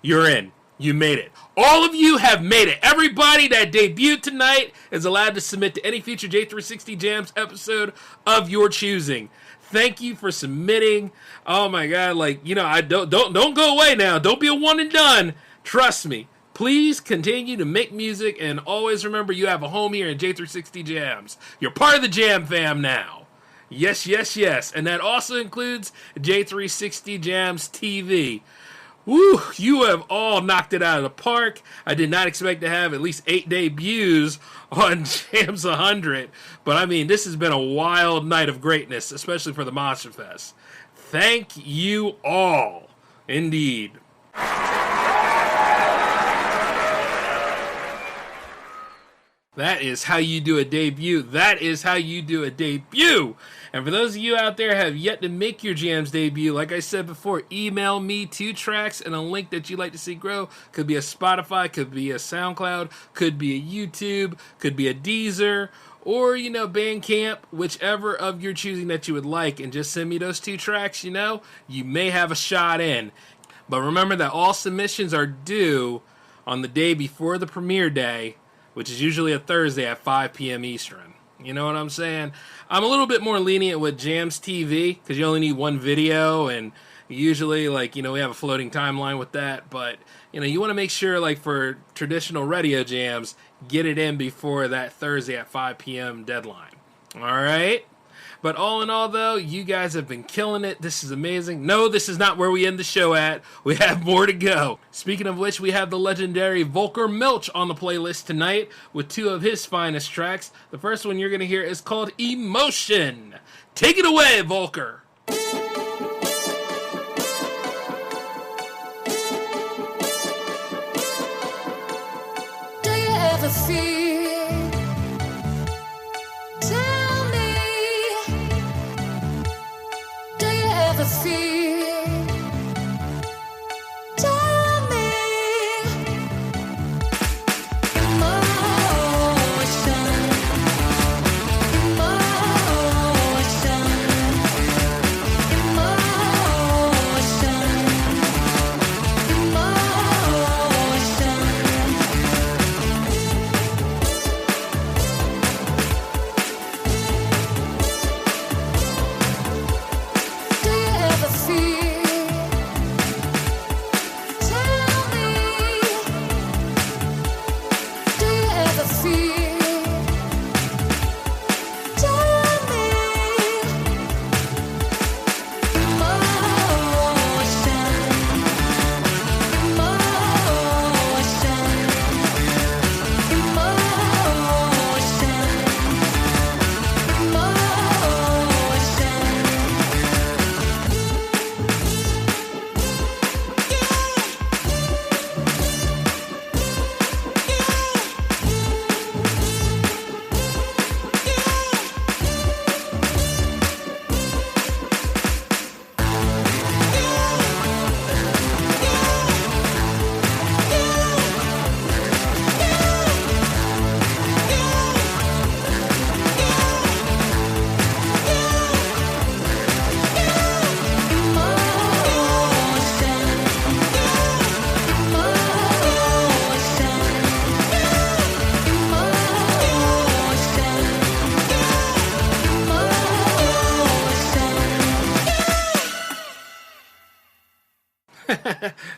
you're in. You made it. All of you have made it. Everybody that debuted tonight is allowed to submit to any future J360 Jams episode of your choosing. Thank you for submitting. Oh my God, like, you know, I don't go away now. Don't be a one and done. Trust me. Please continue to make music, and always remember you have a home here in J360 Jams. You're part of the Jam fam now. Yes, yes, yes. And that also includes J360 Jams TV. Woo, you have all knocked it out of the park. I did not expect to have at least 8 debuts on Jams 100. But I mean, this has been a wild night of greatness, especially for the Monster Fest. Thank you all. Indeed. That is how you do a debut. That is how you do a debut. And for those of you out there who have yet to make your Jams debut, like I said before, email me 2 tracks and a link that you'd like to see grow. Could be a Spotify, could be a SoundCloud, could be a YouTube, could be a Deezer, or, you know, Bandcamp, whichever of your choosing that you would like. And just send me those 2 tracks, you know, you may have a shot in. But remember that all submissions are due on the day before the premiere day, which is usually a Thursday at 5 p.m. Eastern. You know what I'm saying? I'm a little bit more lenient with Jams TV because you only need 1 video, and usually, like, you know, we have a floating timeline with that. But, you know, you want to make sure, like, for traditional radio jams, get it in before that Thursday at 5 p.m. deadline. All right? But all in all, though, you guys have been killing it. This is amazing. No, this is not where we end the show at. We have more to go. Speaking of which, we have the legendary Volker Milch on the playlist tonight with 2 of his finest tracks. The first one you're going to hear is called Emotion. Take it away, Volker. Do you ever feel? Feel, tell me, emotion, emotion,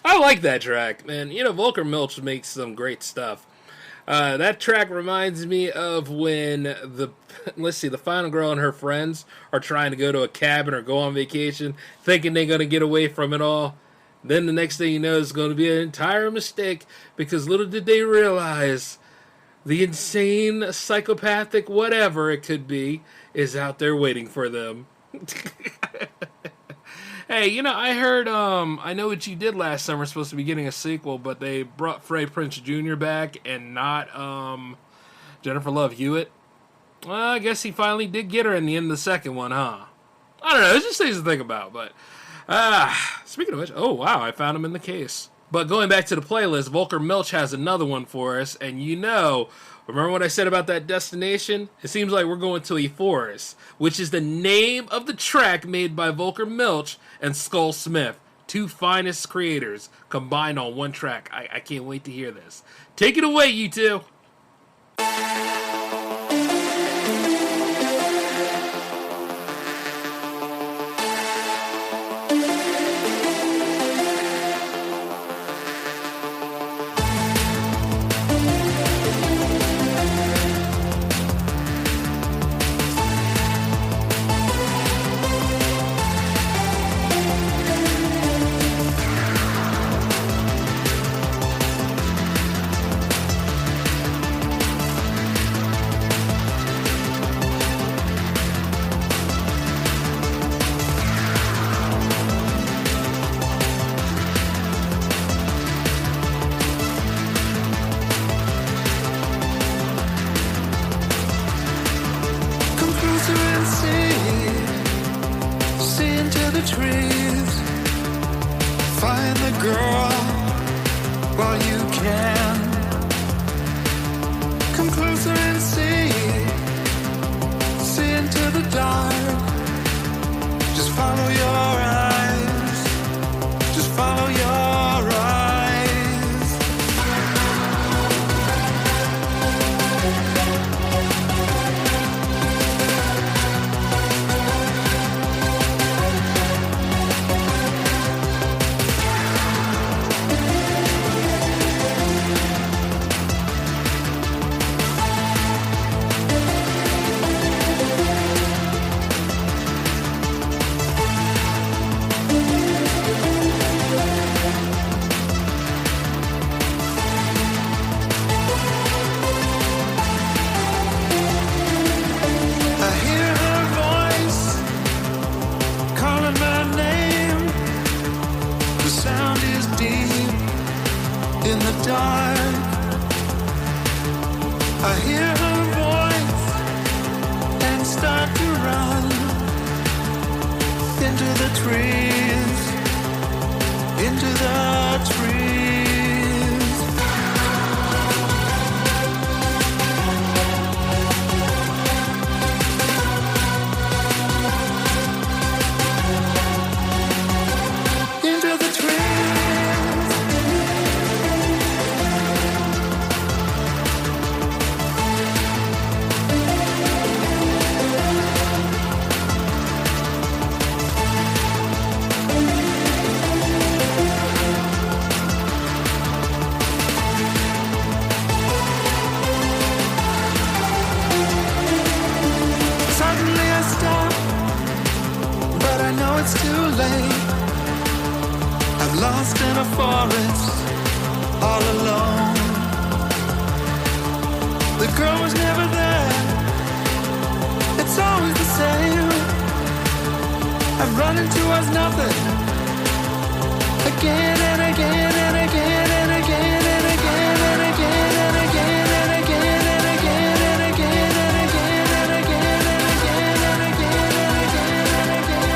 I like that track, man. You know, Volker Milch makes some great stuff. That track reminds me of when the final girl and her friends are trying to go to a cabin or go on vacation, thinking they're going to get away from it all. Then the next thing you know, it's going to be an entire mistake, because little did they realize the insane, psychopathic, whatever it could be, is out there waiting for them. Hey, you know, I heard, I Know What You Did Last Summer is supposed to be getting a sequel, but they brought Freddie Prinze Jr. back and not, Jennifer Love Hewitt. Well, I guess he finally did get her in the end of the second one, huh? I don't know, it's just things to think about, but, speaking of which, oh wow, I found him in the case. But going back to the playlist, Volker Milch has another one for us, and you know, remember what I said about that destination? It seems like we're going to a forest, which is the name of the track made by Volker Milch and Skull Smith, two finest creators combined on one track. I can't wait to hear this. Take it away, you two. the trees. Find the girl while you can. Come closer and see into the dark. Just follow your eyes. Just follow your eyes. Dark. I hear her voice and start to run into the trees, into the trees. Into the trees. It's too late. I'm lost in a forest, all alone. The girl was never there. It's always the same. I'm running towards nothing, again and again and again and again and again and again and again and again and again and again and again and again and again and again and again and again.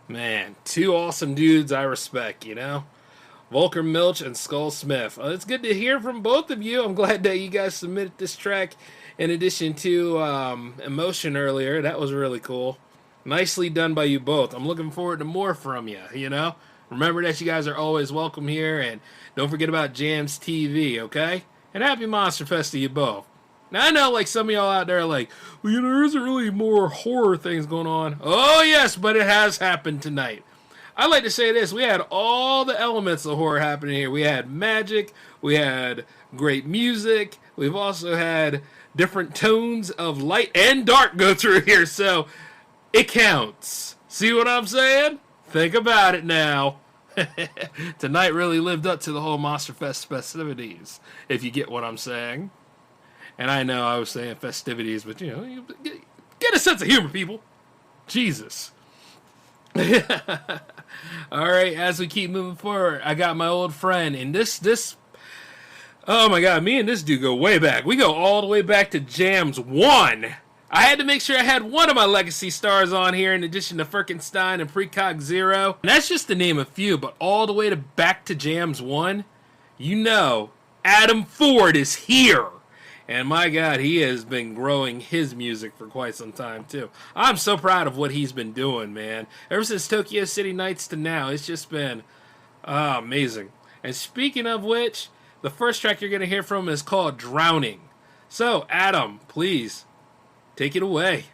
Man, two awesome dudes I respect, you know? Volker Milch and Skull Smith. It's good to hear from both of you. I'm glad that you guys submitted this track in addition to Emotion earlier. That was really cool. Nicely done by you both. I'm looking forward to more from you, you know? Remember that you guys are always welcome here, and don't forget about Jams TV, okay? And happy Monster Fest to you both. Now, I know, like, some of y'all out there are like, well, you know, there isn't really more horror things going on. Oh, yes, but it has happened tonight. I like to say this. We had all the elements of horror happening here. We had magic. We had great music. We've also had different tones of light and dark go through here. So it counts. See what I'm saying? Think about it now. Tonight really lived up to the whole Monster Fest festivities, if you get what I'm saying. And I know I was saying festivities, but, you know, get a sense of humor, people. Jesus. All right, as we keep moving forward, I got my old friend, and this. Oh my God, me and this dude go way back. We go all the way back to Jams 1. I had to make sure I had one of my legacy stars on here in addition to Firkenstein and Precog Zero. And that's just to name a few, but all the way to back to Jams 1, you know, Adam Ford is here. And my God, he has been growing his music for quite some time, too. I'm so proud of what he's been doing, man. Ever since Tokyo City Nights to now, it's just been amazing. And speaking of which, the first track you're going to hear from is called Drowning. So, Adam, please, take it away.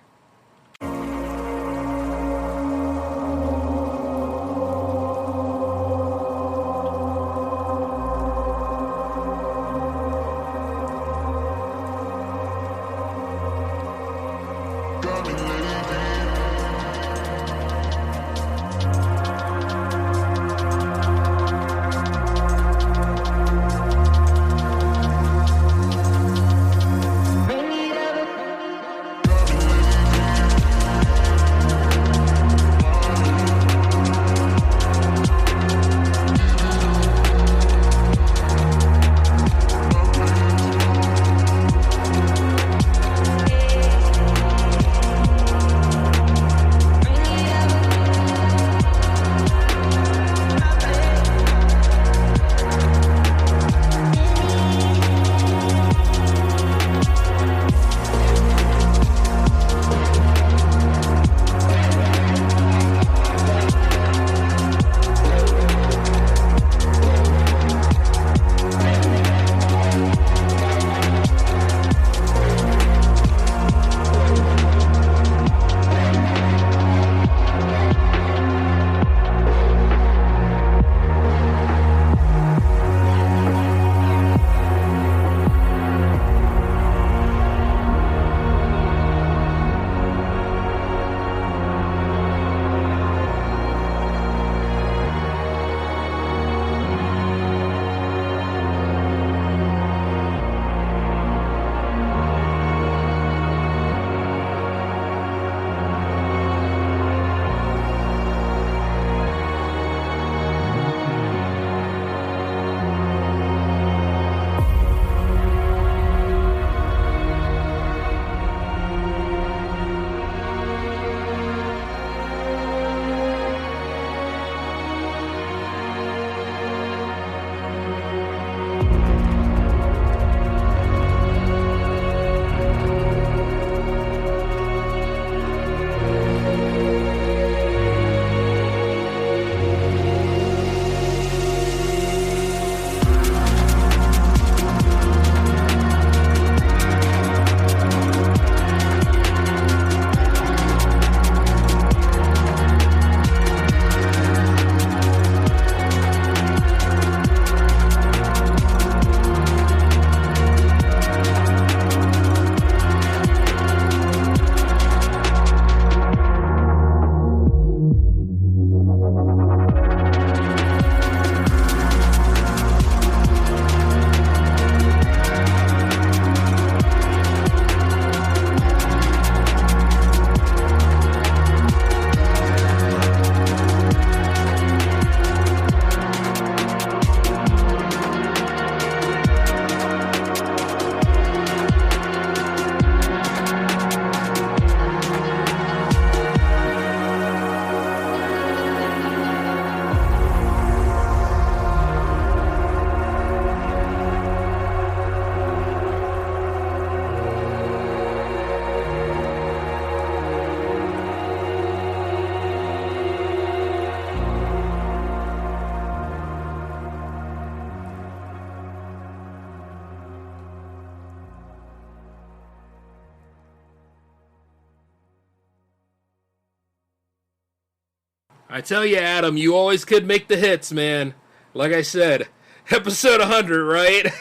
I tell you, Adam, you always could make the hits, man. Like I said, episode 100, right?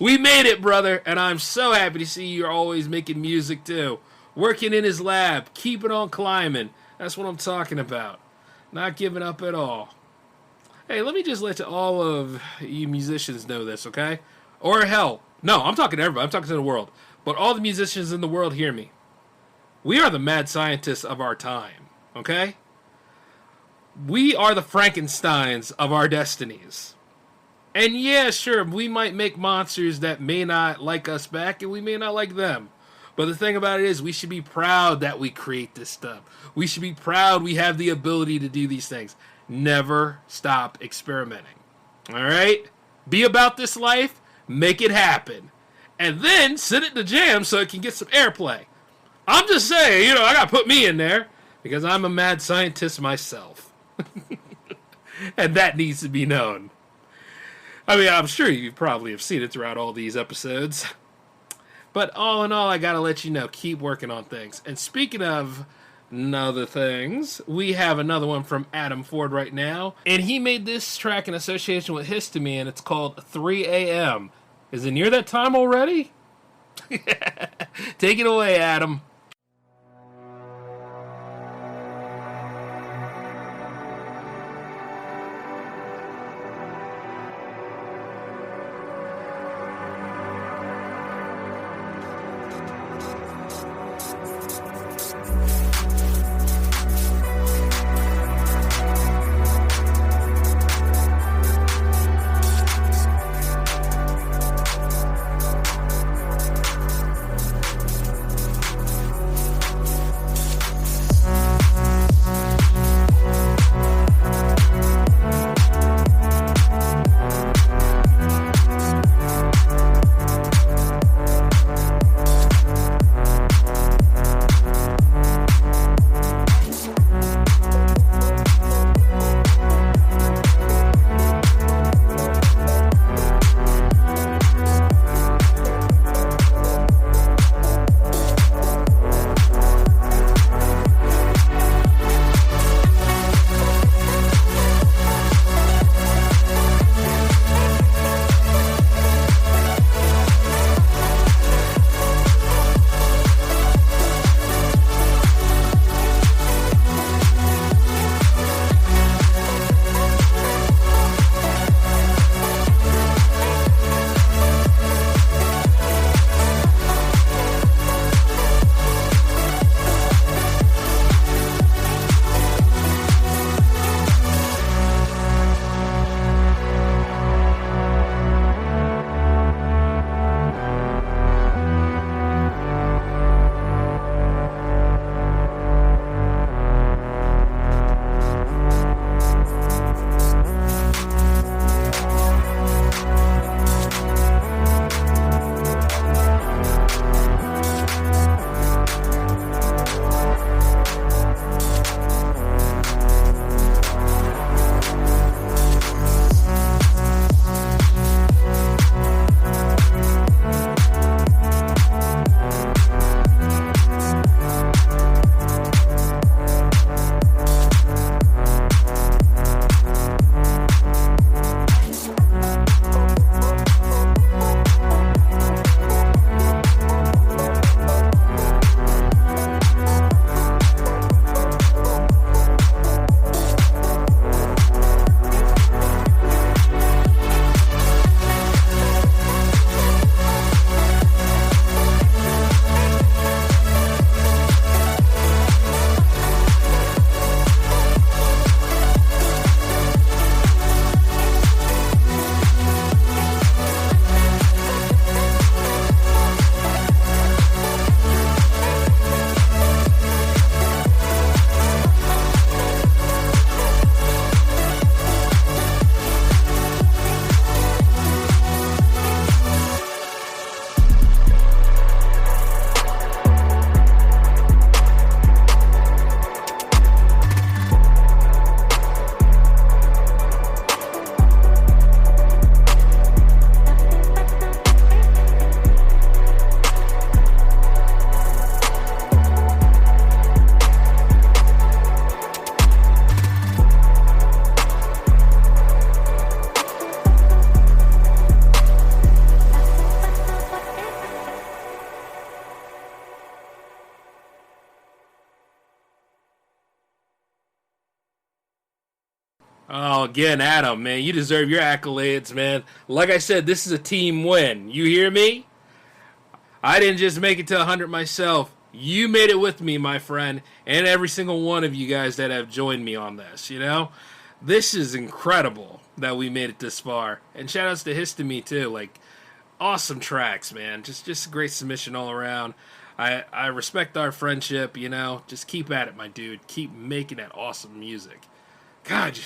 We made it, brother, and I'm so happy to see you're always making music, too. Working in his lab, keeping on climbing. That's what I'm talking about. Not giving up at all. Hey, let me just let all of you musicians know this, okay? Or hell, no, I'm talking to everybody. I'm talking to the world. But all the musicians in the world hear me. We are the mad scientists of our time, okay? We are the Frankensteins of our destinies. And yeah, sure, we might make monsters that may not like us back, and we may not like them. But the thing about it is, we should be proud that we create this stuff. We should be proud we have the ability to do these things. Never stop experimenting. Alright? Be about this life, make it happen. And then sit at the jam so it can get some airplay. I'm just saying, I gotta put me in there, because I'm a mad scientist myself. And that needs to be known. I mean, I'm sure you probably have seen it throughout all these episodes. But all in all, I gotta let you know, keep working on things. And speaking of other things, we have another one from Adam Ford right now. And he made this track in association with Histamine, and it's called 3 a.m. Is it near that time already? Take it away, Adam. Oh, again, Adam, man, you deserve your accolades, man. Like I said, this is a team win. You hear me? I didn't just make it to 100 myself. You made it with me, my friend, and every single one of you guys that have joined me on this, you know? This is incredible that we made it this far. And shout outs to Histamine, too. Like, awesome tracks, man. Just a great submission all around. I respect our friendship, you know? Just keep at it, my dude. Keep making that awesome music. God,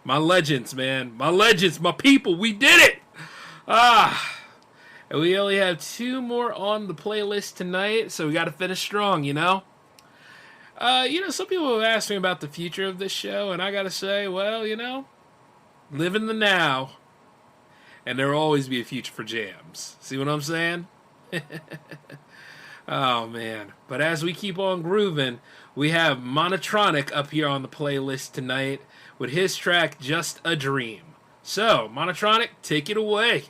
my legends, man. My legends, my people. We did it! And we only have 2 more on the playlist tonight, so we got to finish strong, you know? Some people have asked me about the future of this show, and I got to say, well, you know, live in the now, and there will always be a future for jams. See what I'm saying? Oh, man. But as we keep on grooving, we have Monotronic up here on the playlist tonight with his track, Just a Dream. So, Monotronic, take it away.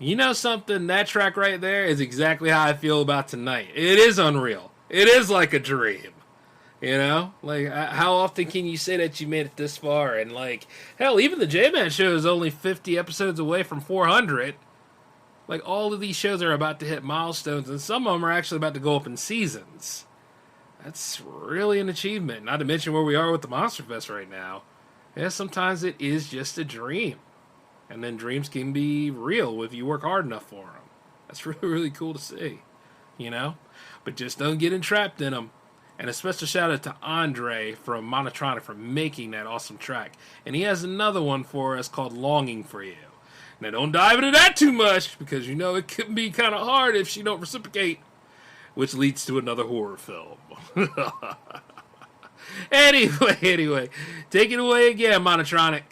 You know something? That track right there is exactly how I feel about tonight. It is unreal. It is like a dream. You know? Like, how often can you say that you made it this far? And, like, hell, even the J-Man show is only 50 episodes away from 400. Like, all of these shows are about to hit milestones, and some of them are actually about to go up in seasons. That's really an achievement. Not to mention where we are with the Monster Fest right now. Yeah, sometimes it is just a dream. And then dreams can be real if you work hard enough for them. That's really, really cool to see. You know? But just don't get entrapped in them. And a special shout out to Andre from Monotronic for making that awesome track. And he has another one for us called Longing for You. Now don't dive into that too much, because you know it can be kind of hard if she don't reciprocate. Which leads to another horror film. Anyway, take it away again, Monotronic.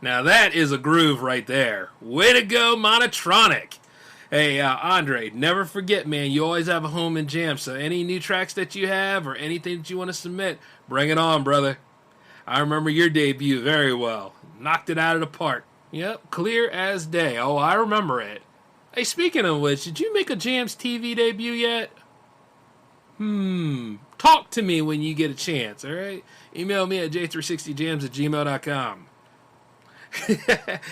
Now that is a groove right there. Way to go, Monotronic. Hey, Andre, never forget, man, you always have a home in jam, so any new tracks that you have or anything that you want to submit, bring it on, brother. I remember your debut very well. Knocked it out of the park. Yep, clear as day. Oh, I remember it. Hey, speaking of which, did you make a Jams TV debut yet? Talk to me when you get a chance, alright? Email me at j360jams@gmail.com.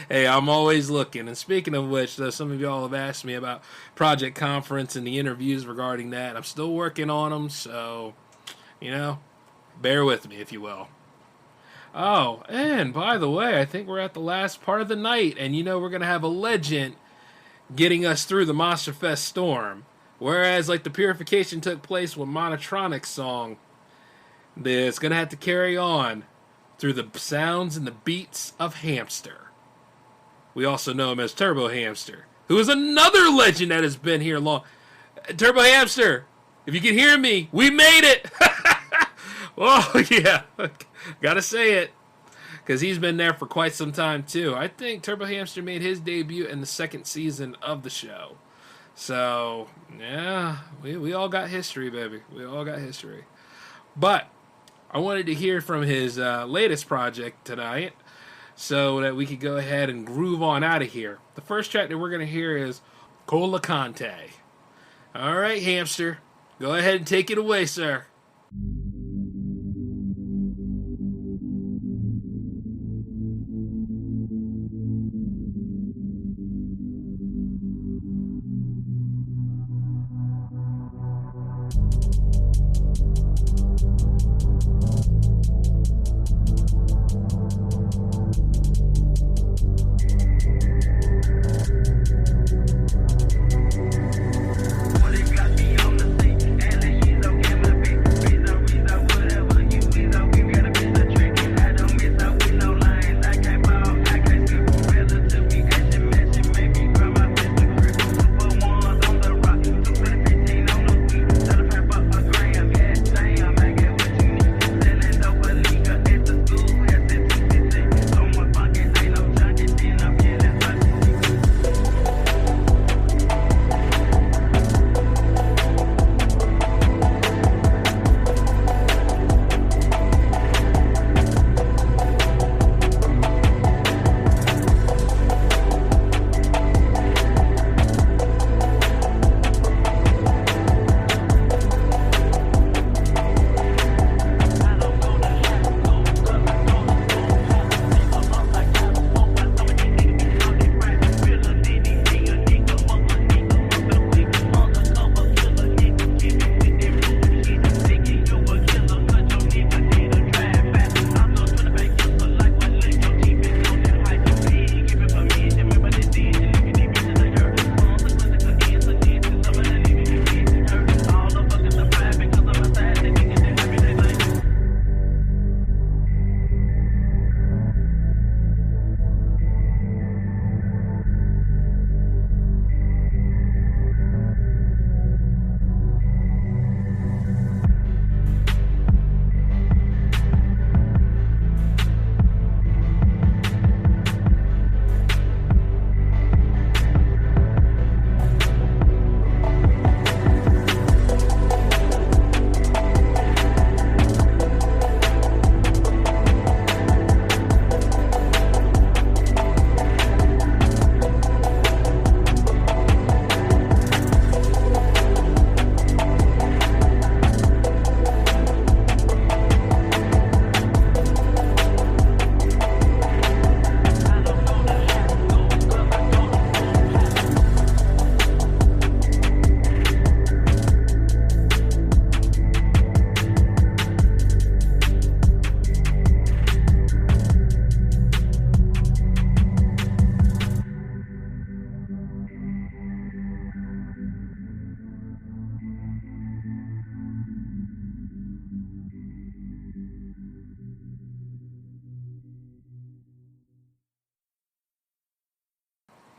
Hey, I'm always looking. And speaking of which, some of y'all have asked me about Project Conference and the interviews regarding that. I'm still working on them, so, bear with me, if you will. Oh, and by the way, I think we're at the last part of the night, and we're going to have a legend getting us through the Monster Fest storm. Whereas, like, the purification took place with Monotronic's song, it's going to have to carry on through the sounds and the beats of Hamster. We also know him as Turbo Hamster, who is another legend that has been here long. Turbo Hamster, if you can hear me, we made it! Oh, yeah. Gotta say it. Because he's been there for quite some time, too. I think Turbo Hamster made his debut in the second season of the show. So, yeah, we all got history, baby. We all got history. But I wanted to hear from his latest project tonight so that we could go ahead and groove on out of here. The first track that we're going to hear is Colacante. All right, Hamster, go ahead and take it away, sir.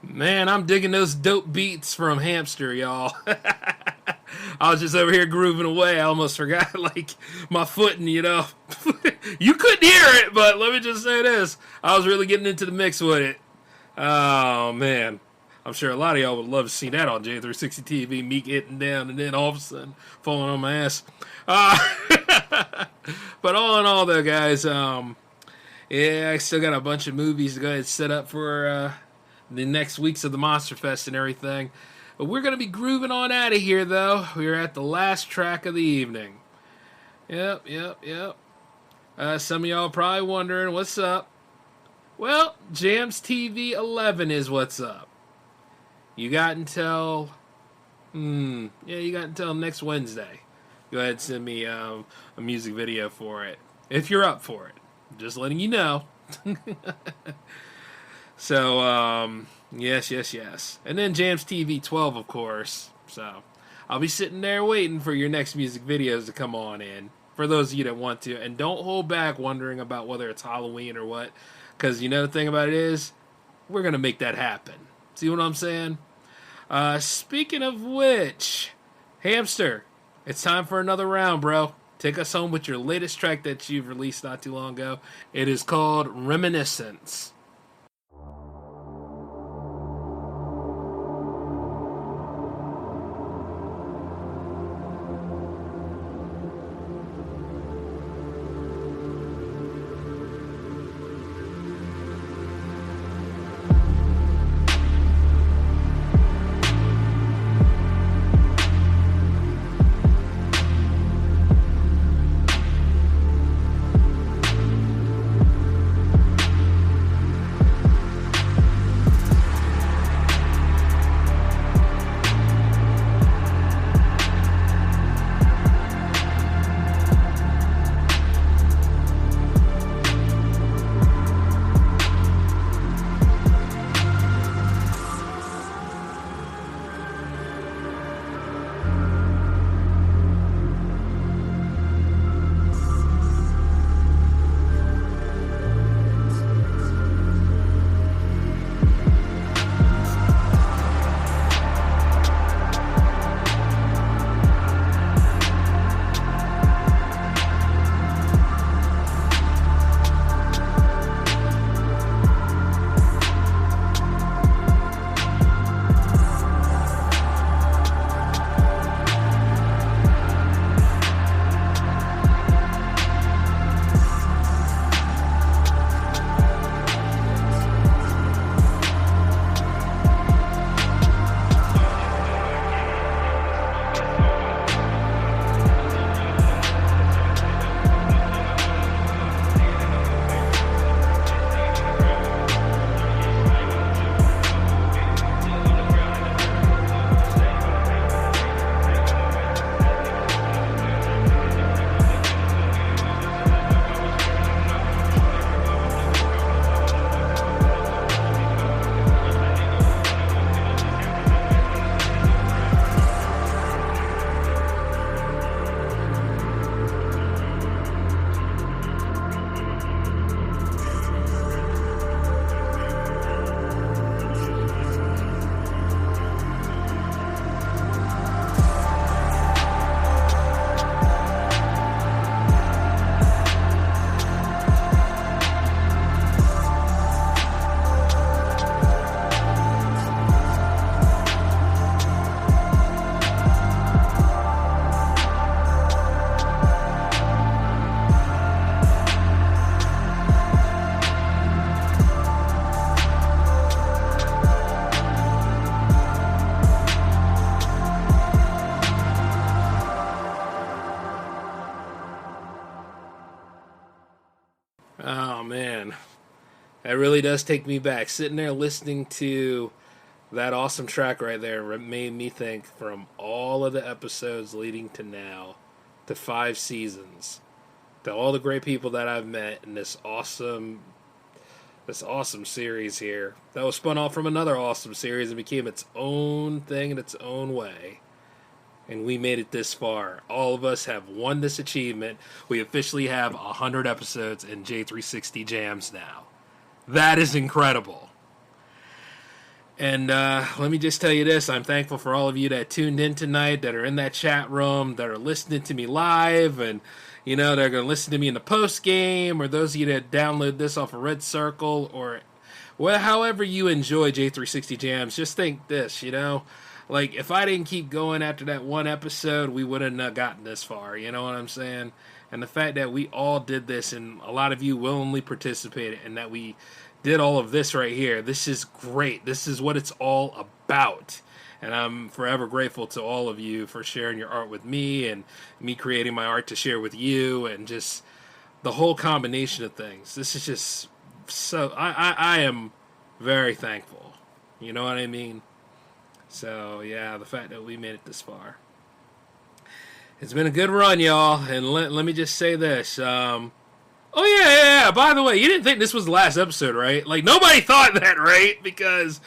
Man, I'm digging those dope beats from Hamster, y'all. I was just over here grooving away. I almost forgot, like, my footing, you know. You couldn't hear it, but let me just say this. I was really getting into the mix with it. Oh, man. I'm sure a lot of y'all would love to see that on J360 TV, me getting down and then all of a sudden falling on my ass. But all in all, though, guys, yeah, I still got a bunch of movies to go ahead and set up for the next weeks of the Monster Fest and everything. But we're going to be grooving on out of here, though. We're at the last track of the evening. Yep. Some of y'all probably wondering, what's up? Well, Jams TV 11 is what's up. You got until... you got until next Wednesday. Go ahead and send me a music video for it. If you're up for it. Just letting you know. So, Yes, yes, yes. And then Jams TV 12, of course. So I'll be sitting there waiting for your next music videos to come on in. For those of you that want to. And don't hold back wondering about whether it's Halloween or what. Because you know the thing about it is, we're going to make that happen. See what I'm saying? Speaking of which, Hamster, it's time for another round, bro. Take us home with your latest track that you've released not too long ago. It is called Reminiscence. Oh, man. That really does take me back. Sitting there listening to that awesome track right there made me think from all of the episodes leading to now, to 5 seasons, to all the great people that I've met in this awesome series here that was spun off from another awesome series and became its own thing in its own way. And we made it this far. All of us have won this achievement. We officially have 100 episodes in J360 Jams now. That is incredible. And let me just tell you this. I'm thankful for all of you that tuned in tonight, that are in that chat room, that are listening to me live, and, you know, they're going to listen to me in the post game, or those of you that download this off of Red Circle, or however you enjoy J360 Jams. Just think this, you know. Like, if I didn't keep going after that one episode, we wouldn't have gotten this far. You know what I'm saying? And the fact that we all did this, and a lot of you willingly participated, and that we did all of this right here, this is great. This is what it's all about. And I'm forever grateful to all of you for sharing your art with me, and me creating my art to share with you, and just the whole combination of things. This is just so... I am very thankful. You know what I mean? So, yeah, the fact that we made it this far. It's been a good run, y'all. And let me just say this. Oh, yeah. By the way, you didn't think this was the last episode, right? Like, nobody thought that, right? Because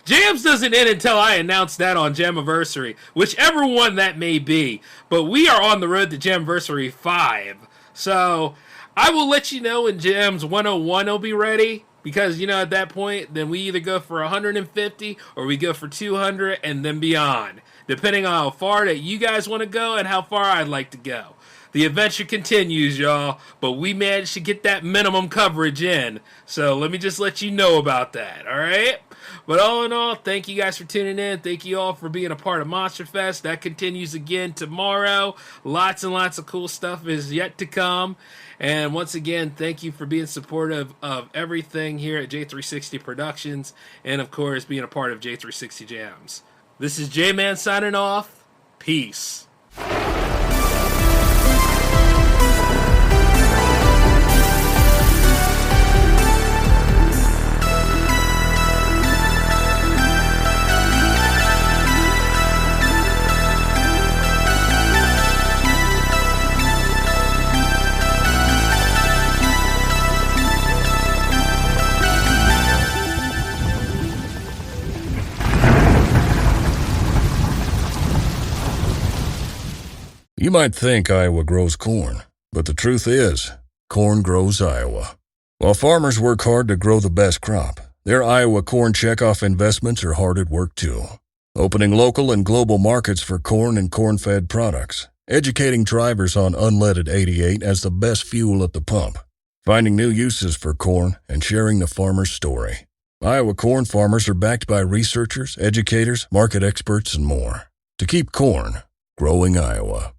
Jams doesn't end until I announce that on Jammaversary, whichever one that may be. But we are on the road to Jammaversary 5. So, I will let you know when Jams 101 will be ready. Because, at that point, then we either go for 150 or we go for 200 and then beyond. Depending on how far that you guys want to go and how far I'd like to go. The adventure continues, y'all, but we managed to get that minimum coverage in. So let me just let you know about that, all right? But all in all, thank you guys for tuning in. Thank you all for being a part of Monster Fest. That continues again tomorrow. Lots and lots of cool stuff is yet to come. And once again, thank you for being supportive of everything here at J360 Productions. And, of course, being a part of J360 Jams. This is J-Man signing off. Peace. You might think Iowa grows corn, but the truth is, corn grows Iowa. While farmers work hard to grow the best crop, their Iowa corn checkoff investments are hard at work too. Opening local and global markets for corn and corn-fed products, educating drivers on unleaded 88 as the best fuel at the pump, finding new uses for corn, and sharing the farmer's story. Iowa corn farmers are backed by researchers, educators, market experts, and more to keep corn growing Iowa.